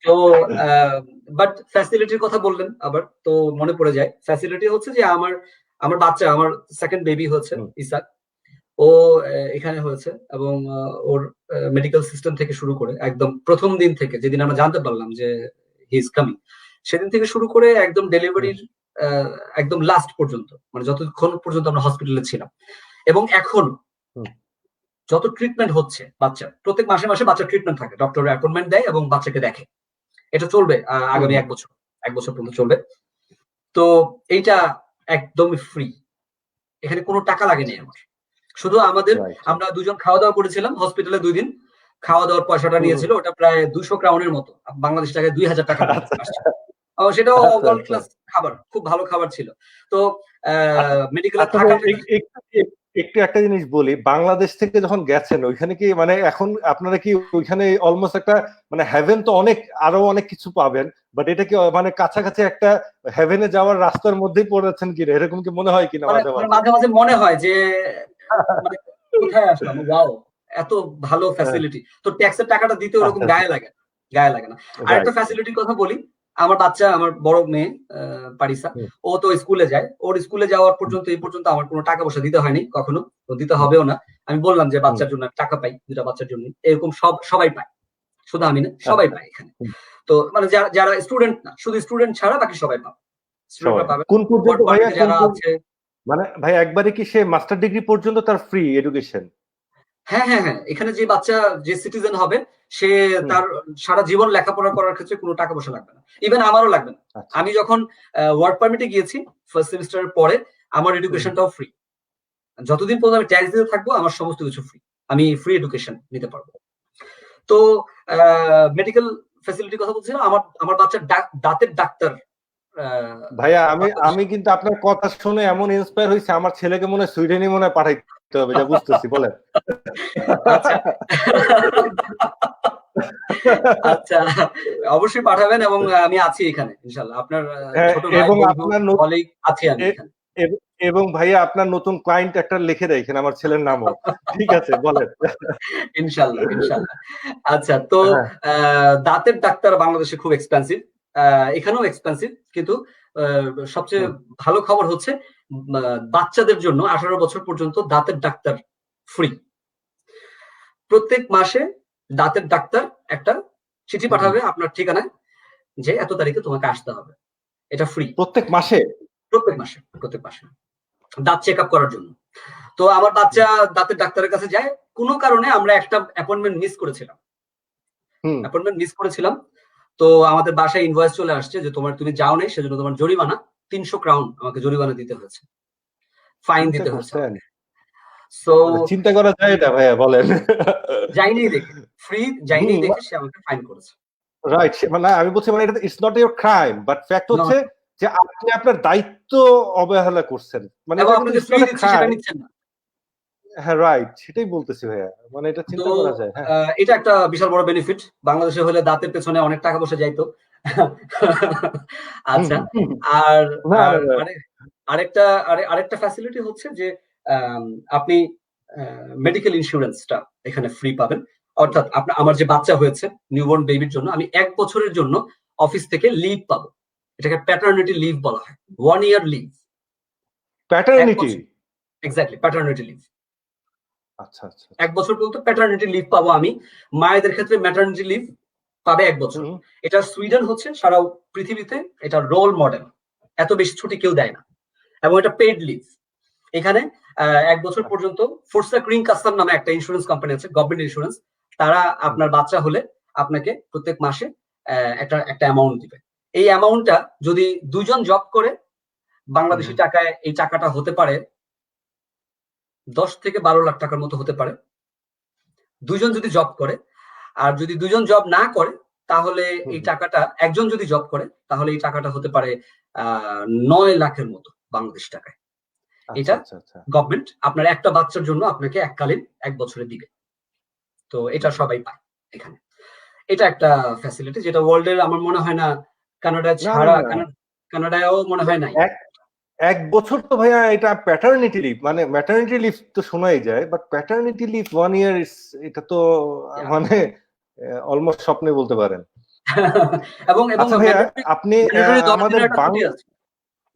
তো বাট ফ্যাসিলিটির কথা বললেন আবার, তো মনে পড়ে যায়। ফ্যাসিলিটি হচ্ছে যে আমার বাচ্চা, আমার সেকেন্ড বেবি হচ্ছে ইসাক, ও এখানে হয়েছে, এবং ওর মেডিকেল সিস্টেম থেকে শুরু করে একদম প্রথম দিন থেকে, যেদিন আমরা জানতে পারলাম যে হি ইজ কামিং, সেদিন থেকে শুরু করে একদম ডেলিভারির একদম লাস্ট পর্যন্ত, মানে যতক্ষণ পর্যন্ত আমরা হসপিটালে ছিলাম, এবং এখন যত ট্রিটমেন্ট হচ্ছে বাচ্চার, প্রত্যেক মাসে মাসে বাচ্চার ট্রিটমেন্ট থাকে, ডক্টর অ্যাপয়েন্টমেন্ট দেয় এবং বাচ্চাকে দেখে। এটা চলবে আগামী 1 বছর পর্যন্ত চলবে। তো এইটা একদমই ফ্রি, এখানে কোনো টাকা লাগেনি আমার। শুধু আমরা দুজন খাওয়া দাওয়া করেছিলাম হসপিটালে 2 দিন, খাওয়া দাওয়ার পয়সাটা নিয়েছিল, ওটা প্রায় 200 ক্রাউনের মতো, বাংলাদেশ টাকায় 2,000 টাকা আসছে। সেটাও ওয়ার্ল্ড ক্লাস খাবার, খুব ভালো খাবার ছিল। তো মেডিকেলে
একটু একটা জিনিস বলি, বাংলাদেশ থেকে যখন গেছেন ওইখানে কি মানে এখন আপনারা কি ওইখানে অলমোস্ট একটা মানে হেভেন, তো আরো অনেক কিছু পাবেন, বাট এটা কি মানে কাছাকাছি একটা হেভেনে যাওয়ার রাস্তার মধ্যেই পড়েছেন কিনা, এরকম কি মনে হয় কিনা?
মাঝে মাঝে মনে হয় যে মানে কোথায় আসলাম, ওয়াও এত ভালো ফ্যাসিলিটি। তো ট্যাক্সের টাকাটা দিতে ওরকম গায়ে লাগে না। আর একটা ফ্যাসিলিটির কথা বলি, আমার বাচ্চা, আমার বড় মেয়ে পারিসা, ও তো স্কুলে যায়, ওর স্কুলে যাওয়ার পর্যন্ত এই পর্যন্ত আমার কোনো টাকা পয়সা দিতে হয়নি কখনো, দিতে হবেও না। আমি বললাম যে বাচ্চার জন্য টাকা পাই, 2টা বাচ্চার জন্য, এরকম সবাই পায়, শুধু আমি না, সবাই পায় এখানে। তো মানে যারা স্টুডেন্ট না, শুধু স্টুডেন্ট ছাড়া বাকি সবাই পাবে, স্টুডেন্টরা পাবে। কোন পর্যন্ত যারা আছে
মানে ভাই একবারে কি সে মাস্টার ডিগ্রি পর্যন্ত তার ফ্রি এডুকেশন?
হ্যাঁ হ্যাঁ হ্যাঁ, এখানে যে বাচ্চা যে সিটিজেন হবে সে
হুম।
তার সারা জীবন লেখাপড়া করার ক্ষেত্রে কোনো টাকা পয়সা লাগবে না, ইভেন আমারও লাগবে না।
আচ্ছা।
আমি যখন ওয়ার্ক পারমিটে গিয়েছি ফার্স্ট সেমিস্টারের পরে, আমার
হুম।
এডুকেশনটাও ফ্রি। যতদিন পর্যন্ত আমি ট্যাক্স দিতে থাকবো আমার সমস্ত কিছু ফ্রি, আমি ফ্রি এডুকেশন নিতে পারবো। তো মেডিকেল ফ্যাসিলিটির কথা বলছিলাম, আমার আমার বাচ্চার দাঁতের ডাক্তার
ভাইয়া আমি
বাংলাদেশে।
আমি কিন্তু আপনার কথা শুনে এমন ইন্সপায়ার হয়েছে, আমার ছেলেকে মনে হয় সুইডেনই মনে হয় পাঠাইতে হবে, যা বুঝতেছি। বলেন।
আচ্ছা আচ্ছা, অবশ্যই পাঠাবেন এবং আমি আছি এখানে ইনশাল্লাহ, আপনার
হ্যাঁ,
ছোট ভাই
এবং
বন্ধু
আপনার
কলিগ আছি আমি এখানে।
এবং ভাইয়া আপনার নতুন ক্লায়েন্ট একটা লিখে রাখেন আমার ছেলের নামও। ঠিক আছে, বলেন।
ইনশাল্লাহ ইনশাল্লাহ। আচ্ছা, তো
হ্যাঁ।
দাঁতের ডাক্তার বাংলাদেশে খুব এক্সপেন্সিভ, এখানেও এক্সপেন্সিভ, কিন্তু সবচেয়ে
হুম।
ভালো খবর হচ্ছে বাচ্চাদের জন্য 18 বছর পর্যন্ত দাঁতের ডাক্তার ফ্রি। প্রত্যেক মাসে দাঁতের ডাক্তার একটা চিঠি
হুম।
পাঠাবে আপনার ঠিকানায় যে এত তারিখে তোমাকে আসতে হবে। এটা ফ্রি।
প্রত্যেক মাসে?
প্রত্যেক মাসে, প্রত্যেক মাসে দাঁত চেক আপ করার জন্য। তো আমার বাচ্চা দাঁতের ডাক্তারের কাছে যায়, কোনো কারণে আমরা একটা অ্যাপয়েন্টমেন্ট মিস করেছিলাম।
হুম।
অ্যাপয়েন্টমেন্ট মিস করেছিলাম, তো আমাদের বাসায় ইনভয়েস চলে আসছে যে তুমি যাও নাই, সেজন্য তোমার জরিমানা 300 ক্রাউন আমাকে জরিমানা দিতে হয়েছে, ফাইন
চিন্তা
দিতে হয়েছে
করছেন?
আমাকে। সো
মানে চিন্তা করা যায় এটা ভাইয়া, বলেন।
যাইনি দেখে, ফ্রি যাইনি
হুম।
দেখে সে আমাকে ফাইন করেছে।
রাইট, মানে আমি বলছি মানে এটা it's not your crime, but fact হচ্ছে
না,
যে আপনি আপনার দায়িত্ব অবহেলা করছেন। মানে
এবং
এটা কিন্তু
আপনাকে
ইটস
ফ্রি
নট এ
দিচ্ছি সেটা
ক্রাইম।
নিচ্ছেন না।
হ্যাঁ, রাইট, সেটাই বলতেছি ভাইয়া। মানে এটা
তো
চিন্তা করা যায়। হ্যাঁ।
এটা একটা বিশাল বড় বেনিফিট। বাংলাদেশে হলে দাঁতের পেছনে অনেক টাকা পয়সা যাইতো।
হুম,
আচ্ছা,
হুম।
আর
না,
আর
না, না।
আরেকটা আরেকটা ফ্যাসিলিটি হচ্ছে যে আপনি মেডিকেল ইন্স্যুরেন্সটা এখানে ফ্রি পাবেন। অর্থাৎ আমার যে বাচ্চা হয়েছে নিউবর্ন বেবির জন্য আমি 1 বছরের জন্য অফিস থেকে লিভ পাবো। এটাকে প্যাটার্নিটি লিভ বলা হয়। 1 ইয়ার লিভ। 1
প্যাটার্নিটি?
বছর, এক্সাক্টলি প্যাটার্নিটি লিভ।
আচ্ছা, আচ্ছা,
1
আচ্ছা।
বছর পর্যন্ত প্যাটার্নিটি লিভ পাবো আমি। মায়েদের ক্ষেত্রে ম্যাটার্নিটি লিভ পাবে 1 বছর।
হুম।
এটা সুইডেন হচ্ছে সারা পৃথিবীতে এটা রোল মডেল। এত বেশি ছুটি কেউ দেয় না। এবং এটা পেইড লিভ। এখানে 1 বছর পর্যন্ত ফোর্সা ক্রিং কাস্তাম নামে একটা ইন্স্যুরেন্স কোম্পানি আছে, গভর্নমেন্ট ইন্স্যুরেন্স। তারা আপনার বাচ্চা হলে আপনাকে প্রত্যেক মাসে একটা অ্যামাউন্ট দিবে। এই অ্যামাউন্টটা যদি 2 জন জব করে, বাংলাদেশী টাকায় এই টাকাটা হতে পারে 10 থেকে 12 লাখ টাকার মতো হতে পারে। 2 জন যদি জব করে। আর যদি 2 জন জব না করে, তাহলে এই টাকাটা, একজন যদি জব করে তাহলে এই টাকাটা হতে পারে 9 লাখের মতো বাংলাদেশী টাকায়।
আচ্ছা,
এটা
আচ্ছা, আচ্ছা।
গভর্নমেন্ট আপনার একটা বাচ্চার জন্য আপনাকে এককালীন 1 বছরে দিবে। তো এটা সবাই পায় এখানে। এটা একটা ফ্যাসিলিটি যেটা ওয়ার্ল্ড এর আমার মনে হয় না, কানাডা
না, না,
ছাড়া,
না।
কানাডায়ও মনে হয় নাই।
এক এক বছর তো ভাইয়া এটা প্যাটার্নিটি লিভ, মানে ম্যাটারনিটি লিভ তো শোনাই যায়, বাট প্যাটার্নিটি লিভ 1 ইয়ার এটা তো
Yeah.
মানে অলমোস্ট স্বপ্নে বলতে পারেন।
এবং
আচ্ছা ভাইয়া,
ম্যান্ডেটরি
আপনি
10
আমাদের
দিনের একটা ছুটি আছে।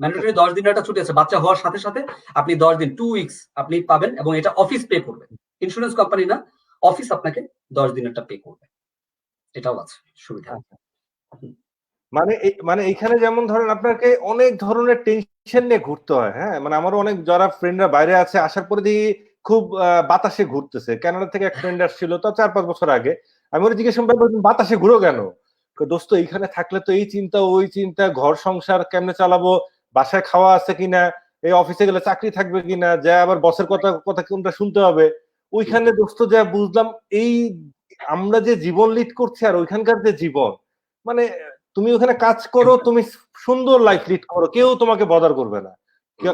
ম্যান্ডেটরি 10 দিনের একটা ছুটি আছে। বাচ্চা হওয়ার সাথে সাথে আপনি 10 দিন 2 উইকস আপনি পাবেন এবং এটা অফিস পে করবে। ইন্স্যুরেন্স কোম্পানি না, অফিস আপনাকে 10 দিনেরটা পে করবে। এটাও আছে সুবিধা।
মানে এইখানে যেমন ধরেন আপনাকে অনেক ধরনের টেনশন নিয়ে ঘুরতে হয়। হ্যাঁ, মানে আমারও অনেক যারা ফ্রেন্ডরা বাইরে আছে, আসার পরে দেখি খুব বাতাসে ঘুরতেছে। কানাডা থেকে এক ফ্রেন্ড আসছিল তো 4-5 বছর আগে। আমি ওরা জিজ্ঞেস করলাম, বাতাসে ঘুরো কেন? দোস্ত এইখানে থাকলে তো এই চিন্তা ওই চিন্তা, ঘর সংসার কেমনে চালাবো, বাসায় খাওয়া আছে কিনা, এই অফিসে গেলে চাকরি থাকবে কিনা, যা আবার বসের কথা কথা কোনটা শুনতে হবে। ওইখানে দোস্ত যা বুঝলাম, এই আমরা যে জীবন লিড করছি আর ওইখানকার যে জীবন, মানে তুমি ওখানে কাজ করো, তুমি সুন্দর লাইফ লিড করো, কেউ তোমাকে বদার করবে না।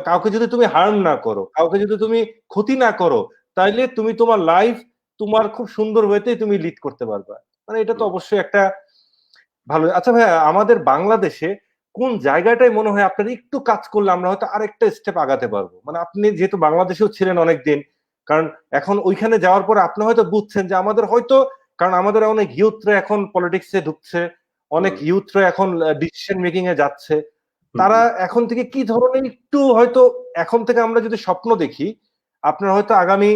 কাউকে যদি তুমি হার্ম না করো, কাউকে যদি তুমি ক্ষতি না করো, তাইলে তুমি তোমার লাইফ তোমার খুব সুন্দর ওয়েতে তুমি লিড করতে পারবা। মানে এটা তো অবশ্যই একটা ভালো। আচ্ছা ভাইয়া, আমাদের বাংলাদেশে কোন জায়গাটায় মনে হয় আপনার একটু কাজ করলে আমরা হয়তো আরেকটা স্টেপ আগাতে পারবো? মানে আপনি যেহেতু বাংলাদেশেও ছিলেন অনেকদিন, কারণ এখন ওইখানে যাওয়ার পরে আপনি হয়তো বুঝছেন যে আমাদের হয়তো, কারণ আমাদের অনেক ইউথরা এখন পলিটিক্সে ঢুকছে, অনেক ইউথরা এখন ডিসিশন মেকিং এ যাচ্ছে। তারা এখন থেকে কি ধরনের একটু হয়তো, এখন থেকে আমরা যদি স্বপ্ন দেখি, আপনার হয়তো আগামী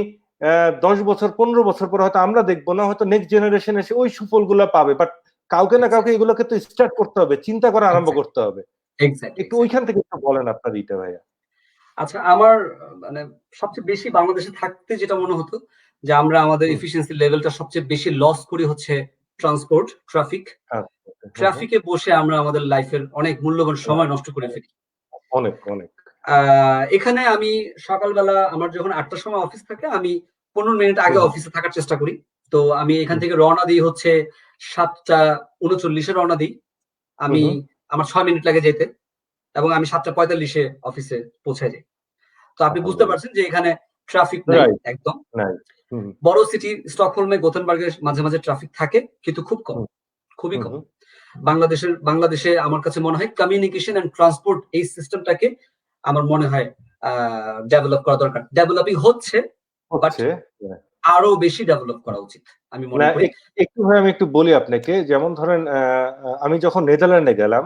10 বছর 15 বছর পরে হয়তো আমরা দেখবো না, হয়তো নেক্সট জেনারেশন এসে ওই সুফলগুলো পাবে, বাট কাউকে না কাউকে এগুলোকে তো স্টার্ট করতে হবে, চিন্তা করা আরম্ভ করতে হবে। একটু ওইখান থেকে একটু বলেন আপনার এইটা ভাইয়া।
আচ্ছা, আমার মানে সবচেয়ে বেশি বাংলাদেশে থাকতে যেটা মনে হতো যে আমরা আমাদের এফিসিয়েন্সি লেভেলটা সবচেয়ে বেশি লস করি হচ্ছে ট্রান্সপোর্ট, ট্রাফিক। ট্রাফিকে বসে আমরা আমাদের লাইফের অনেক মূল্যবান সময় নষ্ট করে ফেলি।
অনেক অনেক।
এখানে আমি সকালবেলা আমার যখন 8টার সময় অফিস থাকে, আমি 15 মিনিট আগে অফিসে থাকার চেষ্টা করি। তো আমি এখান থেকে রওনা দিই হচ্ছে 7:39 রওনা দিই। আমি আমার 6 মিনিট লাগে যেতে, এবং আমি 7:45 অফিসে পৌঁছে যাই। তো আপনি বুঝতে পারছেন যে এখানে ট্রাফিক নাই একদম। বড় সিটি স্টকহোলমে, গোথেনবার্গে মাঝে মাঝে ট্রাফিক থাকে, কিন্তু খুব কম, খুবই কম। বাংলাদেশে আমার কাছে মনে হয় কমিউনিকেশন এন্ড ট্রান্সপোর্ট এই সিস্টেমটাকে আমার মনে হয় ডেভেলপ করা দরকার। ডেভেলপিং হচ্ছে, বাট আরো বেশি ডেভেলপ করা উচিত আমি মনে করি।
একটু ভাই আমি একটু বলি আপনাকে, যেমন ধরেন আমি যখন নেদারল্যান্ডে গেলাম,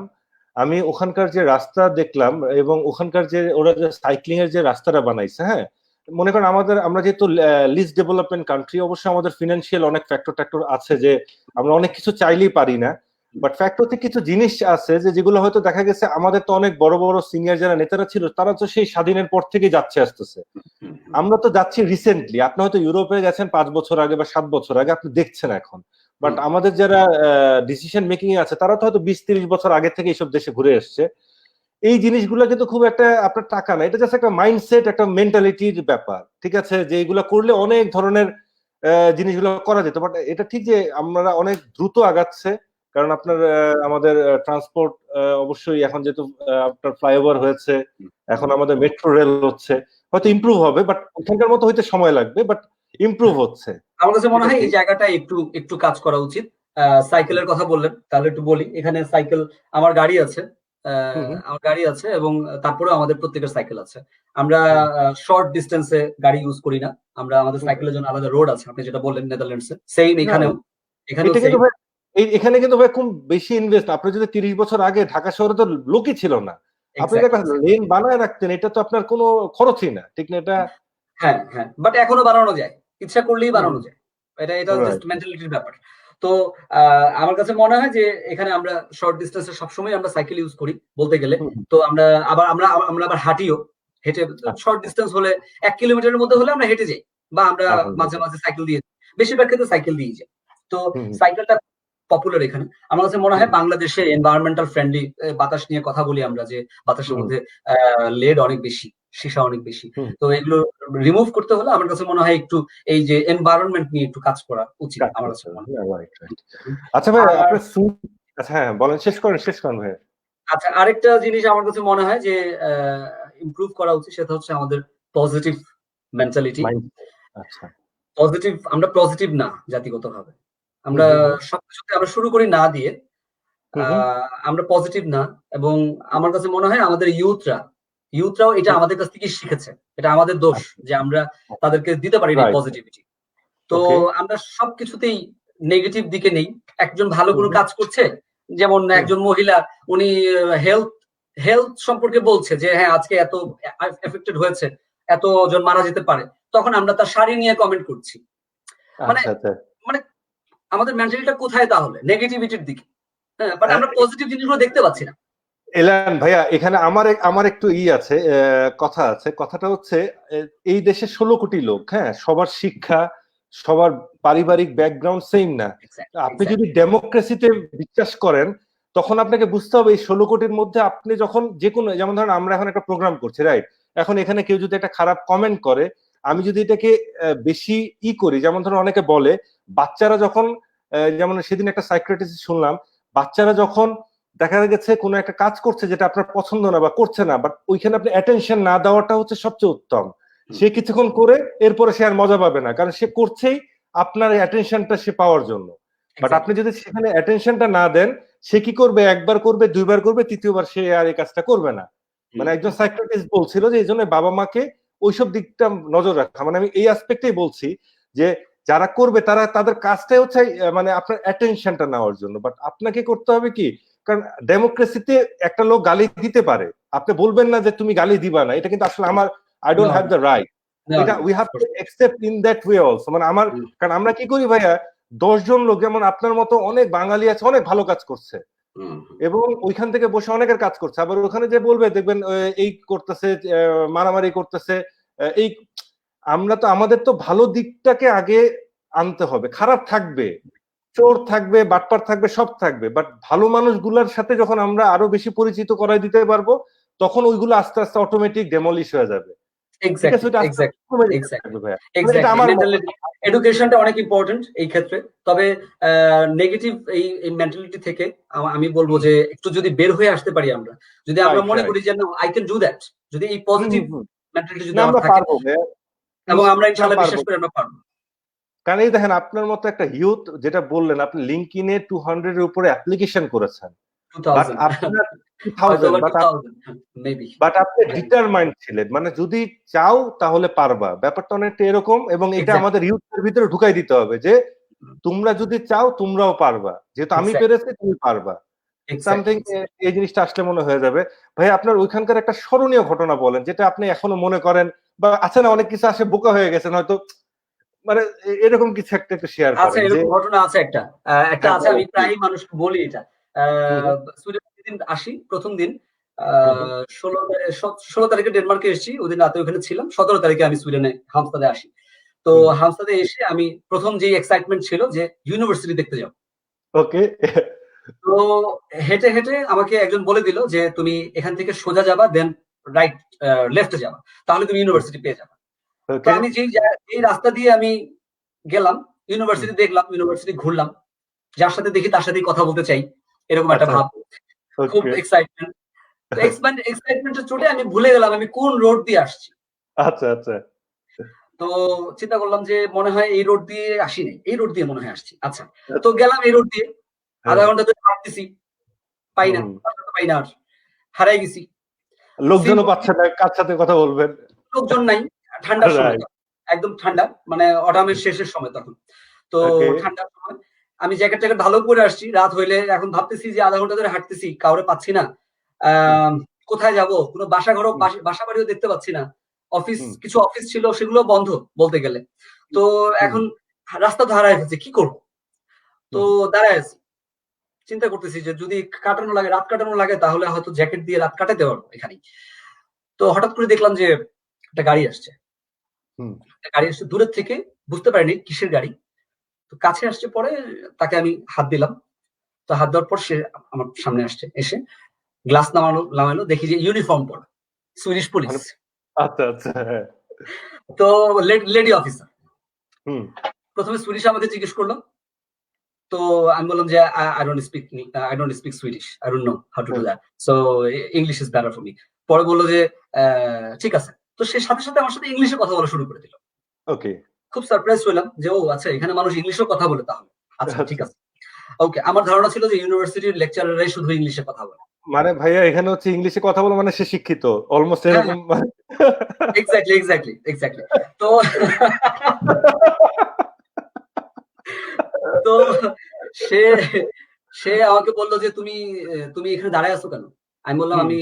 আমি ওখানকার যে রাস্তা দেখলাম এবং ওখানকার যে ওরা যে সাইক্লিং এর যে রাস্তাটা বানাইছে, হ্যাঁ, মনে করেন আমরা যেহেতু লিস্ট ডেভেলপমেন্ট কান্ট্রি, অবশ্যই আমাদের ফিনান্সিয়াল অনেক ফ্যাক্টর আছে, যে আমরা অনেক কিছু চাইলেই পারি না, বাট ফ্যাক্টরতে কিছু জিনিস আছে যে যেগুলো হয়তো দেখা গেছে আমাদের তো অনেক বড় বড় সিনিয়র যারা নেতারা ছিল তারা তো সেই স্বাধীনের পর থেকে যাচ্ছে আসতেছে, আমরা তো যাচ্ছি রিসেন্টলি। আপনি হয়তো ইউরোপে গেছেন 5 বছর আগে বা 7 বছর আগে, আপনি দেখছেন এখন, বাট আমাদের যারা ডিসিশন মেকিং এ আছে তারা তো হয়তো 20-30 বছর আগে থেকে এইসব দেশে ঘুরে এসছে। এই জিনিসগুলো কিন্তু খুব একটা আপনার টাকা না, এটা জাস্ট একটা মাইন্ডসেট, একটা মেন্টালিটির ব্যাপার, ঠিক আছে, যে এইগুলো করলে অনেক ধরনের জিনিসগুলো করা যেত। বাট এটা ঠিক যে আমরা অনেক দ্রুত আগাচ্ছে, কারণ আপনার আমাদের ট্রান্সপোর্ট অবশ্যই এখন যেহেতু আপনার ফ্লাইওভার হয়েছে, এখন আমাদের মেট্রো রেল হচ্ছে, হয়তো ইমপ্রুভ হবে, বাট ওখানকার মতো হইতে সময় লাগবে, বাট ইমপ্রুভ হচ্ছে।
আমার কাছে মনে হয় এই জায়গাটা একটু কাজ করা উচিত। সাইকেলের কথা বললেন, তাহলে একটু বলি। এখানে সাইকেল, আমার গাড়ি আছে, এবং তারপরেও আমাদের প্রত্যেকের সাইকেল আছে। আমরা শর্ট ডিস্টেন্সে গাড়ি ইউজ করি না, আমরা আমাদের সাইকেলের জন্য আলাদা রোড আছে। আপনি যেটা বললেন নেদারল্যান্ডসে, সেম এখানেও।
এখানে কিন্তু ভাই খুব বেশি ইনভেস্ট। আপনি যদি 30 বছর আগে ঢাকা শহরে তো লোকই ছিল না, আপনি একটা লেন বানায় রাখতেন, এটা তো আপনার কোনো খরচই না, ঠিক না? এটা
হ্যাঁ, বাট এখনো বানানো যায়, ইচ্ছা করলেই বানানো যায়। এটা জাস্ট মেন্টালিটির ব্যাপার। তো আমার কাছে মনে হয় যে এখানে আমরা শর্ট ডিস্টেন্সে সবসময় আমরা সাইকেল ইউজ করি বলতে গেলে। তো আমরা আবার হাঁটিও, হেঁটে শর্ট ডিস্টেন্স হলে 1 কিলোমিটারের মধ্যে হলে আমরা হেঁটে যাই, বা আমরা মাঝে মাঝে সাইকেল দিয়ে, বেশিরভাগ ক্ষেত্রে সাইকেল দিয়ে যাই। তো সাইকেলটা পপুলার এখানে। আমার কাছে মনে হয় বাংলাদেশে এনভায়রনমেন্টাল ফ্রেন্ডলি বাতাস নিয়ে কথা বলি আমরা, যে বাতাসের মধ্যে লেড অনেক বেশি, সীসা অনেক বেশি। তো এগুলো রিমুভ করতে হলে আমার কাছে মনে হয় একটু এই যে এনভায়রনমেন্ট নিয়ে একটু কাজ করা উচিত আমার কাছে মনে হয়।
আচ্ছা ভাই, আপনি আচ্ছা হ্যাঁ বলেন, শেষ করেন ভাই।
আচ্ছা, আরেকটা জিনিস আমার কাছে মনে হয় যে ইমপ্রুভ করা উচিত, সেটা হচ্ছে আমাদের পজিটিভ মেন্টালিটি।
আচ্ছা,
পজিটিভ, আমরা পজিটিভ না জাতিগতভাবে, আমরা সবকিছুতে আমরা শুরু করি না দিয়ে, আমরা পজিটিভ না। এবং আমার কাছে মনে হয় আমাদের ইউথরাও এটা আমাদের কাছ থেকে শিখেছে, এটা আমাদের দোষ যে আমরা তাদেরকে দিতে পারি না পজিটিভিটি। তো আমরা সবকিছুতেই নেগেটিভ দিকে নেই। একজন ভালো কোনো কাজ করছে, যেমন একজন মহিলা, উনি হেলথ সম্পর্কে বলছে যে হ্যাঁ আজকে এত এফেক্টেড হয়েছে, এতজন মারা যেতে পারে, তখন আমরা তার শাড়ি নিয়ে কমেন্ট করছি। মানে আমাদের মেন্টালিটিটা কোথায় তাহলে? নেগেটিভিটির দিকে। হ্যাঁ, বাট আমরা পজিটিভ জিনিসগুলো দেখতে পাচ্ছি না।
এলান ভাইয়া, এখানে আমার একটু আছে, কথা আছে। কথাটা হচ্ছে এই দেশে 16 কোটি লোক, হ্যাঁ, সবার শিক্ষা, সবার পারিবারিক ব্যাকগ্রাউন্ড সেম না। আপনি যদি ডেমোক্রেসিতে বিশ্বাস করেন, তখন আপনাকে বুঝতে হবে এই 16 কোটির মধ্যে আপনি যখন যে কোনো, যেমন ধরেন আমরা এখন একটা প্রোগ্রাম করছি, রাইট? এখন এখানে কেউ যদি একটা খারাপ কমেন্ট করে, আমি যদি এটাকে বেশি করি, যেমন ধরেন অনেকে বলে বাচ্চারা যখন, যেমন সেদিন একটা সাইকিয়াট্রিস্ট শুনলাম, বাচ্চারা যখন দেখা গেছে কোনো একটা কাজ করছে যেটা আপনার পছন্দ না বা করছে না, বাট ওইখানে আপনি অ্যাটেনশন না দেওয়াটা হচ্ছে সবচেয়ে উত্তম। সে কিছুক্ষণ করে এরপরে সে আর মজা পাবে না, কারণ সে করছেই আপনার অ্যাটেনশনটা সে পাওয়ার জন্য। বাট আপনি যদি সেখানে অ্যাটেনশনটা না দেন, সে কি করবে? একবার করবে, দুইবার করবে, তৃতীয়বার সে আর এই কাজটা করবে না। মানে একজন সাইকিয়াট্রিস্ট বলছিল যে এই জন্য বাবা মাকে ওইসব দিকটা নজর রাখা। মানে আমি এই অ্যাসপেক্টেই বলছি যে যারা করবে তারা তাদের কাজটাই হচ্ছে মানে আপনার অ্যাটেনশনটা নেওয়ার জন্য। বাট আপনাকে করতে হবে কি, কারণ ডেমোক্রেসিতে একটা লোক গালি দিতে পারে, আপনি বলবেন না যে তুমি গালি দিবা না, এটা কিন্তু আসলে আমার I don't have the right, এটা we have to accept in that way also. মানে আমার, কারণ আমরা কি করি ভাইয়া, 10 জন লোক, যেমন আপনার মতো অনেক বাঙালি আছে অনেক ভালো কাজ করছে, এবং ওইখান থেকে বসে অনেকের কাজ করছে, আবার ওখানে যে বলবে দেখবেন এই করতেছে, মারামারি করতেছে, এই আমরা তো আমাদের তো ভালো দিকটাকে আগে আনতে হবে। খারাপ থাকবে, চোর থাকবে, বাটপার থাকবে, সব থাকবে, বাট ভালো মানুষগুলোর সাথে যখন আমরা আরো বেশি পরিচিত করাই দিতে পারবো, তখন ওইগুলো আস্তে আস্তে অটোমেটিক ডেমলিশ হয়ে যাবে। ঠিক আছে, ওইটা আস্তে আস্তে কমে যেতে থাকবে ভাইয়া। এটা আমার
এডুকেশনটা অনেক ইম্পর্টেন্ট এই ক্ষেত্রে। তবে নেগেটিভ এই মেন্টালিটি থেকে আমি বলবো যে একটু যদি বের হয়ে আসতে পারি আমরা, যদি আমরা মনে করি যে আই ক্যান ডু দ্যাট, যদি এই পজিটিভ মেন্টালিটি যদি আমরা থাকে, এবং আমরা ইনশাআল্লাহ বিশ্বাস করি আমরা পারবো।
কারণ এই দেখেন আপনার মতো একটা ইউথ, যেটা বললেন আপনি লিঙ্কডইনে 200 এর উপরে অ্যাপ্লিকেশন করেছেন, বাট আপনার 2000 বাট আপনি ডিটারমাইন্ড ছিলেন, মানে যদি চাও তাহলে পারবা। ব্যাপারটা অনেকটা এরকম, এবং এটা আমাদের ইউথের ভিতরে ঢুকাই দিতে হবে যে তোমরা যদি চাও তোমরাও পারবা, যেহেতু আমি পেরেছি তুমি পারবা। সামথিং এই জিনিসটা আসলে মনে হয়ে যাবে। ভাই আপনার ওইখানকার একটা স্মরণীয় ঘটনা বলেন, যেটা আপনি এখনো মনে করেন, বা আছে না অনেক কিছু আসে বোকা হয়ে গেছেন হয়তো, মানে এরকম কিছু একটা একটু শেয়ার করেন।
আচ্ছা, এরকম ঘটনা আছে একটা আছে, আমি প্রায় মানুষকে বলি এটা। সুইডেন আসি প্রথম দিন 16 তারিখে ডেনমার্কে এসেছি, ওদিন রাতে ওখানে ছিলাম। 17 তারিখে আমি সুইডেনে হামস্টাদে আসি। তো হামস্টাদে এসে আমি প্রথম যে এক্সাইটমেন্ট ছিল যে ইউনিভার্সিটি দেখতে যাব।
ওকে।
তো হেঁটে হেঁটে আমাকে একজন বলে দিল যে তুমি এখান থেকে সোজা যাবা, দেন রাইট লেফটে যাবা, তাহলে তুমি ইউনিভার্সিটি পেয়ে যাবা। তো আমি যেই রাস্তা দিয়ে আমি গেলাম, ইউনিভার্সিটি দেখলাম, ইউনিভার্সিটি ঘুরলাম, যার সাথে দেখি তার সাথেই কথা বলতে চাই, এরকম একটা ভাব। খুব এক্সাইটমেন্ট। এক্সাইটমেন্টের চোটে আমি ভুলে গেলাম আমি কোন রোড দিয়ে আসছি।
আচ্ছা আচ্ছা।
তো চিন্তা করলাম যে মনে হয় এই রোড দিয়ে আসিনি, এই রোড দিয়ে মনে হয় আসছি। আচ্ছা, তো গেলাম এই রোড দিয়ে, আধা ঘন্টা ধরে হাঁটতেছি, পাই না, পাই না, হারাই গেছি।
লোকজনও পাচ্ছে না, কার সাথে কথা বলবেন,
লোকজন নাই, ঠান্ডার সময়, একদম ঠান্ডা, মানে অটামের শেষের সময় তখন। তো ঠান্ডার সময় আমি জ্যাকেট ট্যাকেট ভালো করে আসছি, রাত হইলে এখন ভাবতেছি যে আধা ঘন্টা ধরে হাঁটতেছি, কাউরে পাচ্ছি না, কোথায় যাব, কোনো বাসা ঘরও, বাসা বাড়িও দেখতে পাচ্ছি না, অফিস, কিছু অফিস ছিল সেগুলো বন্ধ বলতে গেলে। তো এখন রাস্তা তো হারায় ফেলছে, কি করব? তো দাঁড়ায় আছি, চিন্তা করতেছি যে যদি কাটানো লাগে, রাত কাটানো লাগে, তাহলে হয়তো জ্যাকেট দিয়ে রাত কাটাতে পারবো এখানেই। তো হঠাৎ করে দেখলাম যে একটা গাড়ি আসছে, গাড়ি আসছে দূরের থেকে, বুঝতে পারিনি কিসের গাড়ি। তো কাছে আসছে, পরে তাকে আমি হাত দিলাম। তো হাত দেওয়ার পর সে আমার সামনে আসছে, এসে গ্লাস নামালো, দেখি যে ইউনিফর্ম পরা, সুইডিশ পুলিশ।
আচ্ছা আচ্ছা।
তো লেডি অফিসার। প্রথমে সুইডিশ আমাকে জিজ্ঞেস করলো। তো আমি বললাম যে I don't speak Swedish, I don't know how to do that, so English is better for me. পরে বললো যে ঠিক আছে। তো সে সাথে সাথে আমার সাথে ইংলিশে কথা বলা শুরু করে দিল।
ওকে।
খুব সারপ্রাইজ হলাম যে ও আচ্ছা, এখানে মানুষ ইংলিশেও কথা বলে, তাহলে আচ্ছা ঠিক আছে। ওকে, আমার ধারণা ছিল যে ইউনিভার্সিটির লেকচারাররাই শুধু ইংলিশে কথা বলে।
মানে ভাইয়া এখানে হচ্ছে ইংলিশে কথা বলে মানে সে শিক্ষিত, অলমোস্ট এরকম।
এক্স্যাক্টলি। তো তো সে আমাকে বললো যে তুমি এখানে দাঁড়ায় আছো কেন? আমি বললাম আমি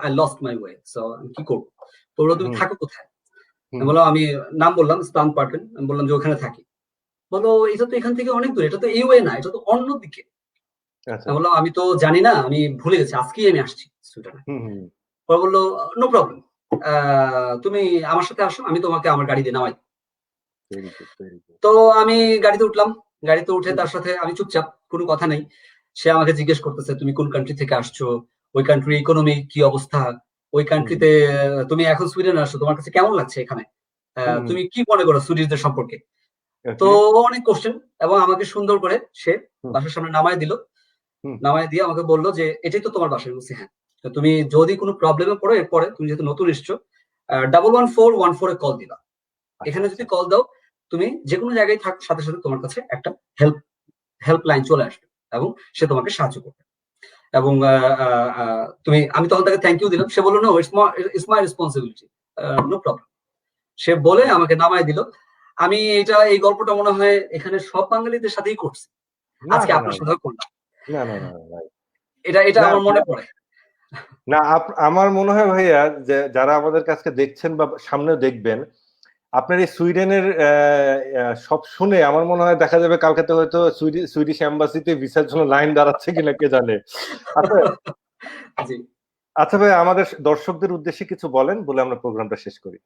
I lost my way, so আমি কি করবো? বললো তুমি থাকো কোথায়? আমি বললাম, আমি নাম বললাম স্টান পার্কেন, আমি বললাম যে ওখানে থাকি। বললো এটা তো এখান থেকে অনেক দূর, এটা তো এই ওয়ে না, এটা তো অন্য দিকে। আমি বললাম আমি তো জানি না, আমি ভুলে গেছি, আজকেই আমি আসছি সুইডেনে। পরে বললো নো প্রবলেম, তুমি আমার সাথে আসো, আমি তোমাকে আমার গাড়ি দিয়ে নামাই। তো আমি গাড়িতে উঠলাম, গাড়িতে উঠে তার সাথে আমি চুপচাপ, কোনো কথা নেই। সে আমাকে জিজ্ঞেস করতেছে তুমি কোন কান্ট্রি থেকে আসছো, ওই কান্ট্রি ইকোনমি কি অবস্থা, ওই কান্ট্রিতে তুমি এখন সুইডেনে আসছো, তোমার কাছে কেমন লাগছে এখানে, তুমি কি মনে করো সুইডিশদের সম্পর্কে। তো অনেক কোশ্চেন, এবং আমাকে সুন্দর করে সে বাসার সামনে নামায় দিল। নামায় দিয়ে আমাকে বললো যে এটাই তো তোমার বাসা। বলছি হ্যাঁ। তুমি যদি কোনো প্রবলেমে পড়ো, এরপরে তুমি যেহেতু নতুন এসছো, 111414 কল দিবা। এখানে যদি কল দাও, তুমি যে কোনো জায়গায় থাক, সাথে সাথে তোমার কাছে একটা হেল্পলাইন চলে আসবে, এবং সে তোমাকে সাহায্য করবে। এবং আমি তখন তাকে থ্যাংক ইউ দিলাম। সে বললো no, it's my responsibility, no problem. সে বলে আমাকে নামায় দিল। আমি এই গল্পটা মনে হয় এখানে সব বাঙালিদের সাথেই করছি, আজকে আপনার সাথেও করলাম। এটা আমার মনে পড়ে।
না, আমার মনে হয় ভাইয়া যে যারা আমাদের কাছে দেখছেন বা সামনে দেখবেন, আপনার এই সুইডেনের সব শুনে আমার মনে হয় দেখা যাবে কালকে হয়তো সুইডিশ এম্বাসিতে ভিসার জন্য লাইন দাঁড়াচ্ছে কিনা কে জানে। আচ্ছা
জি
আচ্ছা ভাই, আমাদের দর্শকদের উদ্দেশ্যে কিছু বলেন, বলে আমরা প্রোগ্রামটা শেষ করি।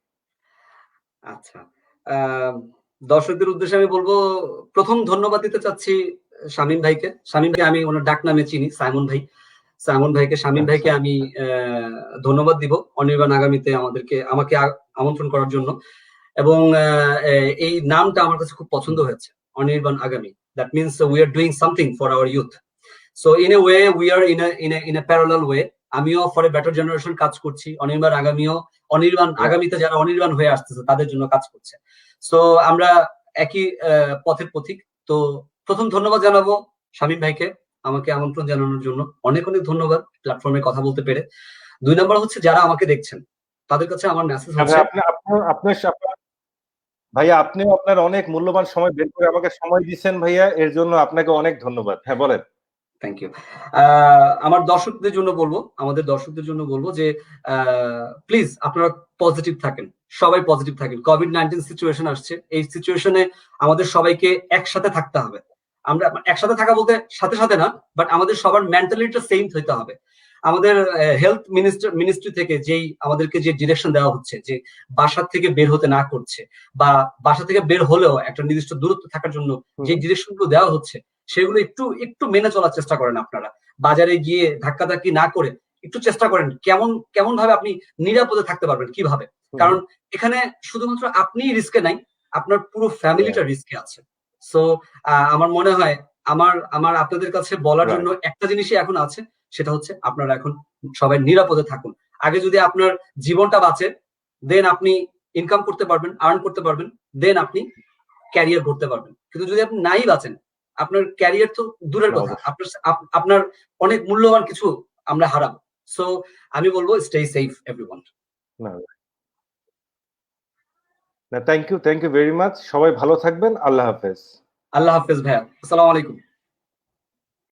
আচ্ছা দর্শকদের উদ্দেশ্যে আমি বলবো, প্রথম ধন্যবাদ দিতে চাচ্ছি শামীম ভাইকে। শামীম ভাই আমি ওনার ডাক নামে চিনি, সাইমন ভাই। শামীম ভাইকে
আচ্ছা
আমি ধন্যবাদ দিব অনির্বাণ আগামীতে আমাকে আমন্ত্রণ করার জন্য। এবং এই নামটা আমার কাছে খুব পছন্দ হয়েছে, অনির্বাণ আগামী। That means we are doing something for our youth. So in a way we are in a parallel way. আমিও ফর এ বেটার জেনারেশন কাজ করছি, অনির্বাণ আগামীতে যারা অনির্বাণ হয়ে আসতেছে তাদের জন্য কাজ করছে। সো আমরা একই পথের পথিক। তো প্রথম ধন্যবাদ জানাবো শামীম ভাইকে আমাকে আমন্ত্রণ জানানোর জন্য, অনেক অনেক ধন্যবাদ প্ল্যাটফর্মে কথা বলতে পেরে। 2 নম্বর হচ্ছে যারা আমাকে দেখছেন তাদের কাছে আমার মেসেজ হচ্ছে,
ভাইয়া আপনিও আপনার অনেক মূল্যবান সময় বের করে আমাকে সময় দিচ্ছেন ভাইয়া, এর জন্য আপনাকে অনেক ধন্যবাদ। হ্যাঁ বলেন।
Thank you. আমাদের দর্শকদের জন্য বলবো যে প্লিজ আপনারা পজিটিভ থাকেন, সবাই পজিটিভ থাকেন। কোভিড-19 সিচুয়েশন আসছে, এই সিচুয়েশনে আমাদের সবাইকে একসাথে থাকতে হবে। আমরা একসাথে থাকা বলতে সাথে সাথে না, বাট আমাদের সবার মেন্টালিটিটা সেম হইতে হবে। আমাদের হেলথ মিনিস্ট্রি থেকে আমাদেরকে যে ডিরেকশন দেওয়া হচ্ছে, যে বাসা থেকে বের হতে না করছে, বা বাসা থেকে বের হলেও একটা নির্দিষ্ট দূরত্ব থাকার জন্য যে ডিরেকশন গুলো দেওয়া হচ্ছে, সেগুলো একটু একটু মেনে চলার চেষ্টা করেন। আপনারা বাজারে গিয়ে ধাক্কাধাক্কি না করে একটু চেষ্টা করেন কেমন ভাবে আপনি নিরাপদে থাকতে পারবেন, কিভাবে। কারণ এখানে শুধুমাত্র আপনি রিস্কে নাই, আপনার পুরো ফ্যামিলিটা রিস্কে আছে। সো আমার মনে হয় আমার আপনাদের কাছে বলার জন্য একটা জিনিসই এখন আছে, সেটা হচ্ছে আপনারা এখন সবাই নিরাপদে থাকুন। আগে যদি আপনার জীবনটা বাঁচে, দেন আপনি ইনকাম করতে পারবেন, আর্ন করতে পারবেন, দেন আপনি ক্যারিয়ার করতে পারবেন। কিন্তু যদি আপনি নাই বাঁচেন, আপনার ক্যারিয়ার তো দূরের কথা, আপনার অনেক মূল্যবান কিছু আমরা হারাবো। সো আমি বলবো stay safe everyone.
Thank you very much. সবাই ভালো থাকবেন। আল্লাহ হাফেজ।
আল্লাহ হাফেজ ভাইয়া, আসসালামু আলাইকুম।